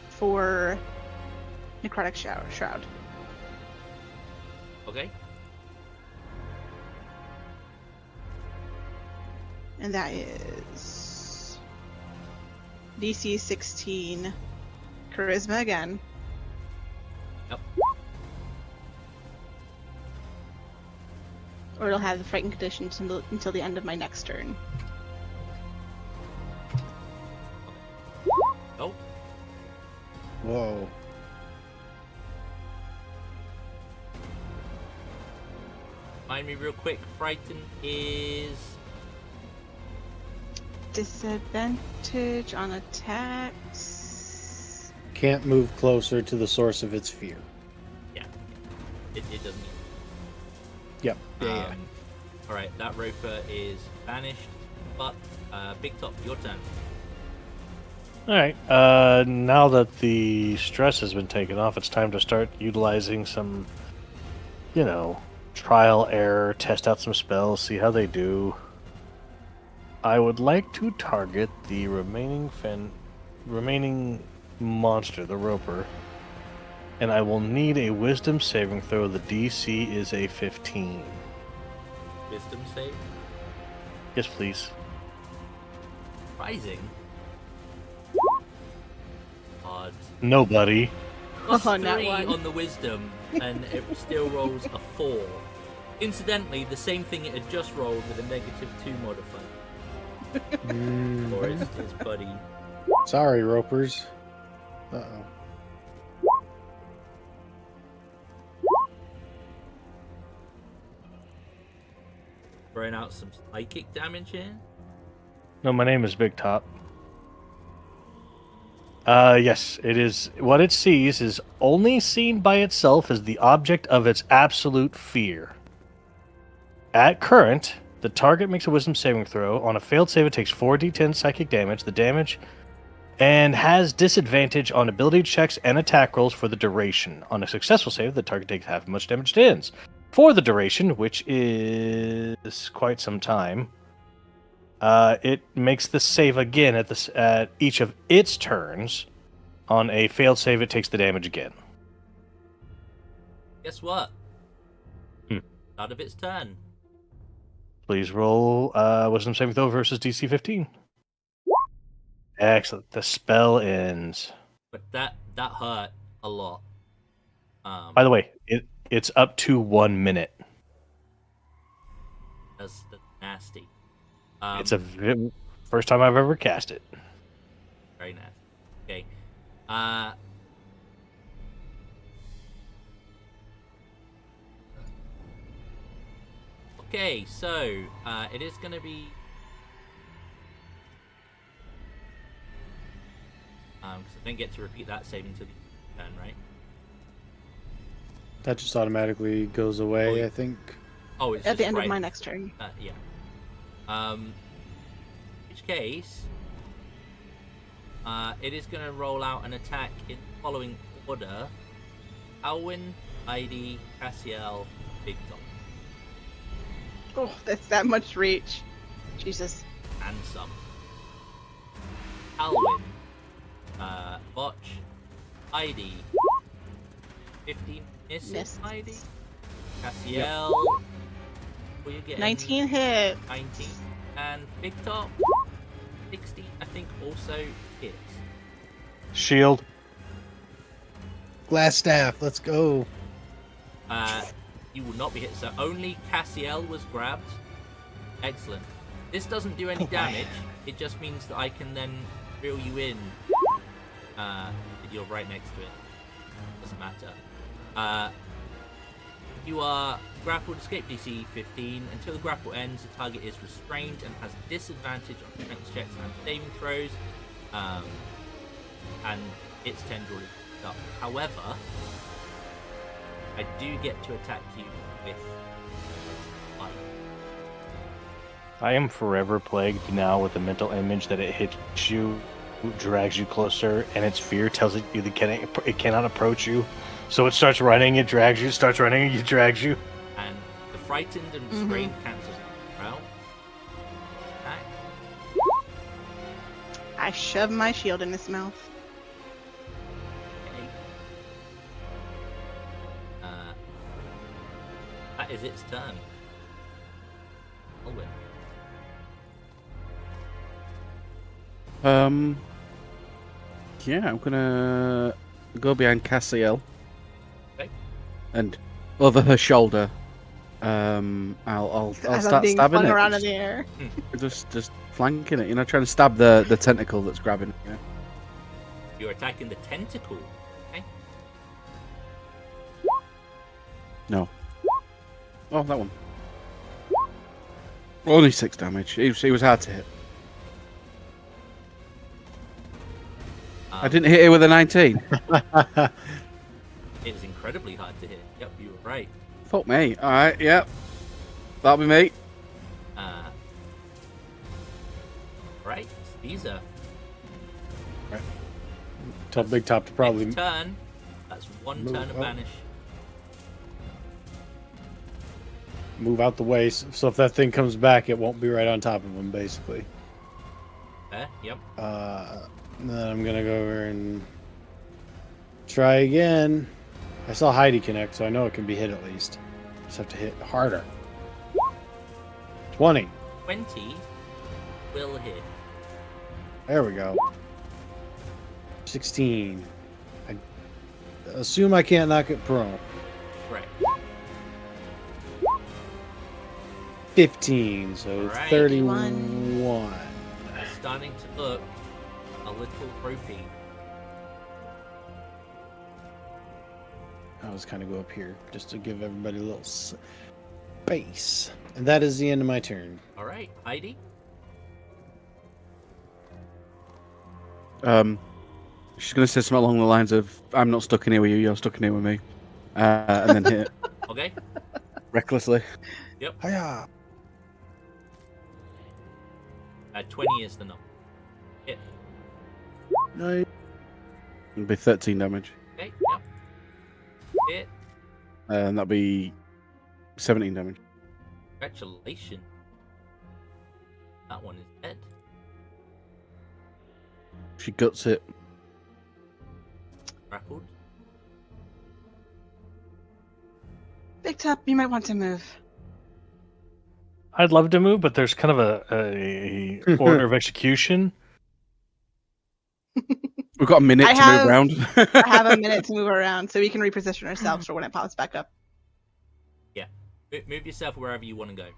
for Necrotic Shroud. Okay. And that is DC 16 Charisma again. Yep. Or it'll have the frightened condition until the end of my next turn. Oh. Whoa. Mind me real quick. Frighten is. Disadvantage on attacks. Can't move closer to the source of its fear. Yeah. It doesn't. Yep. Yeah. Alright, that Roper is banished, but Big Top, your turn. All right. Now that the stress has been taken off, it's time to start utilizing some, trial error, test out some spells, see how they do. I would like to target the remaining monster, the Roper, and I will need a Wisdom saving throw. The DC is a 15. Wisdom save. Yes, please. Rising. Odd. Nobody. Plus Oh, not 3 one. on the Wisdom, and it still rolls a 4. Incidentally, the same thing it had just rolled with a -2 modifier. Or his buddy. Sorry, Ropers. Uh-oh. Throwing out some psychic damage here. No, my name is Big Top. Yes, it is. What it sees is only seen by itself as the object of its absolute fear. At current, the target makes a Wisdom saving throw. On a failed save, it takes 4d10 psychic damage. The damage and has disadvantage on ability checks and attack rolls for the duration. On a successful save, the target takes half as much damage to ends. For the duration, which is quite some time, it makes the save again at each of its turns. On a failed save, it takes the damage again. Guess what? Hmm. Out of its turn. Please roll Wisdom saving throw versus DC 15. Excellent. The spell ends. But that hurt a lot. By the way, it's up to 1 minute. That's nasty. It's first time I've ever cast it. Very nasty. Okay. Okay, so it is going to be. Because I don't get to repeat that saving to the turn, right? That just automatically goes away, I think. Oh, it's At just the end right. of my next turn. Yeah. In which case, it is going to roll out an attack in the following order: Alwyn, Heidi, Cassiel, Big Top, Oh, that's that much reach. Jesus. and some. Alwyn, Botch, Heidi, 15 misses. Miss. Heidi, Cassiel. What you get? 19 hit. 19, and Big Top, 16. I think also hits. Shield. Glass staff, let's go. You will not be hit. So only Cassiel was grabbed. Excellent. This doesn't do any damage. It just means that I can then reel you in. You're right next to it. Doesn't matter. You are grappled, escape DC 15. Until the grapple ends, the target is restrained and has disadvantage on strength checks and saving throws. And its tendril is up. However, I do get to attack you with fire. I am forever plagued now with the mental image that it hits you, drags you closer, and its fear tells it you that it cannot approach you. So it starts running, it drags you, starts running, it drags you. And the frightened and restrained cancels out. Attack. I shove my shield in his mouth. Okay. That is its turn. I'll win. Yeah, I'm gonna go behind Cassiel. Okay. And over her shoulder. I'll As start I'm being stabbing flung it. around in the air. Just flanking it, trying to stab the tentacle that's grabbing it. You're attacking the tentacle. Okay. No. Oh, that one. Only 6 damage. He was hard to hit. I didn't hit it with a 19. It is incredibly hard to hit. Yep, you were right. Fuck me. Alright, yep. That'll be me. Right, Caesar. Tell Big Top to probably Next turn. That's one Move turn of up. banish. move out the way, so if that thing comes back, it won't be right on top of him, basically. There, yep. And then I'm gonna go over and try again. I saw Heidi connect, so I know it can be hit at least. Just have to hit harder. 20. 20 will hit. There we go. 16. I assume I can't knock it prone. Correct. 15, so Right. 31. It's starting to look a little ropey. I'll just kind of go up here just to give everybody a little space. And that is the end of my turn. All right, Heidi. She's gonna say something along the lines of, "I'm not stuck in here with you. You're stuck in here with me," and then hit it Okay. recklessly. Hiya! 20 is the number. Hit. Nice. It'll be 13 damage, Okay, yep. Hit. and that'll be 17 damage. Congratulations. That one is dead. She guts it. Grappled. Big Top, you might want to move. I'd love to move, but there's kind of a order of execution. We've got a minute I to have- move around. I have a minute to move around so we can reposition ourselves for when it pops back up. Move yourself wherever you want to go.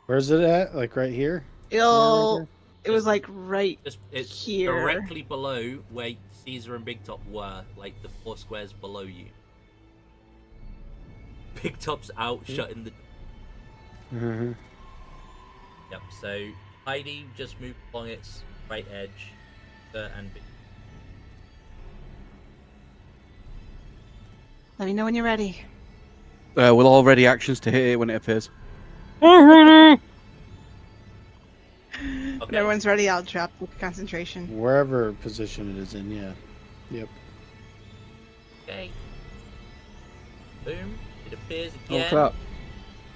Where's it at? Like right here? It was like right It's here. directly below where Caesar and Big Top were, like the 4 squares below you. Big Top's out, shutting the. Mm-hmm. Yep. So Heidi just moved along its right edge, and B. Let me know when you're ready. We'll all ready actions to hit it when it appears. Okay. When everyone's ready, I'll drop the concentration. Wherever position it is in, yeah. Yep. Okay. Boom. It appears Oh again. crap.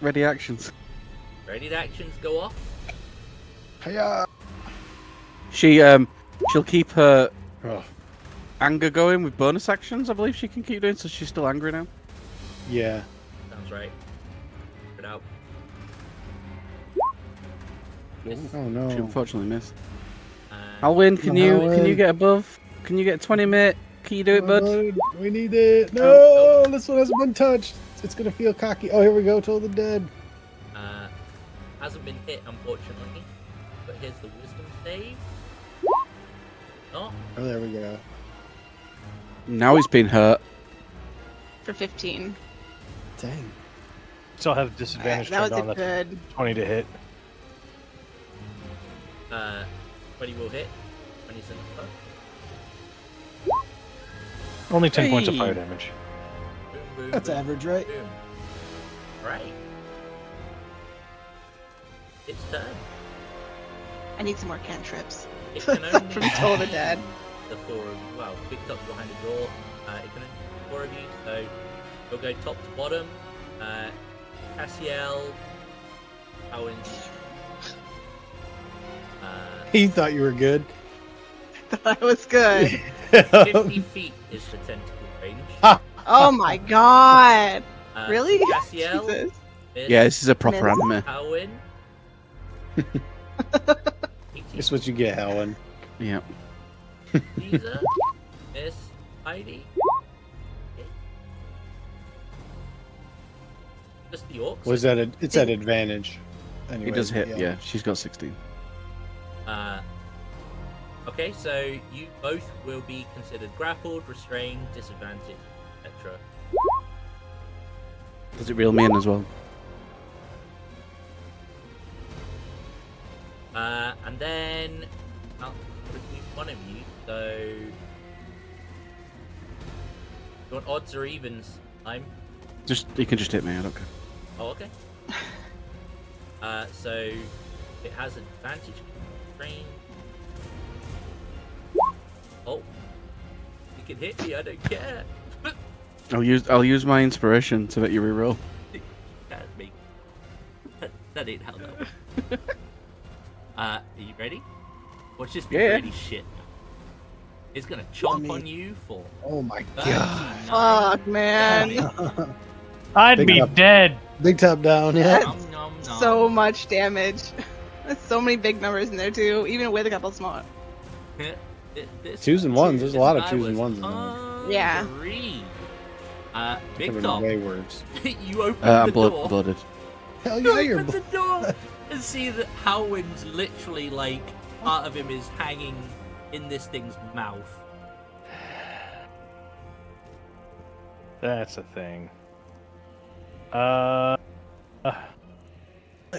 Ready actions. Ready to actions go off. Hiya! She'll keep her Oh, anger going with bonus actions, I believe she can keep doing, so she's still angry now. yeah. Sounds right. Put it out. Oh no. She unfortunately missed. And Alwyn, can you Alwyn. get above? Can you get 20, mate? Can you do it, bud? We need it. No, this one hasn't been touched. It's gonna feel cocky. Oh, here we go. Toll the dead. hasn't been hit, unfortunately. But here's the wisdom save. Oh, Oh, there we go. Now he's been hurt. For 15. Dang. Still have disadvantage That was turned on. a That's good. 20 to hit. 20 will hit. 20's enough. Only 10 points of Hey. fire damage. Boom, boom, That's boom, average, right? boom. Right. It's turn. I need some more cantrips. It can only From Toll the Dead. the four of you. Well, picked up behind the door. It can only be four of you, so we'll go top to bottom. Cassiel, Owens. He thought you were good. That was good. 50 feet is the tentacle range. Oh my god. Really? Cassiel, Jesus. Miss, Yeah, this is a proper Miss. anime. Owen. It's what you get, Helen. Yeah. Caesar, Miss Heidi. Just the orcs. Was that it's at advantage. Anyway, It does hit, yeah. She's got 16. Okay, so you both will be considered grappled, restrained, disadvantaged, etc. Does it reel me in as well? And then I'll put it between one of you. So you want odds or evens? You can just hit me, I don't care. Oh, okay. So it has advantage. Restrained. Oh, you can hit me. I don't care. I'll use my inspiration to make you reroll. That's me. That ain't how that works. Are you ready? Watch this be Yeah. really shit. It's gonna chomp on you for Oh my 39. god. Fuck, man. damage. I'd Big be up. dead. Big top down, yeah. Nom, nom, nom. So much damage. There's so many big numbers in there too, even with a couple small. This Twos and ones. There's a lot of guy twos and was ones in there. Yeah. hungry. Big Coming Tom, way worse. you open I'm the door. blooded. Hell You yeah, you're open the door and see that Howland's literally like part of him is hanging in this thing's mouth. That's a thing.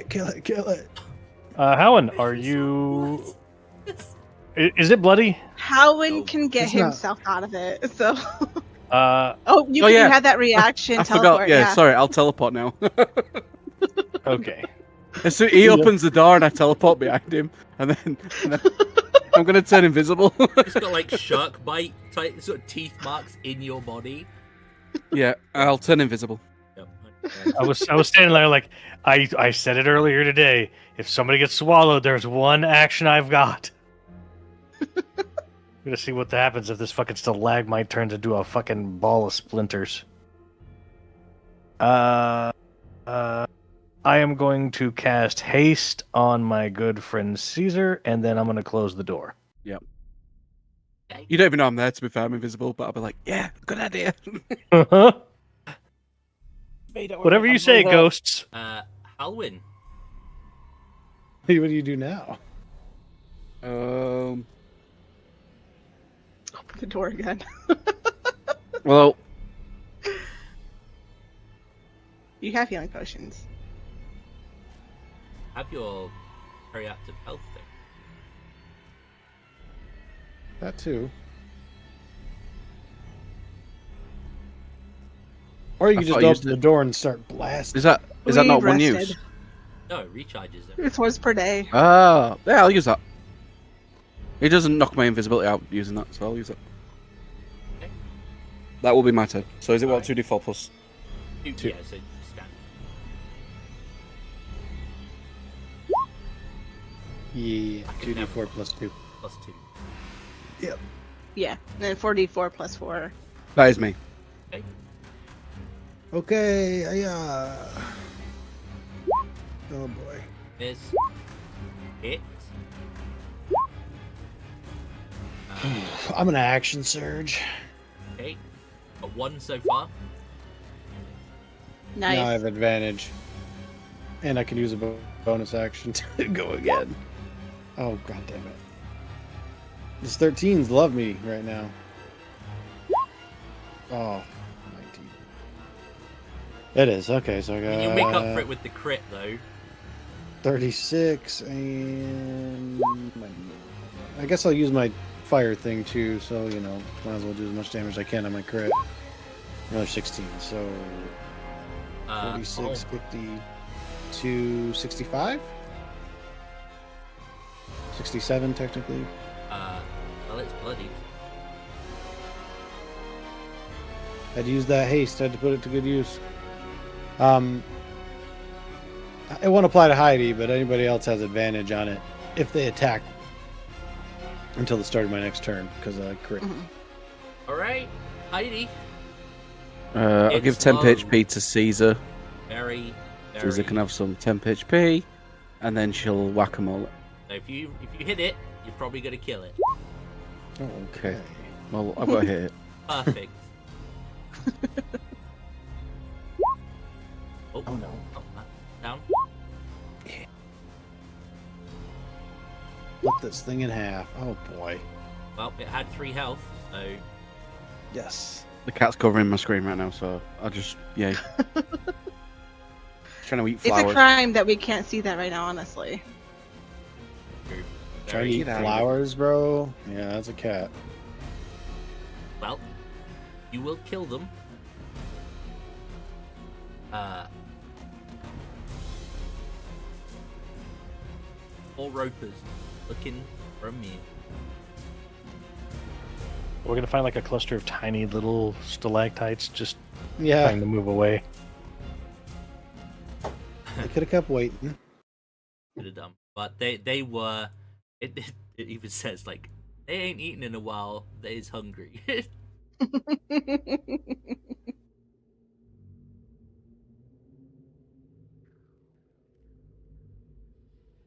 Kill it, kill it. Howen, are you? Is it bloody? Howin No, can get it's not. himself out of it, so. Uh, You yeah. had that reaction. I teleport, forgot. Yeah, sorry. I'll teleport now. okay. As soon he opens the door and I teleport behind him, and then I'm gonna turn invisible. It's got like shark bite type sort of teeth marks in your body. Yeah, I'll turn invisible. Yep. I was standing there like I said it earlier today. If somebody gets swallowed, there's one action I've got. I'm gonna see what happens if this fucking stalagmite turns into a fucking ball of splinters. I am going to cast haste on my good friend Caesar, and then I'm gonna close the door. You don't even know I'm there, to be fair. I'm invisible, but I'll be like, yeah, good idea. Whatever you say, ghosts. Halwyn. What do you do now? Open the door again. Well, You have healing potions. have your very active health thing. That too. Or you I can thought just I open used the it. door and start blasting. Is that not one rested. use? No, it recharges them. It's once per day. Ah, yeah, I'll use that. It doesn't knock my invisibility out using that, so I'll use it. Okay. That will be my turn. So is it what, Alright. 2d4 plus? Yeah, so just stand. Yeah, I can never 2d4 plus 2. Plus 2. Yep. Yeah, and then 4d4 plus 4. That is me. Okay. Okay, oh boy. Miss. Hit. I'm gonna action surge. Okay. A 1 so far. Nice. Now I have advantage. And I can use a bonus action to go again. Oh, god damn it. This 13's love me right now. Oh, 19. It is. Okay, so I got You make up for it with the crit, though. 36 and... I guess I'll use my fire thing too, so, you know, might as well do as much damage as I can on my crit. Another 16, so... 46, 52, 65? 67, technically. Well, it's bloody. I'd use that haste. I had to put it to good use. It won't apply to Heidi, but anybody else has advantage on it if they attack until the start of my next turn, because I crit. Alright, Heidi. I'll It's give 10 low. HP to Caesar. Very. Caesar can have some 10 HP, and then she'll whack them all. So if you hit it, you're probably gonna kill it. Oh, Okay. Well, I've got to hit it. Perfect. Oh no. Oh, down. Flip this thing in half. Oh boy. Well, it had 3 health, so Yes. The cat's covering my screen right now, so I'll just, yay. Trying to eat It's flowers. a crime that we can't see that right now, honestly. you're Trying to very eat flowers, bro? Yeah, that's a cat. well. You will kill them. All ropers looking from me. We're gonna find like a cluster of tiny little stalactites just Yeah, trying to move away. I could have kept waiting. Could have done, but they were. It even says like they ain't eaten in a while. They's hungry.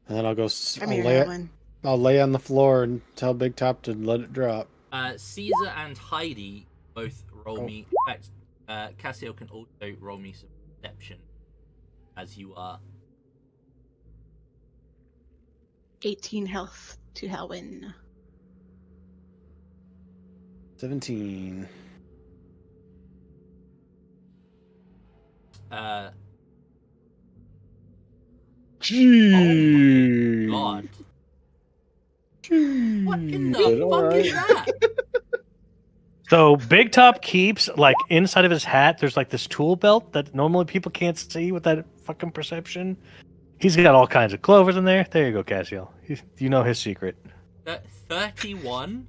And then I'll go. Come here, Edwin. I'll lay on the floor and tell Big Top to let it drop. Caesar and Heidi both roll Oh. me. In fact, Cassio can also roll me some perception, as you are. 18 health to Helwyn. 17. Oh God! What in the Good, fuck is alright. that? So Big Top keeps like inside of his hat. There's like this tool belt that normally people can't see with that fucking perception. He's got all kinds of clovers in there. There you go, Cassiel. You know his secret. 31.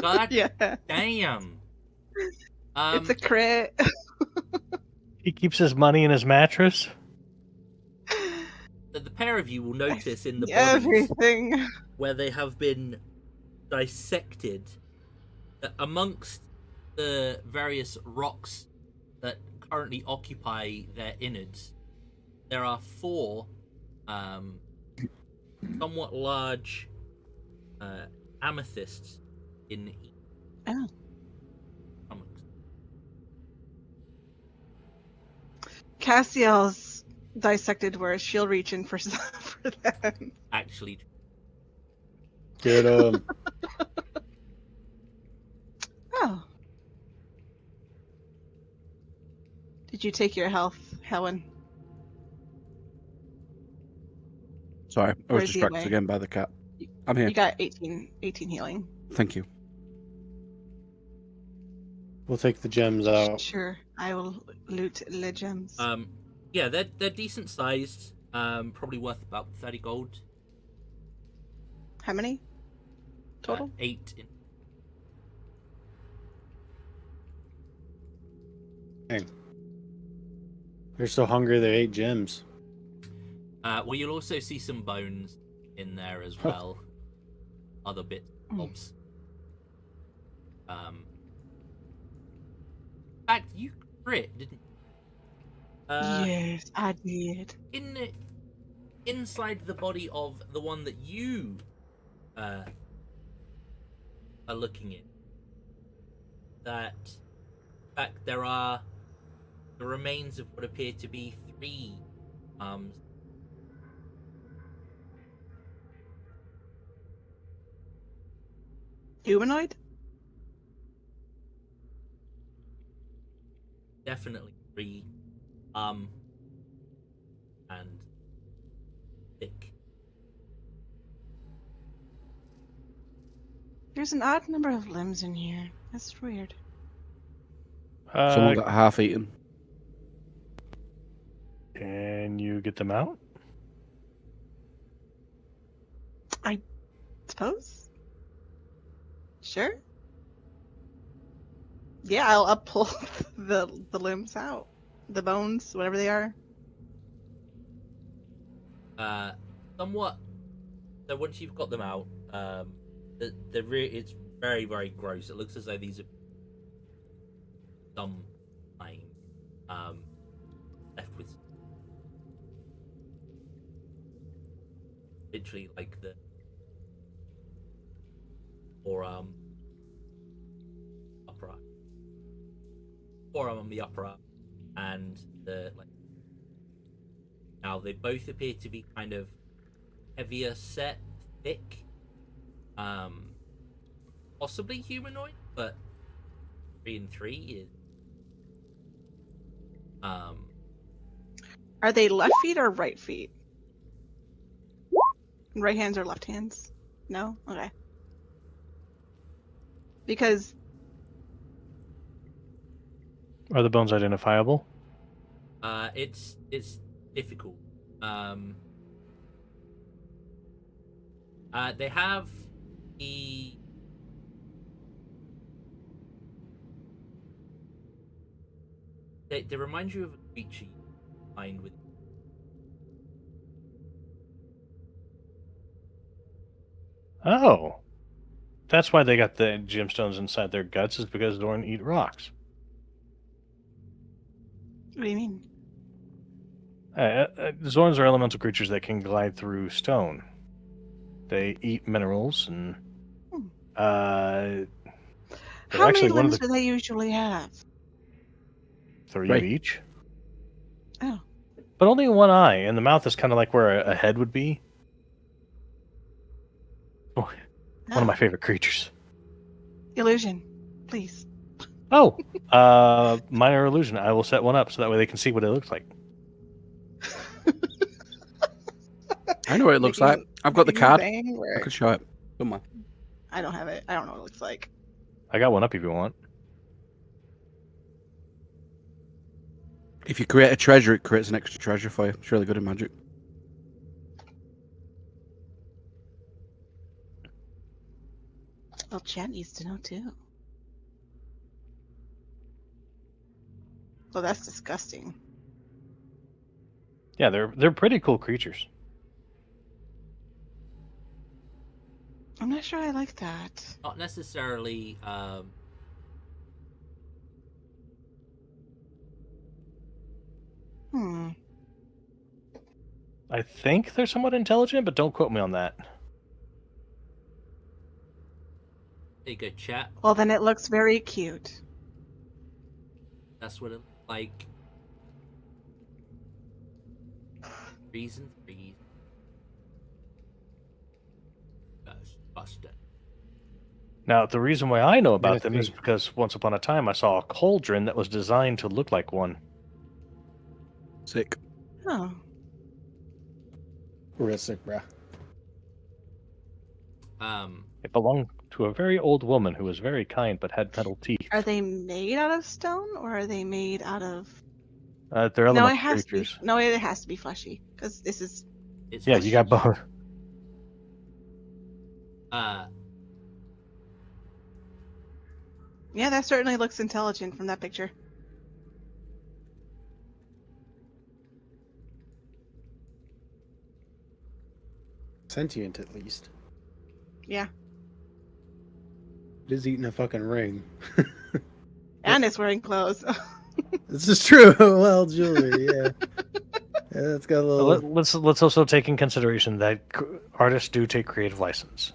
God Yeah, damn. it's a crit. He keeps his money in his mattress. The pair of you will notice in the bodies Everything. where they have been dissected amongst the various rocks that currently occupy their innards. There are 4 somewhat large amethysts in each. Oh. Amongst. Cassiel's dissected where she'll reach in for them. Actually, Get him. Oh. Did you take your health, Helen? Sorry, I was Where's he distracted away? again by the cat. I'm here. You got 18 healing. Thank you. We'll take the gems out. Sure, I will loot the gems. Yeah, they're decent sized. Probably worth about 30 gold. How many total? 8 in. Dang. They're so hungry they ate gems. Well, you'll also see some bones in there as well. Other bits and bobs. In fact, you crit, didn't you? Yes, I did. Inside the body of the one that you are looking at, that in fact there are the remains of what appear to be 3 arms. Humanoid? Definitely 3 and thick. There's an odd number of limbs in here. That's weird. Someone got half eaten. Can you get them out? I suppose. Sure. Yeah, I'll pull the limbs out, the bones, whatever they are. Somewhat. So once you've got them out, it's very, very gross. It looks as though these are some time left with literally like the forearm on the upper arm, and the like. Now they both appear to be kind of heavier set, thick, possibly humanoid, but 3 and 3 is. Are they left feet or right feet? Right hands or left hands? No? Okay. Because Are the bones identifiable? It's difficult. They have the they remind you of a creature you find with. Oh. That's why they got the gemstones inside their guts, is because Zorn eat rocks. what do you mean? Zorns are elemental creatures that can glide through stone. They eat minerals, and they're How actually many one of limbs the do they usually have? 3 Right. of each. Oh. But only one eye, and the mouth is kind of like where a head would be. One of my favorite creatures. Illusion, please. Oh, minor illusion. I will set one up so that way they can see what it looks like. I know what it looks like. I've got the card. I could show it. Come on. I don't have it. I don't know what it looks like. I got one up if you want. If you create a treasure, it creates an extra treasure for you. It's really good in Magic. Well, Chat needs to know too. Well, that's disgusting. Yeah, they're pretty cool creatures. I'm not sure I like that. Not necessarily. I think they're somewhat intelligent, but don't quote me on that. There you go, chat. Well, then it looks very cute. That's what it looks like. Reason 3. Buster. Now, the reason why I know about Yes, them is please. because once upon a time I saw a cauldron that was designed to look like one. Sick. Oh. Horrific, bruh. It belonged to a very old woman who was very kind but had metal teeth. Are they made out of stone or are they made out of? They're No, elemental it has to be. creatures. No, it has to be fleshy because this is. It's Yeah, flesh. you got both. Yeah, that certainly looks intelligent from that picture. Sentient, at least. Yeah, It is eating a fucking ring. and it's wearing clothes. This is true. Well, jewelry, yeah. Yeah, it's got a little. Let's also take in consideration that artists do take creative license.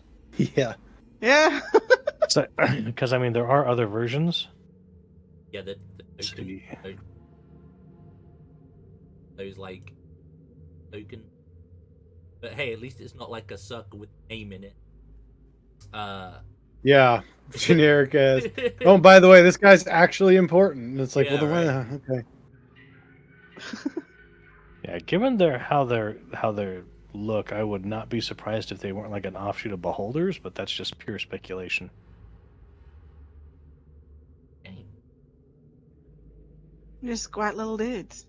Yeah. Yeah. So, because I mean, there are other versions. Yeah, Let's see. those like token. But hey, at least it's not like a circle with a name in it. Yeah. Generic as. Oh, and by the way, this guy's actually important. And it's like, Yeah, well, then, right. okay. Yeah, given how they look, I would not be surprised if they weren't like an offshoot of Beholders, but that's just pure speculation. Dang. Just squat little dudes.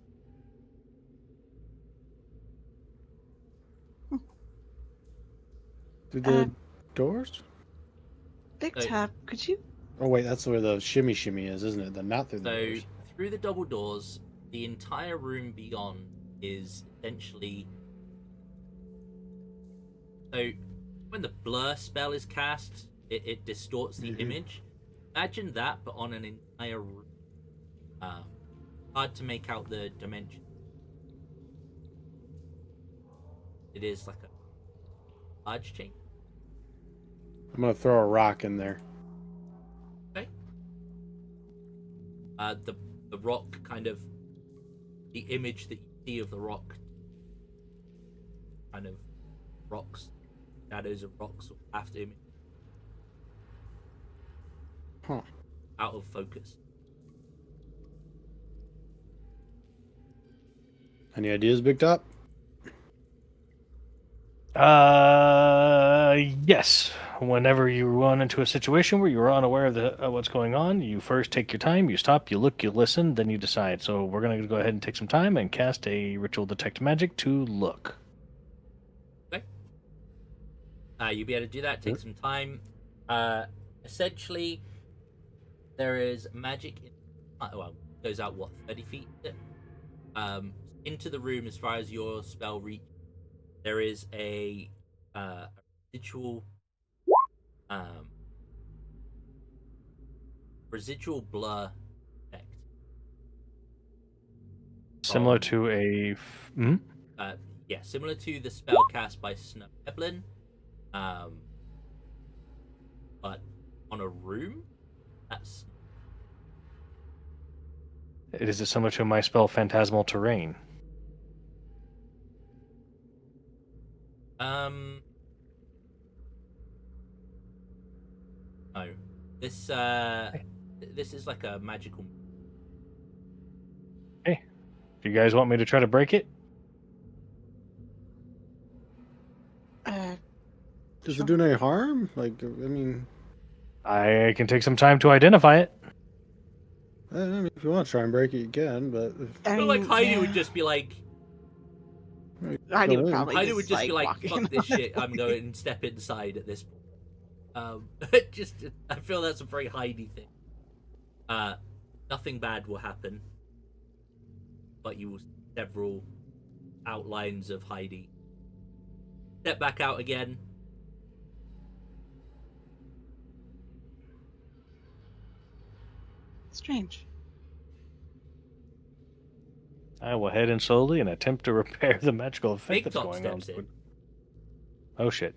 Through the doors? Big So- Top, could you? Oh, wait, that's where the shimmy is, isn't it? The not through the So doors. through the double doors, the entire room beyond is essentially. So when the blur spell is cast, it distorts the image. Imagine that, but on an entire room. Hard to make out the dimension. It is like a large change. I'm going to throw a rock in there. Okay. The rock kind of, the image that you see of the rock, kind of rocks, shadows of rocks, after image. Huh. Out of focus. Any ideas, Big Top? Yes. Whenever you run into a situation where you're unaware of what's going on, you first take your time, you stop, you look, you listen, then you decide. So we're going to go ahead and take some time and cast a Ritual Detect Magic to look. Okay. You'll be able to do that. Take some time. Essentially, there is magic. Well, goes out what 30 feet. Into the room as far as your spell reach. There is a residual blur effect. Similar Um, to a... Yeah, similar to the spell cast by Snow Eblin, but on a room. That's Is it similar to my spell Phantasmal Terrain? No. This is like a magical. Hey, do you guys want me to try to break it? Does Sure. it do any harm? Like, I mean, I can take some time to identify it. if you want to try and break it, you can, but... I feel like Heidi would just be like, Heidi Go would in. probably Heidi just, would just be like, walking. fuck this shit, I'm going and step inside at this point. I feel that's a very Heidi thing. Nothing bad will happen, but you will see several outlines of Heidi. Step back out again. Strange. I will head in slowly and attempt to repair the magical effect Big that's Top going on. steps in. Oh shit.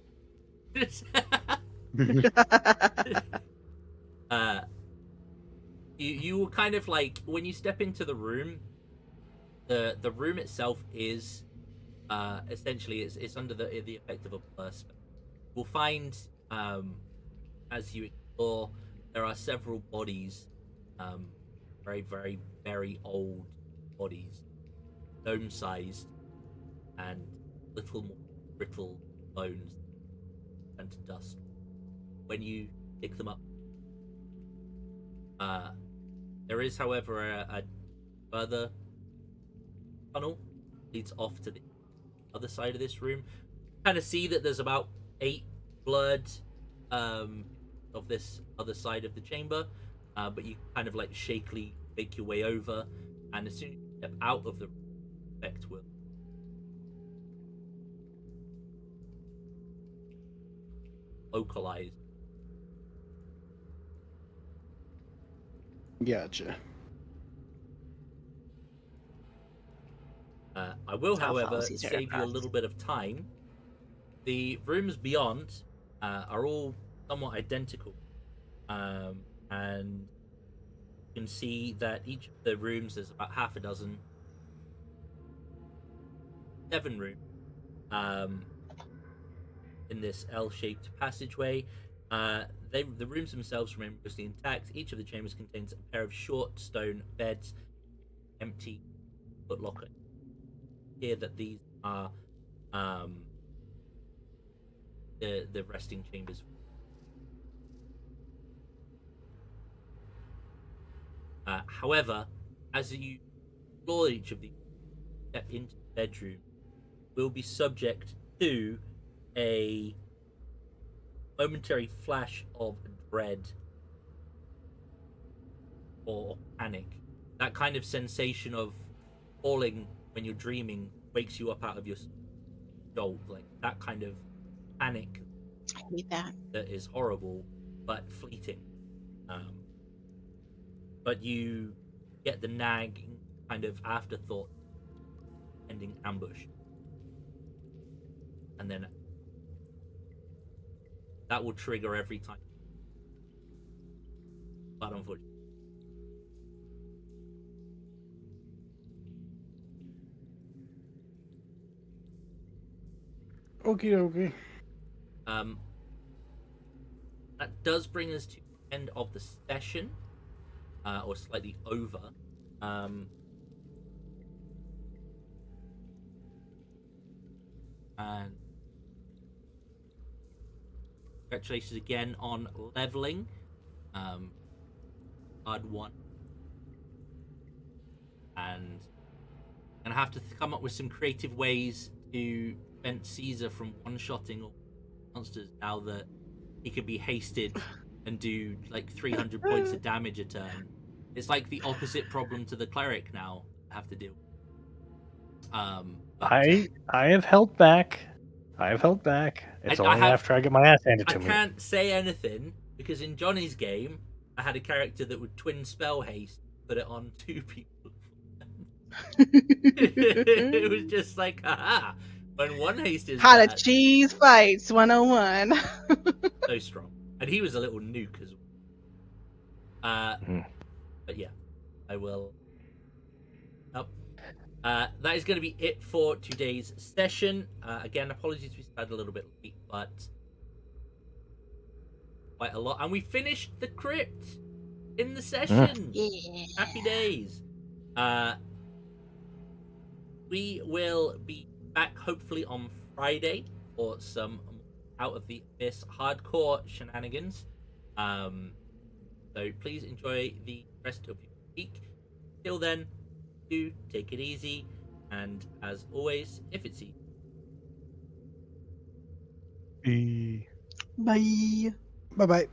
You will kind of like when you step into the room. The room itself is essentially it's under the effect of a blur spell. You'll find as you explore there are several bodies, very very very old bodies, dome sized and little more brittle bones turn to dust. When you pick them up, there is, however, a further tunnel leads off to the other side of this room. Kind of see that there's about 8 blurred of this other side of the chamber, but you kind of like shakily make your way over, and as soon as you step out of the effect will localize. Gotcha. I will, I'll however, follow Caesar save you a across. little bit of time. The rooms beyond are all somewhat identical, and you can see that each of the rooms, there's about half a dozen, 7 rooms in this L-shaped passageway. The rooms themselves remain mostly intact. Each of the chambers contains a pair of short stone beds, empty footlocker. Here that these are the resting chambers. However, as you explore each of these, step into the bedroom, will be subject to a momentary flash of dread or panic. That kind of sensation of falling when you're dreaming wakes you up out of your jolt, like that kind of panic I hate that. that is horrible but fleeting. But you get the nagging kind of afterthought, ending ambush, and then that will trigger every time. But unfortunately, Okie dokie. that does bring us to the end of the session, or slightly over. And congratulations again on leveling. Hard one. And gonna have to come up with some creative ways to prevent Caesar from one-shotting all monsters now that he can be hasted and do like 300 points of damage a turn. It's like the opposite problem to the cleric now I have to deal with. But I have held back. I have held back. It's I only have- after I get my ass handed I to me. can't say anything because in Johnny's game, I had a character that would twin spell haste, put it on 2 people. It was just like, haha. When one haste is How to bad, cheese fights 101. so strong, and he was a little nuke as well. Mhm. But yeah, I will. Oh. That is going to be it for today's session. Again, apologies we started a little bit late, but quite a lot, and we finished the crypt in the session. Yeah. Happy days. We will be back hopefully on Friday for some Out of the Abyss hardcore shenanigans. So please enjoy the rest of your week. Till then, do take it easy, and as always, if it's easy, Bye. Bye bye.